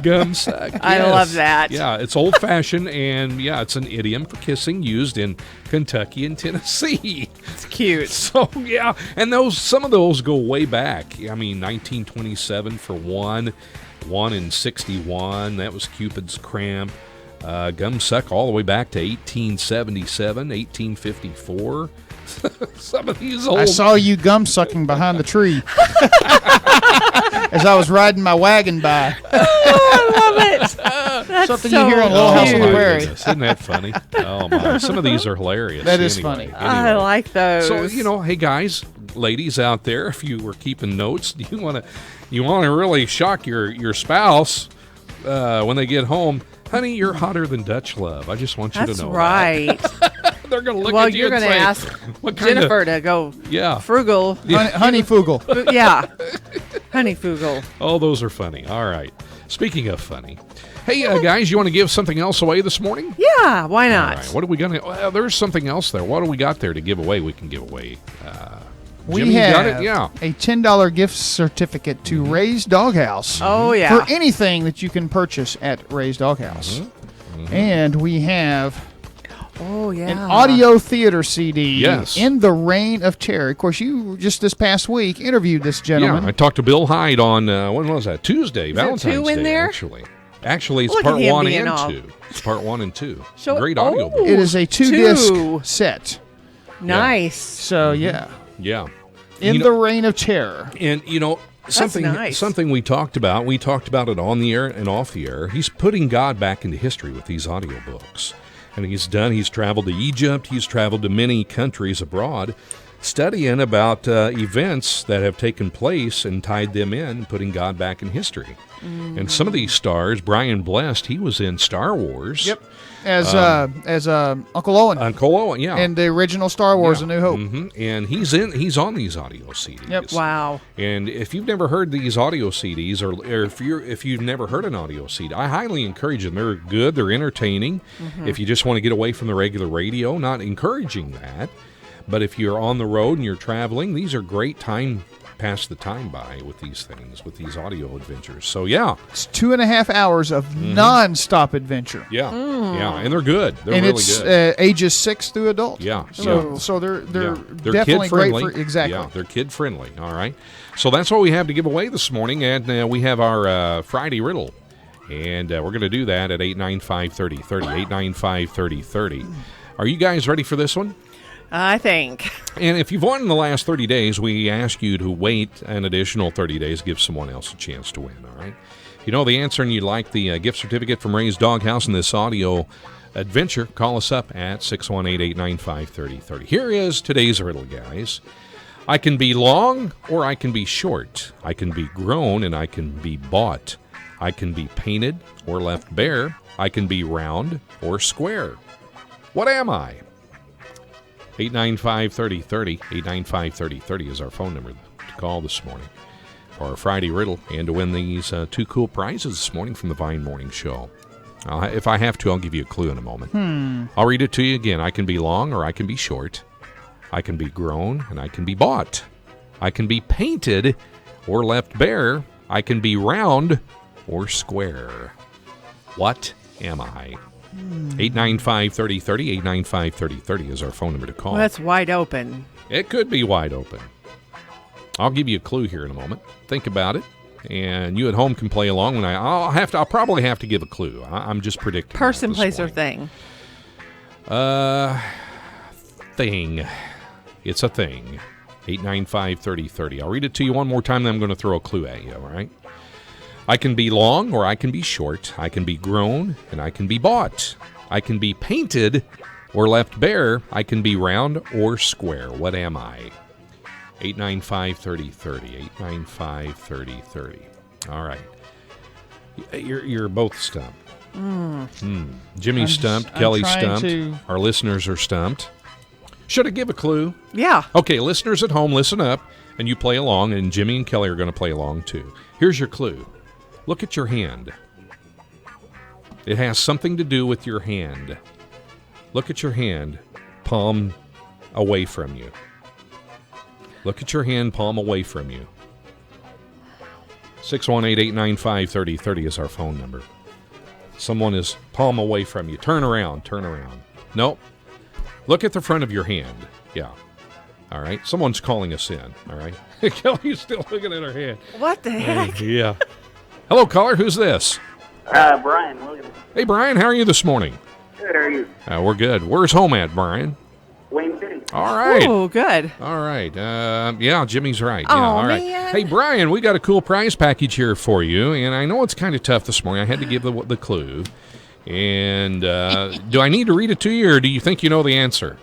Gum suck. Yes. I love that. Yeah, it's old-fashioned, and it's an idiom for kissing used in Kentucky and Tennessee. It's cute. So, yeah, and some of those go way back. I mean, 1927 for one in 61, that was Cupid's cramp. Gum suck all the way back to 1877, 1854. Some of these old... I saw you gum sucking behind the tree as I was riding my wagon by. I love it. That's something you hear on Little House on the Prairie. Isn't that funny? Oh my! Some of these are hilarious. That is funny. I like those. So hey guys, ladies out there, if you were keeping notes, you want to really shock your spouse when they get home. Honey, you're hotter than Dutch love. I just want you to know. That's right. They're going to look well, at you you're and going to ask Jennifer to go frugal. Honey fugle. Yeah. Honey fugle. Oh, those are funny. All right. Speaking of funny. Hey, guys, you want to give something else away this morning? Yeah, why not? All right. What are we going to... Well, there's something else there. What do we got there to give away? We can give away... Jimmy, we have got it? Yeah. a $10 gift certificate to Ray's Doghouse. Oh, yeah. For anything that you can purchase at Ray's Doghouse. And we have... Oh, yeah. An audio theater CD. Yes. In the Reign of Terror. Of course, you just this past week interviewed this gentleman. Yeah, I talked to Bill Hyde on, when was that? Tuesday, Valentine's Day, in there? Actually, it's part 1 and 2. It's part 1 and 2. Great audio book. It is a 2-disc set. Nice. So, yeah. Yeah. In the Reign of Terror. And, something we talked about it on the air and off the air. He's putting God back into history with these audiobooks. And he's traveled to Egypt, he's traveled to many countries abroad, studying about events that have taken place and tied them in, putting God back in history. And some of these stars, Brian Blessed, he was in Star Wars. Yep. As Uncle Owen. Uncle Owen, yeah. In the original Star Wars, A New Hope. And he's on these audio CDs. Yep. Wow. And if you've never heard these audio CDs, or if you've never heard an audio CD, I highly encourage them. They're good. They're entertaining. If you just want to get away from the regular radio, not encouraging that. But if you're on the road and you're traveling, these are great pass the time by with these things, with these audio adventures. So, yeah. It's 2.5 hours of non-stop adventure. Yeah. Yeah, and they're good. They're and really it's, good. Ages 6 through adults. Yeah. So they're definitely great for, exactly. Yeah, they're kid-friendly, all right? So that's what we have to give away this morning, and we have our Friday riddle. And we're going to do that at 895-3030, 895-3030. Are you guys ready for this one? I think. And if you've won in the last 30 days, we ask you to wait an additional 30 days, give someone else a chance to win, all right? If you know the answer and you'd like the gift certificate from Ray's Doghouse in this audio adventure, call us up at 618-895-3030. Here is today's riddle, guys. I can be long or I can be short. I can be grown and I can be bought. I can be painted or left bare. I can be round or square. What am I? 895-3030. 895-3030 is our phone number to call this morning for our Friday riddle and to win these two cool prizes this morning from the Vine Morning Show. If I have to, I'll give you a clue in a moment. I'll read it to you again. I can be long or I can be short. I can be grown and I can be bought. I can be painted or left bare. I can be round or square. What am I? 895-3030, 895-3030 is our phone number to call. Well, that's wide open. It could be wide open. I'll give you a clue here in a moment. Think about it, and you at home can play along. I'll probably have to give a clue. I'm just predicting. Person, place, or thing. Thing. It's a thing. 895-3030. I'll read it to you one more time, then I'm going to throw a clue at you, all right? I can be long or I can be short. I can be grown and I can be bought. I can be painted or left bare. I can be round or square. What am I? 895-3030. 895-3030. All right. You're both stumped. Jimmy's stumped. Kelly's stumped. Our listeners are stumped. Should I give a clue? Yeah. Okay, listeners at home, listen up, and you play along, and Jimmy and Kelly are going to play along too. Here's your clue. Look at your hand. It has something to do with your hand. Look at your hand, palm away from you. Look at your hand, palm away from you. 618-895-3030 is our phone number. Someone is palm away from you. Turn around, turn around. Nope. Look at the front of your hand. Yeah. All right. Someone's calling us in. All right. Kelly's still looking at her hand. What the heck? Yeah. Hello, caller. Who's this? Brian Williams. Hey, Brian. How are you this morning? Good, how are you? We're good. Where's home at, Brian? Wayne City. All right. Oh, good. All right. Yeah, Jimmy's right. Oh, yeah, all right. man. Hey, Brian, we got a cool prize package here for you, and I know it's kind of tough this morning. I had to give the clue. And do I need to read it to you, or do you think you know the answer?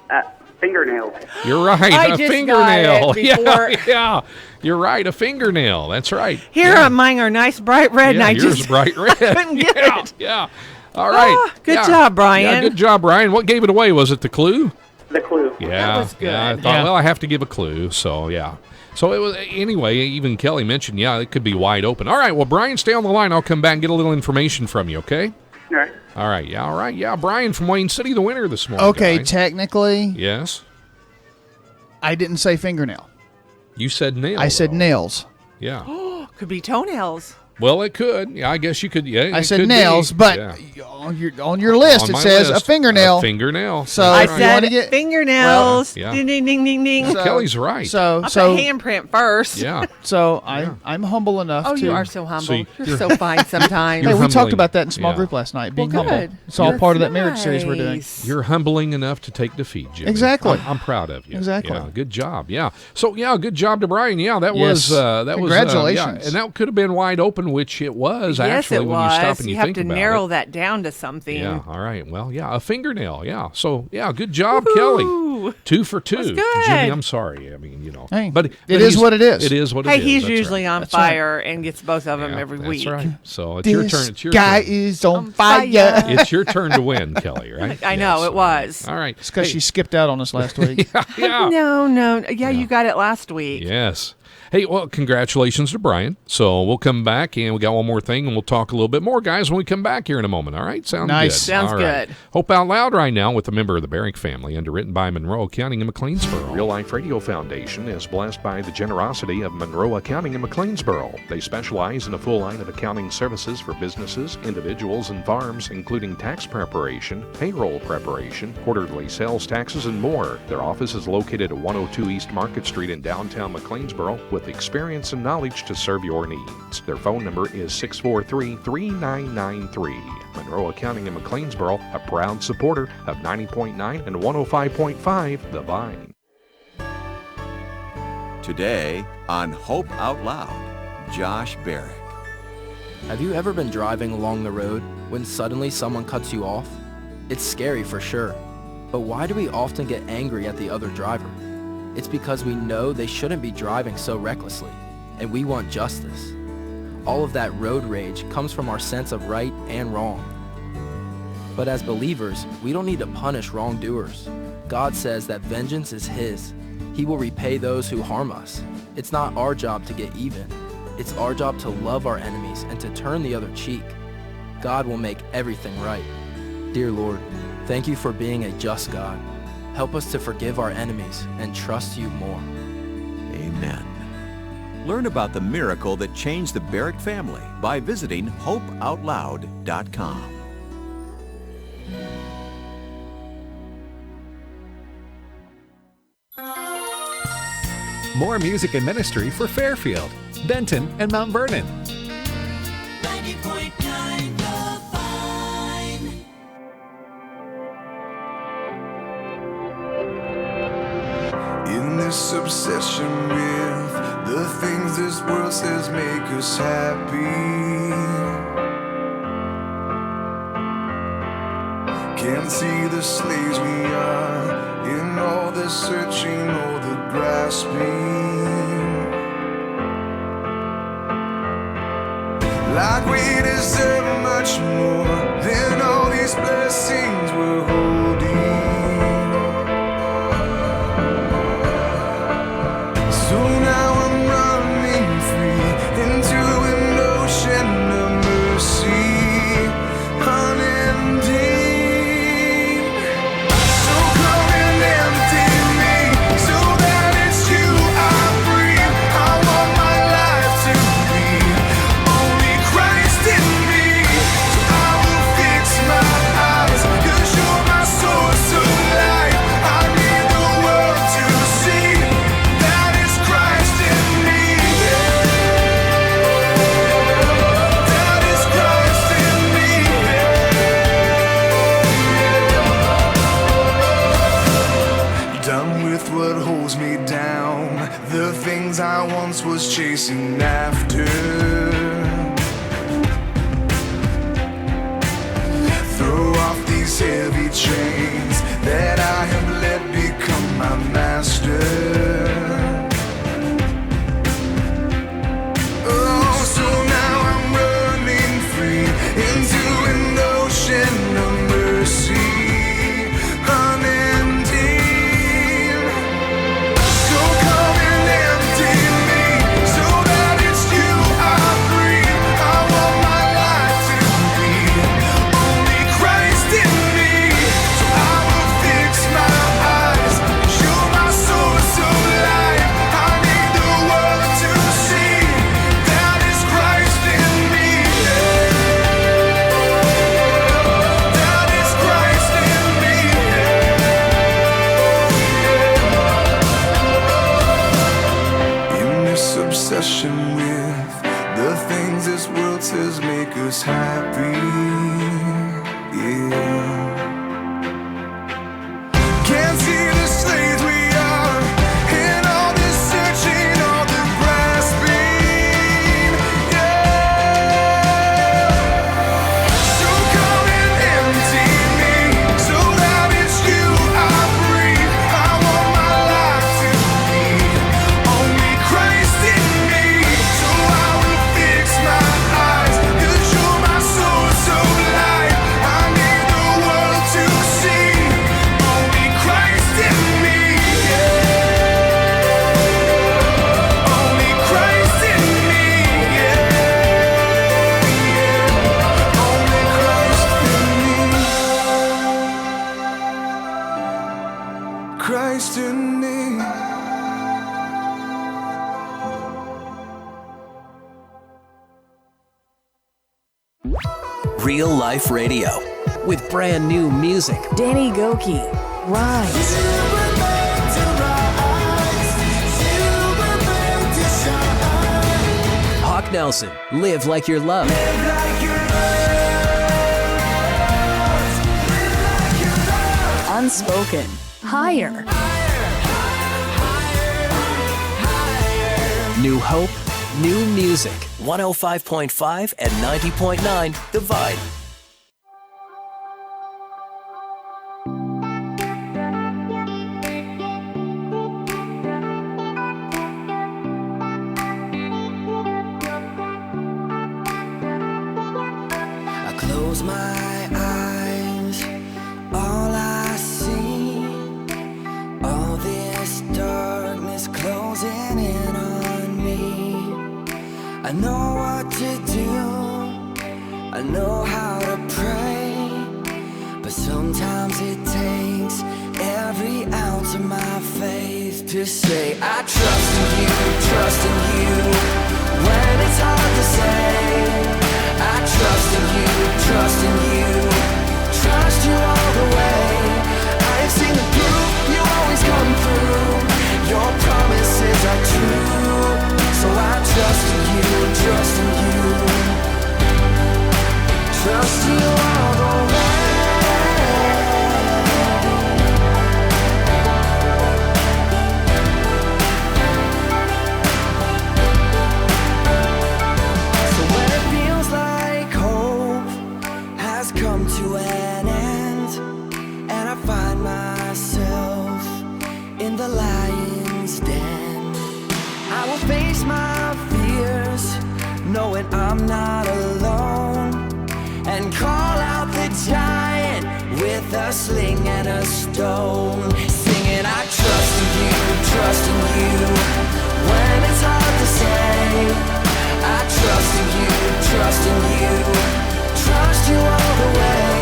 Fingernail. You're right. I a just fingernail. got it before. Yeah. You're right. A fingernail. That's right. Here, mine are nice bright red, and I yours just bright red. couldn't get it. Yeah. All right. Oh, good job, Brian. Yeah, good job, Brian. What gave it away? Was it the clue? The clue. Yeah. That was good. Yeah, I thought, well, I have to give a clue. So, yeah. So, it was anyway, even Kelly mentioned, it could be wide open. All right. Well, Brian, stay on the line. I'll come back and get a little information from you, okay? All right. All right. Yeah. All right. Yeah. Brian from Wayne City, the winner this morning. Okay. guys. Technically. Yes. I didn't say fingernail. You said nail. I said nails. Yeah. Oh, could be toenails. Well, it could. Yeah, I guess you could. Yeah, I it said could nails, be. but Yeah. on your list On it my says list, a fingernail. A fingernail. So I if you said want to get fingernails. Well, yeah. Ding, ding, ding, ding, ding. So, Kelly's right. So I'll put handprint first. Yeah. So I'm humble enough Oh, to. you are so humble. So you're so fine sometimes. Hey, we talked humbling. about that in small Yeah. group last night. Being Well, humble. good. It's all That's part of that marriage series we're doing. nice. You're humbling enough to take defeat, Jimmy. Exactly. I'm proud of you. Exactly. Yeah, good job. Yeah. So, good job to Brian. Yeah, that Yes. was Congratulations. and that could have been wide open happen, which it was Yes, actually it when you was. stop and you have think to about narrow it. that down to something. Yeah, all right. Well, yeah, a fingernail, yeah. So, yeah, good job, Kelly. 2 for 2. That's good. Jimmy, I'm sorry. I mean, Hey, but it is what it is. It is what it Hey, is. he's That's usually right. on That's fire and gets both of them every week. That's right. So it's your turn. It's your guy turn. is on fire. It's your turn to win, Kelly, right? I know, it was. All right. It's because she skipped out on us last week. Yeah. No. Yeah, you got it last week. Yes. Hey, well, congratulations to Brian. So we'll come back, and we got one more thing, and we'll talk a little bit more, guys, when we come back here in a moment. All right? Sounds Nice. good. Sounds All right. good. Hope Out Loud right now with a member of the Barrick family, underwritten by Monroe Accounting in McLeansboro. Real Life Radio Foundation is blessed by the generosity of Monroe Accounting in McLeansboro. They specialize in a full line of accounting services for businesses, individuals, and farms, including tax preparation, payroll preparation, quarterly sales taxes, and more. Their office is located at 102 East Market Street in downtown McLeansboro with experience and knowledge to serve your needs. Their phone number is 643-3993. Monroe Accounting in McLeansboro, a proud supporter of 90.9 and 105.5 The Vine. Today on Hope Out Loud, Josh Barrick. Have you ever been driving along the road when suddenly someone cuts you off? It's scary for sure, but why do we often get angry at the other driver? It's because we know they shouldn't be driving so recklessly, and we want justice. All of that road rage comes from our sense of right and wrong. But as believers, we don't need to punish wrongdoers. God says that vengeance is His. He will repay those who harm us. It's not our job to get even. It's our job to love our enemies and to turn the other cheek. God will make everything right. Dear Lord, thank you for being a just God. Help us to forgive our enemies and trust you more. Amen. Learn about the miracle that changed the Barrick family by visiting hopeoutloud.com. More music and ministry for Fairfield, Benton, and Mount Vernon. 90.9 The Vine. In this obsession with the things this world says make us happy, can't see the slaves we are in all the searching, all the grasping, like we deserve much more than all these blessings we're holding. So now I'm running free into an ocean of mercy, unending. So come and empty me, so that it's you I breathe. I want my life to be only Christ in me. So I will fix my eyes, 'cause you're my source of life. I need the world to see that it's Christ in me. That is Christ in me. Done with what holds me down, the things I once was chasing after. Throw off these heavy chains that I have let become my master. Oh, so now I'm running free into an ocean of mercy, unending. So come and empty me, so that it's you I breathe. I want my life to be only Christ in me. So I will fix my eyes, 'cause you're my source of life. I need the world to see that is Christ in me. That is Christ in me. In this obsession with the things this world says make us happy, yeah. Can't see the slaves we are in all this searching, all the grasping, yeah. Real Life Radio. With brand new music. Danny Goki, Rise. Hawk Nelson, Live Like You're Loved. Unspoken, Higher. New hope, new music. 105.5 and 90.9 The Vibe. I close my eyes, all I see, all this darkness closing in on me. I know what to do, I know how to pray, but sometimes it takes every ounce of my faith to say I trust in you, when it's hard to say. I trust in you, trust you all the way. I have seen the proof, you always come through. Your promises are true, so I trust in you, trust you all the way. Come to an end, and I find myself in the lion's den. I will face my fears, knowing I'm not alone, and call out the giant with a sling and a stone, singing I trust in you, when it's hard to say. I trust in you, trust you all the way.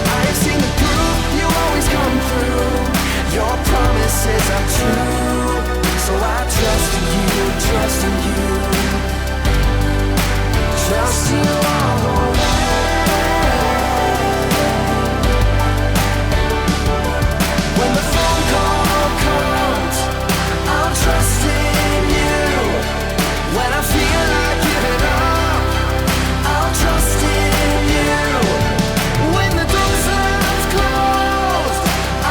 I have seen the proof, you always come through. Your promises are true, so I trust in you, trust you all the way. When the phone call comes, I'll trust in you. When I feel like giving up, I'll trust in you. When the door's left closed,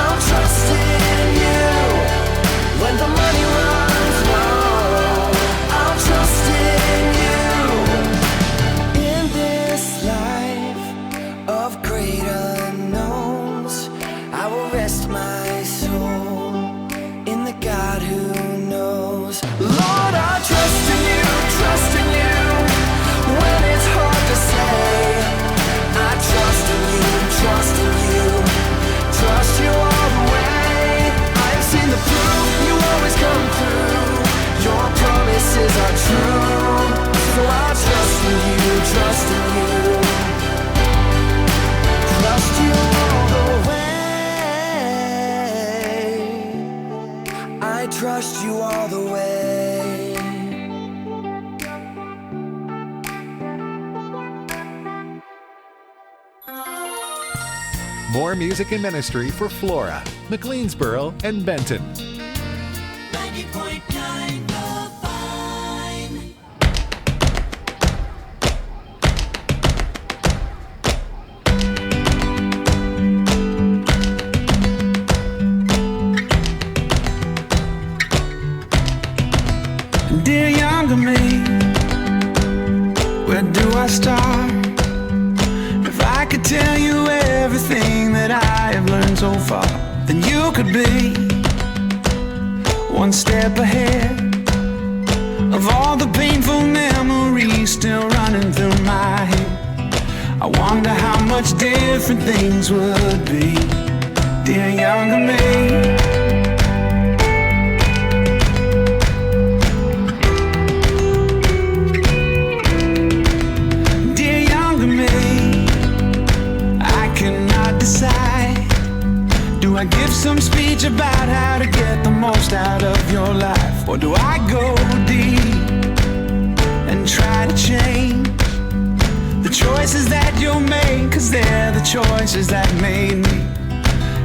I'll trust in you. When the money runs low, I'll trust in you. In this life of great unknowns, I will rest my soul in the God who knows. Lord, I trust in you, when it's hard to say. I trust in you, trust you all the way. I've seen the proof, you always come through. Your promises are true, so I trust in you, trust you all the way. I trust you all the way. More music and ministry for Flora, McLeansboro, and Benton. 90.9 The Vine. Dear younger me, where do I start? If I could tell you everything that I have learned so far, then you could be one step ahead of all the painful memories still running through my head. I wonder how much different things would be, dear younger me. Do I give some speech about how to get the most out of your life? Or do I go deep and try to change the choices that you're making? they're the choices that made me.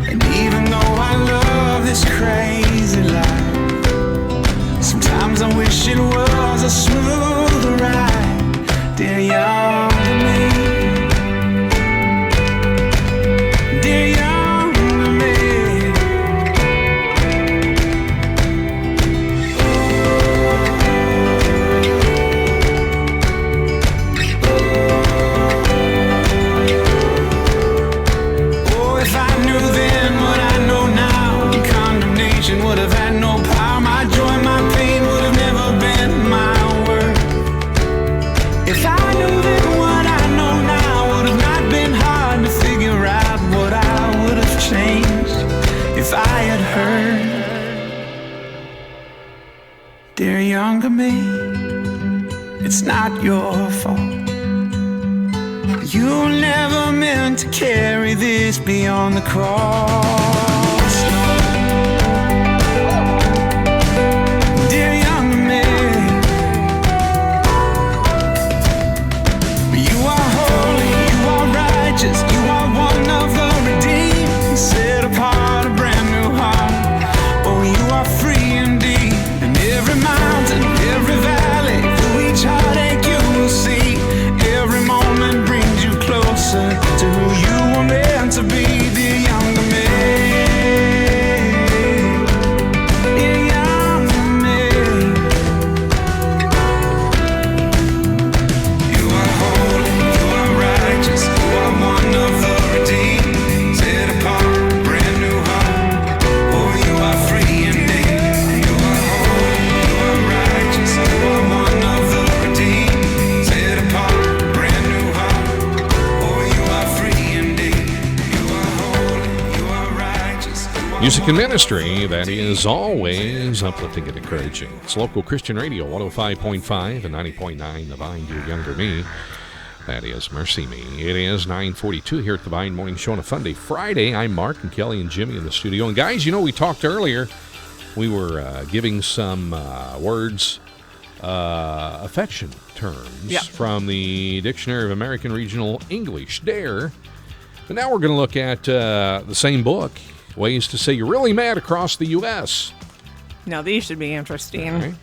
And even though I love this crazy life, sometimes I wish it was a smoother ride. Dear younger me, dear younger me. Oh, if I knew then what I know now, condemnation would have had no power. My joy, my pain would have never been my worth. If I knew then what I know now, would have not been hard to figure out what I would have changed if I had heard. Dear younger me, it's not your fault. You were never meant to carry this beyond the cross. Dear younger me, you are holy, you are righteous, you are one of the redeemed, set apart a brand new heart. Oh, you are free indeed. And every mountain, every valley, through each heartache you will see. Every moment brings you closer to who you were meant to be. Dear younger me, dear younger me. You are holy, you are righteous, you are one of the redeemed, set apart, brand new heart. Oh, you are free indeed. You are holy, you are righteous, you are one of the redeemed, set apart, brand new heart. Oh, you are free indeed. You are holy, you are righteous, you are Music and ministry, that is always uplifting and encouraging. It's local Christian radio, 105.5 and 90.9, The Vine, Dear Younger Me. That is Mercy Me. It is 9:42 here at the Vine Morning Show on a FUNDAY Friday. I'm Mark and Kelley and Jimmy in the studio. And guys, you know, we talked earlier. We were giving some words, affection terms from the Dictionary of American Regional English there. But now we're going to look at the same book, ways to say you're really mad across the U.S. Now, these should be interesting. All right.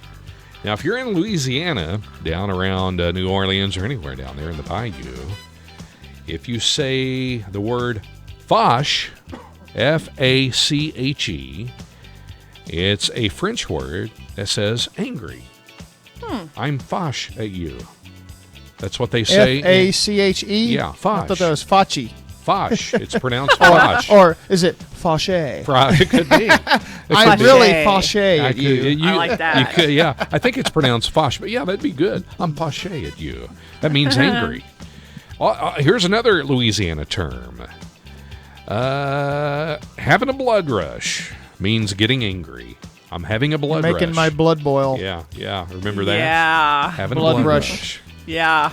Now, if you're in Louisiana, down around New Orleans or anywhere down there in the bayou, if you say the word fache, F-A-C-H-E, it's a French word that says angry. I'm fâche at you. That's what they say. F-A-C-H-E? Yeah, fâche. I thought that was fachi. Fâche. It's pronounced fâche. Or is it fâché? It could be. I'm really fâché at you. I like that. You could, yeah. I think it's pronounced fâche, but yeah, that'd be good. I'm fâché at you. That means angry. Here's another Louisiana term. Having a blood rush means getting angry. I'm having a blood rush. Making my blood boil. Yeah. Remember that? Yeah. Having a blood rush. Yeah.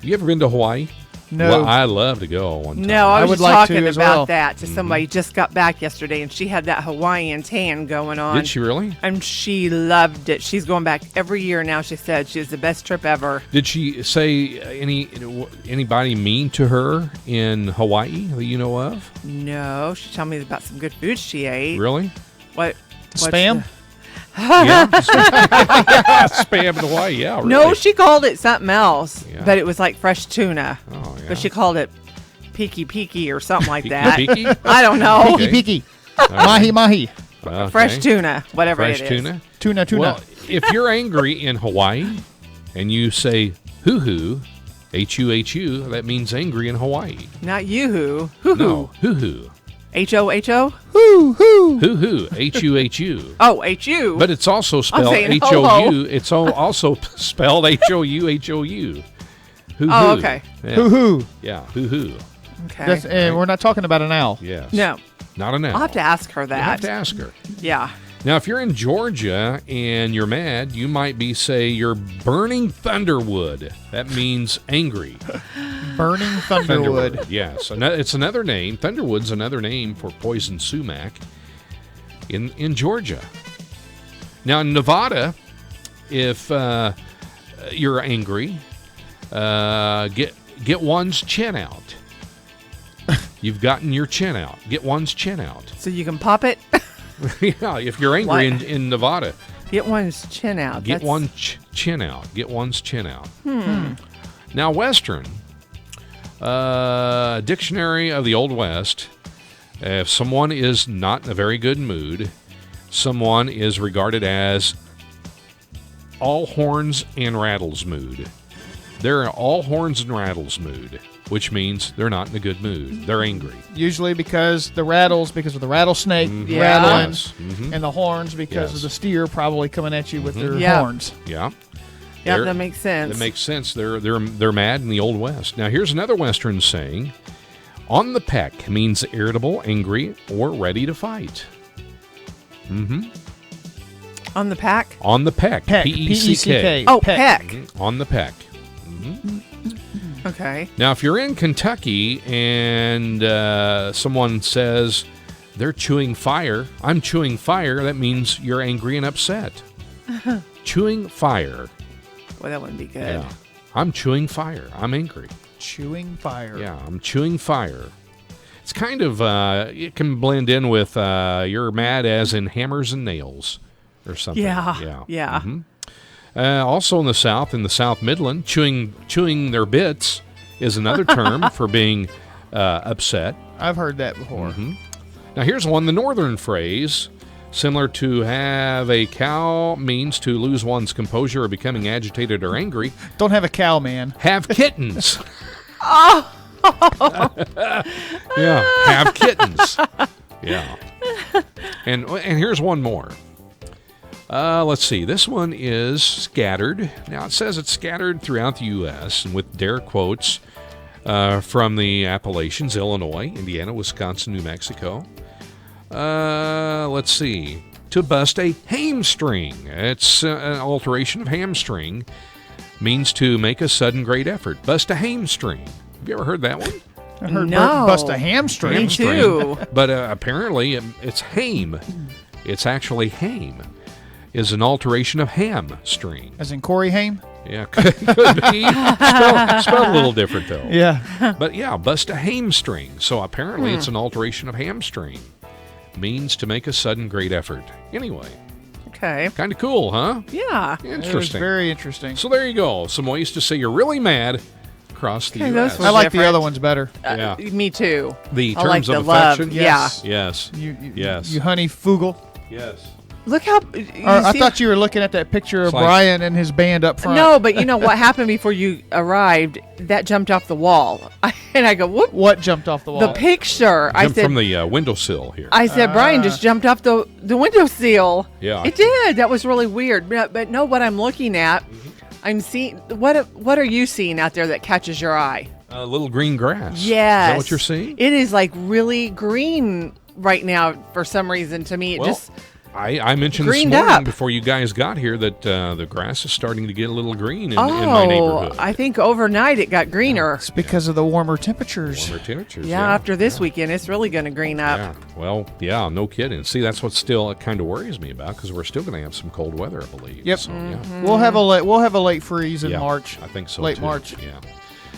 You ever been to Hawaii? No. Well, I love to go one time. No, I was would like talking to as about well. that to somebody who just got back yesterday, and she had that Hawaiian tan going on. Did she really? And she loved it. She's going back every year now, she said. She was the best trip ever. Did she say anybody mean to her in Hawaii that you know of? No, she told me about some good food she ate. Really? What's Spam? Yeah. Spam in Hawaii, yeah, really. No, she called it something else, Yeah. but it was like fresh tuna. Oh, yeah. But she called it peaky or something like that. Peaky? I don't know. Okay. Peaky. Right. Mahi. Okay. Fresh tuna, whatever Fresh it is. tuna? Tuna. Well, if you're angry in Hawaii and you say hoo-hoo, H-U-H-U, that means angry in Hawaii. Not yoo-hoo. Hoo-hoo. No, hoo-hoo. H-O-H-O? Hoo-hoo. Hoo-hoo, H-U-H-U. Oh, H-U. But it's also spelled saying H-O-U. ho-ho. It's also spelled H-O-U-H-O-U. Hoo-hoo. Oh, okay. Yeah. Hoo-hoo. Yeah, hoo-hoo. Okay. We're not talking about an owl. Yes. No. Not an owl. I'll have to ask her that. You have to ask her. Yeah. Now, if you're in Georgia and you're mad, you might say you're burning thunderwood. That means angry. Burning thunderwood. Yes. It's another name. Thunderwood's another name for poison sumac in Georgia. Now, in Nevada, if you're angry, get one's chin out. You've gotten your chin out. Get one's chin out. So you can pop it? Yeah, if you're angry in Nevada. Get one's chin out. Get one's chin out. Get one's chin out. Now, Western, Dictionary of the Old West, if someone is not in a very good mood, someone is regarded as all horns and rattles mood. They're in all horns and rattles mood, which means they're not in a good mood. They're angry. Usually because of the rattlesnake rattling, and the horns because of the steer probably coming at you with their horns. Yeah. Yeah, that makes sense. That makes sense. They're mad in the Old West. Now, here's another Western saying. On the peck means irritable, angry, or ready to fight. On the pack? On the peck. Peck. P-E-C-K. Oh, peck. On the peck. Okay. Now, if you're in Kentucky and someone says they're chewing fire, I'm chewing fire, that means you're angry and upset. Chewing fire. Well, that wouldn't be good. Yeah. I'm chewing fire. I'm angry. Chewing fire. Yeah, I'm chewing fire. It's kind of, it can blend in with you're mad as in hammers and nails or something. Yeah. Also in the South Midland, chewing their bits is another term for being upset. I've heard that before. Now here's one, the Northern phrase, similar to have a cow means to lose one's composure or becoming agitated or angry. Don't have a cow, man. Have kittens. Oh! Yeah, have kittens. Yeah. And here's one more. Let's see. This one is scattered. Now, it says it's scattered throughout the U.S. and with dare quotes from the Appalachians, Illinois, Indiana, Wisconsin, New Mexico. Let's see. To bust a hamstring. It's an alteration of hamstring. Means to make a sudden great effort. Bust a hamstring. Have you ever heard that one? I heard bust a hamstring. Me too. But apparently it's ham. It's actually ham. Is an alteration of hamstring. As in Corey Haim? Yeah, could be. Spelled a little different, though. Yeah. But yeah, bust a hamstring. So apparently it's an alteration of hamstring. Means to make a sudden great effort. Anyway. Okay. Kind of cool, huh? Yeah. Interesting. It was very interesting. So there you go. Some ways to say you're really mad across the U.S. I like the other ones better. Yeah. Me too. The I like terms of the love. affection? Yes. Yes. Yes. You honey Fugel. Yes. Look how... I thought you were looking at that picture of Brian and his band up front. No, but you know what happened before you arrived? That jumped off the wall. And I go, whoop. What jumped off the wall? The picture. I said from the windowsill here. I said, Brian just jumped off the windowsill. Yeah. It did. That was really weird. But no, what I'm looking at, I'm seeing... What are you seeing out there that catches your eye? Little green grass. Yes. Is that what you're seeing? It is like really green right now for some reason to me. It just... I mentioned this greened morning up. before you guys got here that the grass is starting to get a little green in my neighborhood. I think overnight it got greener. It's because of the warmer temperatures. Yeah, after this weekend, it's really going to green up. Yeah. Well, yeah, no kidding. See, that's what still kind of worries me about because we're still going to have some cold weather, I believe. Yep. So, yeah. We'll have a late freeze in March. I think so. Late too. March. Yeah.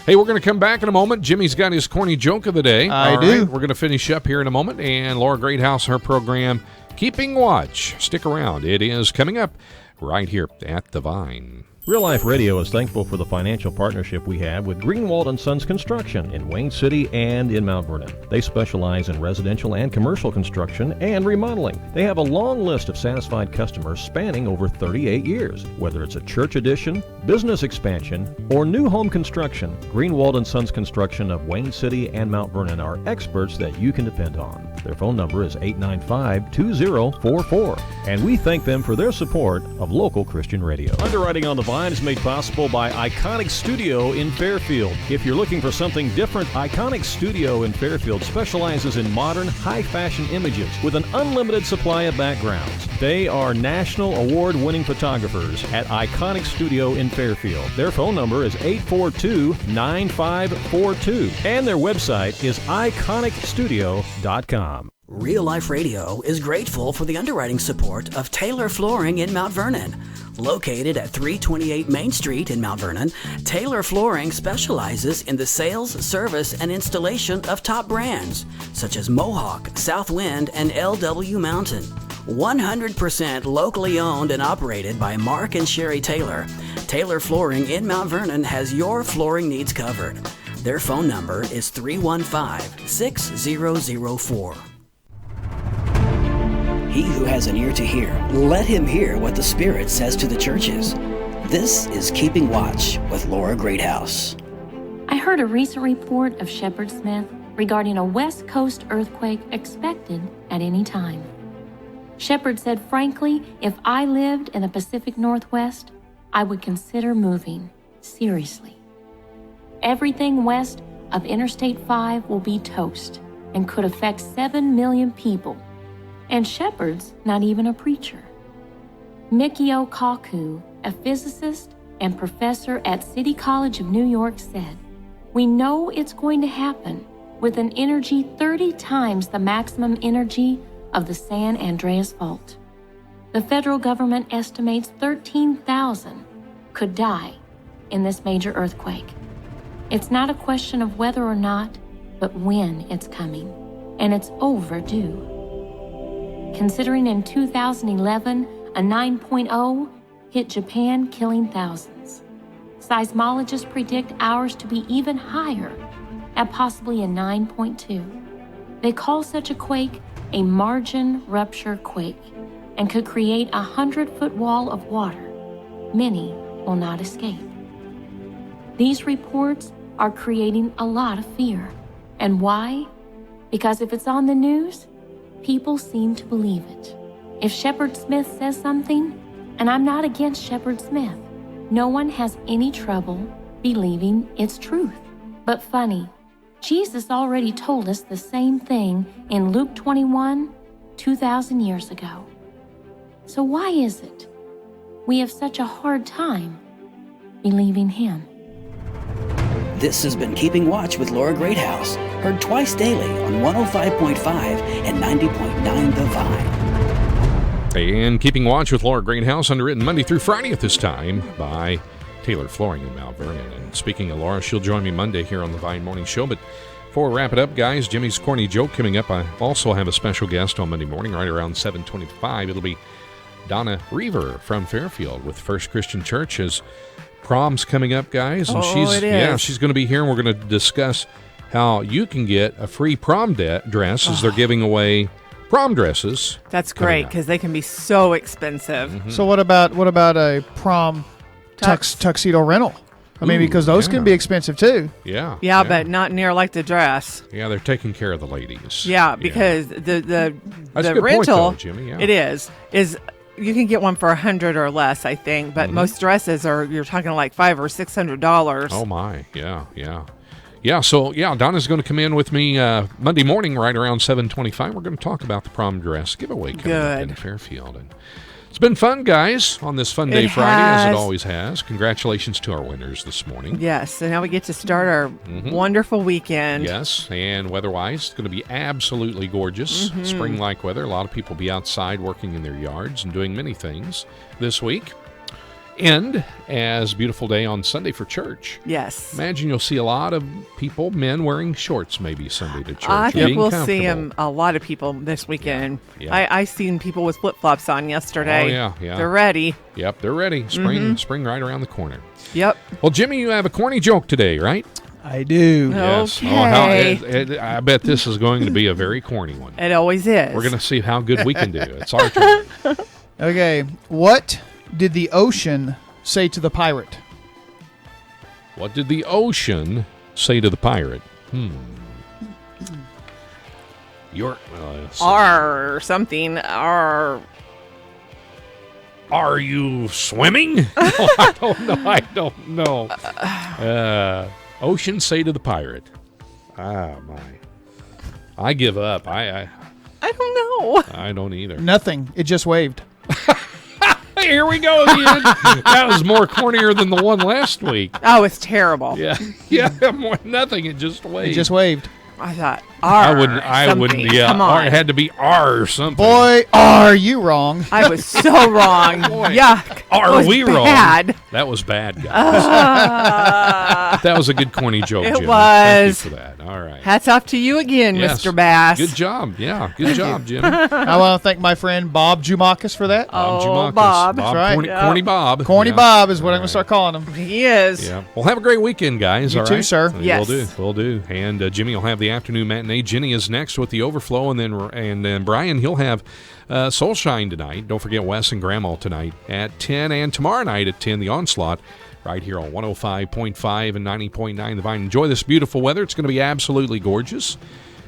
Hey, we're going to come back in a moment. Jimmy's got his corny joke of the day. I All do. right, we're going to finish up here in a moment, and Laura Greathouse, her program, Keeping Watch. Stick around. It is coming up right here at The Vine. Real Life Radio is thankful for the financial partnership we have with Greenwald & Sons Construction in Wayne City and in Mount Vernon. They specialize in residential and commercial construction and remodeling. They have a long list of satisfied customers spanning over 38 years. Whether it's a church addition, business expansion, or new home construction, Greenwald & Sons Construction of Wayne City and Mount Vernon are experts that you can depend on. Their phone number is 895-2044, and we thank them for their support of local Christian radio. Underwriting on the Vine is made possible by Iconic Studio in Fairfield. If you're looking for something different, Iconic Studio in Fairfield specializes in modern, high-fashion images with an unlimited supply of backgrounds. They are national award-winning photographers at Iconic Studio in Fairfield. Their phone number is 842-9542, and their website is iconicstudio.com. Real Life Radio is grateful for the underwriting support of Taylor Flooring in Mount Vernon. Located at 328 Main Street in Mount Vernon, Taylor Flooring specializes in the sales, service, and installation of top brands such as Mohawk, Southwind, and LW Mountain. 100% locally owned and operated by Mark and Sherry Taylor, Taylor Flooring in Mount Vernon has your flooring needs covered. Their phone number is 315-6004. He who has an ear to hear, let him hear what the Spirit says to the churches. This is Keeping Watch with Laura Greathouse. I heard a recent report of Shepard Smith regarding a West Coast earthquake expected at any time. Shepard said, frankly, if I lived in the Pacific Northwest, I would consider moving. Seriously. Everything west of Interstate 5 will be toast and could affect 7 million people. And Shepard's not even a preacher. Mikio Kaku, a physicist and professor at City College of New York, said, "We know it's going to happen with an energy 30 times the maximum energy of the San Andreas Fault. The federal government estimates 13,000 could die in this major earthquake. It's not a question of whether or not, but when it's coming, and it's overdue." Considering in 2011, a 9.0 hit Japan, killing thousands. Seismologists predict ours to be even higher, at possibly a 9.2. They call such a quake a margin rupture quake and could create a 100-foot wall of water. Many will not escape. These reports are creating a lot of fear. And why? Because if it's on the news, people seem to believe it. If Shepard Smith says something, and I'm not against Shepard Smith, no one has any trouble believing it's truth. But funny, Jesus already told us the same thing in Luke 21, 2,000 years ago. So why is it we have such a hard time believing him? This has been Keeping Watch with Laura Greathouse, heard twice daily on 105.5 and 90.9 The Vine. And Keeping Watch with Laura Greathouse, underwritten Monday through Friday at this time by Taylor Flooring in Mount Vernon. And speaking of Laura, she'll join me Monday here on the Vine Morning Show. But before we wrap it up, guys, Jimmy's Corny Joke coming up. I also have a special guest on Monday morning, right around 7:25. It'll be Donna Reaver from Fairfield with First Christian Church. As prom's coming up, guys, and she's going to be here, and we're going to discuss how you can get a free prom dress as they're giving away prom dresses. That's great because they can be so expensive. Mm-hmm. So what about a prom tuxedo rental? I mean, because those can be expensive too. Yeah, but not near like the dress. Yeah, they're taking care of the ladies. Yeah, because the That's a good rental, point, though, Jimmy. Yeah. it is you can get one for $100 or less, I think. But most dresses you're talking like $500 or $600. Oh my, yeah. So Donna's going to come in with me Monday morning, right around 7:25. We're going to talk about the prom dress giveaway coming up in Fairfield, and it's been fun, guys, on this Funday Friday, as it always has. Congratulations to our winners this morning. Yes, so now we get to start our wonderful weekend. Yes, and weather-wise, it's going to be absolutely gorgeous. Spring-like weather. A lot of people will be outside working in their yards and doing many things this week. And as beautiful day on Sunday for church. Yes. Imagine you'll see a lot of people, men wearing shorts maybe Sunday to church. I think we'll see a lot of people this weekend. Yeah. I seen people with flip-flops on yesterday. Oh, yeah. They're ready. Yep, they're ready. Spring right around the corner. Yep. Well, Jimmy, you have a corny joke today, right? I do. Yes. Okay. I bet this is going to be a very corny one. It always is. We're going to see how good we can do. It's our turn. Okay, what did the ocean say to the pirate? What did the ocean say to the pirate? Something. Are you swimming? I don't know. Ocean say to the pirate. Ah, my. I give up. I don't know. I don't either. Nothing. It just waved. Here we go again. That was more cornier than the one last week. Oh, it's terrible. Yeah, nothing. It just waved. It just waved. I thought I wouldn't. Yeah, Come on. R, it had to be R or something. Boy, are you wrong? I was so wrong. Yuck. Are we bad. wrong? That was bad, guys. That was a good corny joke, It Jim. was. Thank you for that. All right. Hats off to you again, Yes. Mr. Bass. Good job. Yeah, good job, Jim. I want to thank my friend Bob Jumakis for that. Bob Jumakis. Bob. That's right. Corny Bob. Corny Yeah. Bob is what I'm going to start calling him. He is. Yeah. Well, have a great weekend, guys. You all too, right? sir. Yes. We'll do. And Jimmy will have the afternoon matinee. Jenny is next with the overflow, and then Brian, he'll have Soul Shine tonight. Don't forget Wes and Grandma tonight at 10, and tomorrow night at 10, the Onslaught, right here on 105.5 and 90.9 The Vine. Enjoy this beautiful weather. It's going to be absolutely gorgeous.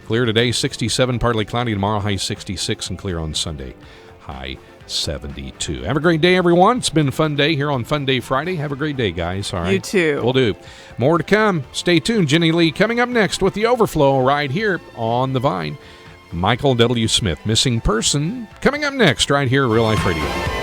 Clear today, 67, partly cloudy tomorrow, high 66, and clear on Sunday, high 72. Have a great day, everyone. It's been a fun day here on Fun Day Friday. Have a great day, guys. All right. You too. We'll do. More to come. Stay tuned. Jenny Lee coming up next with the overflow right here on The Vine. Michael W. Smith, Missing Person, coming up next right here at Real Life Radio.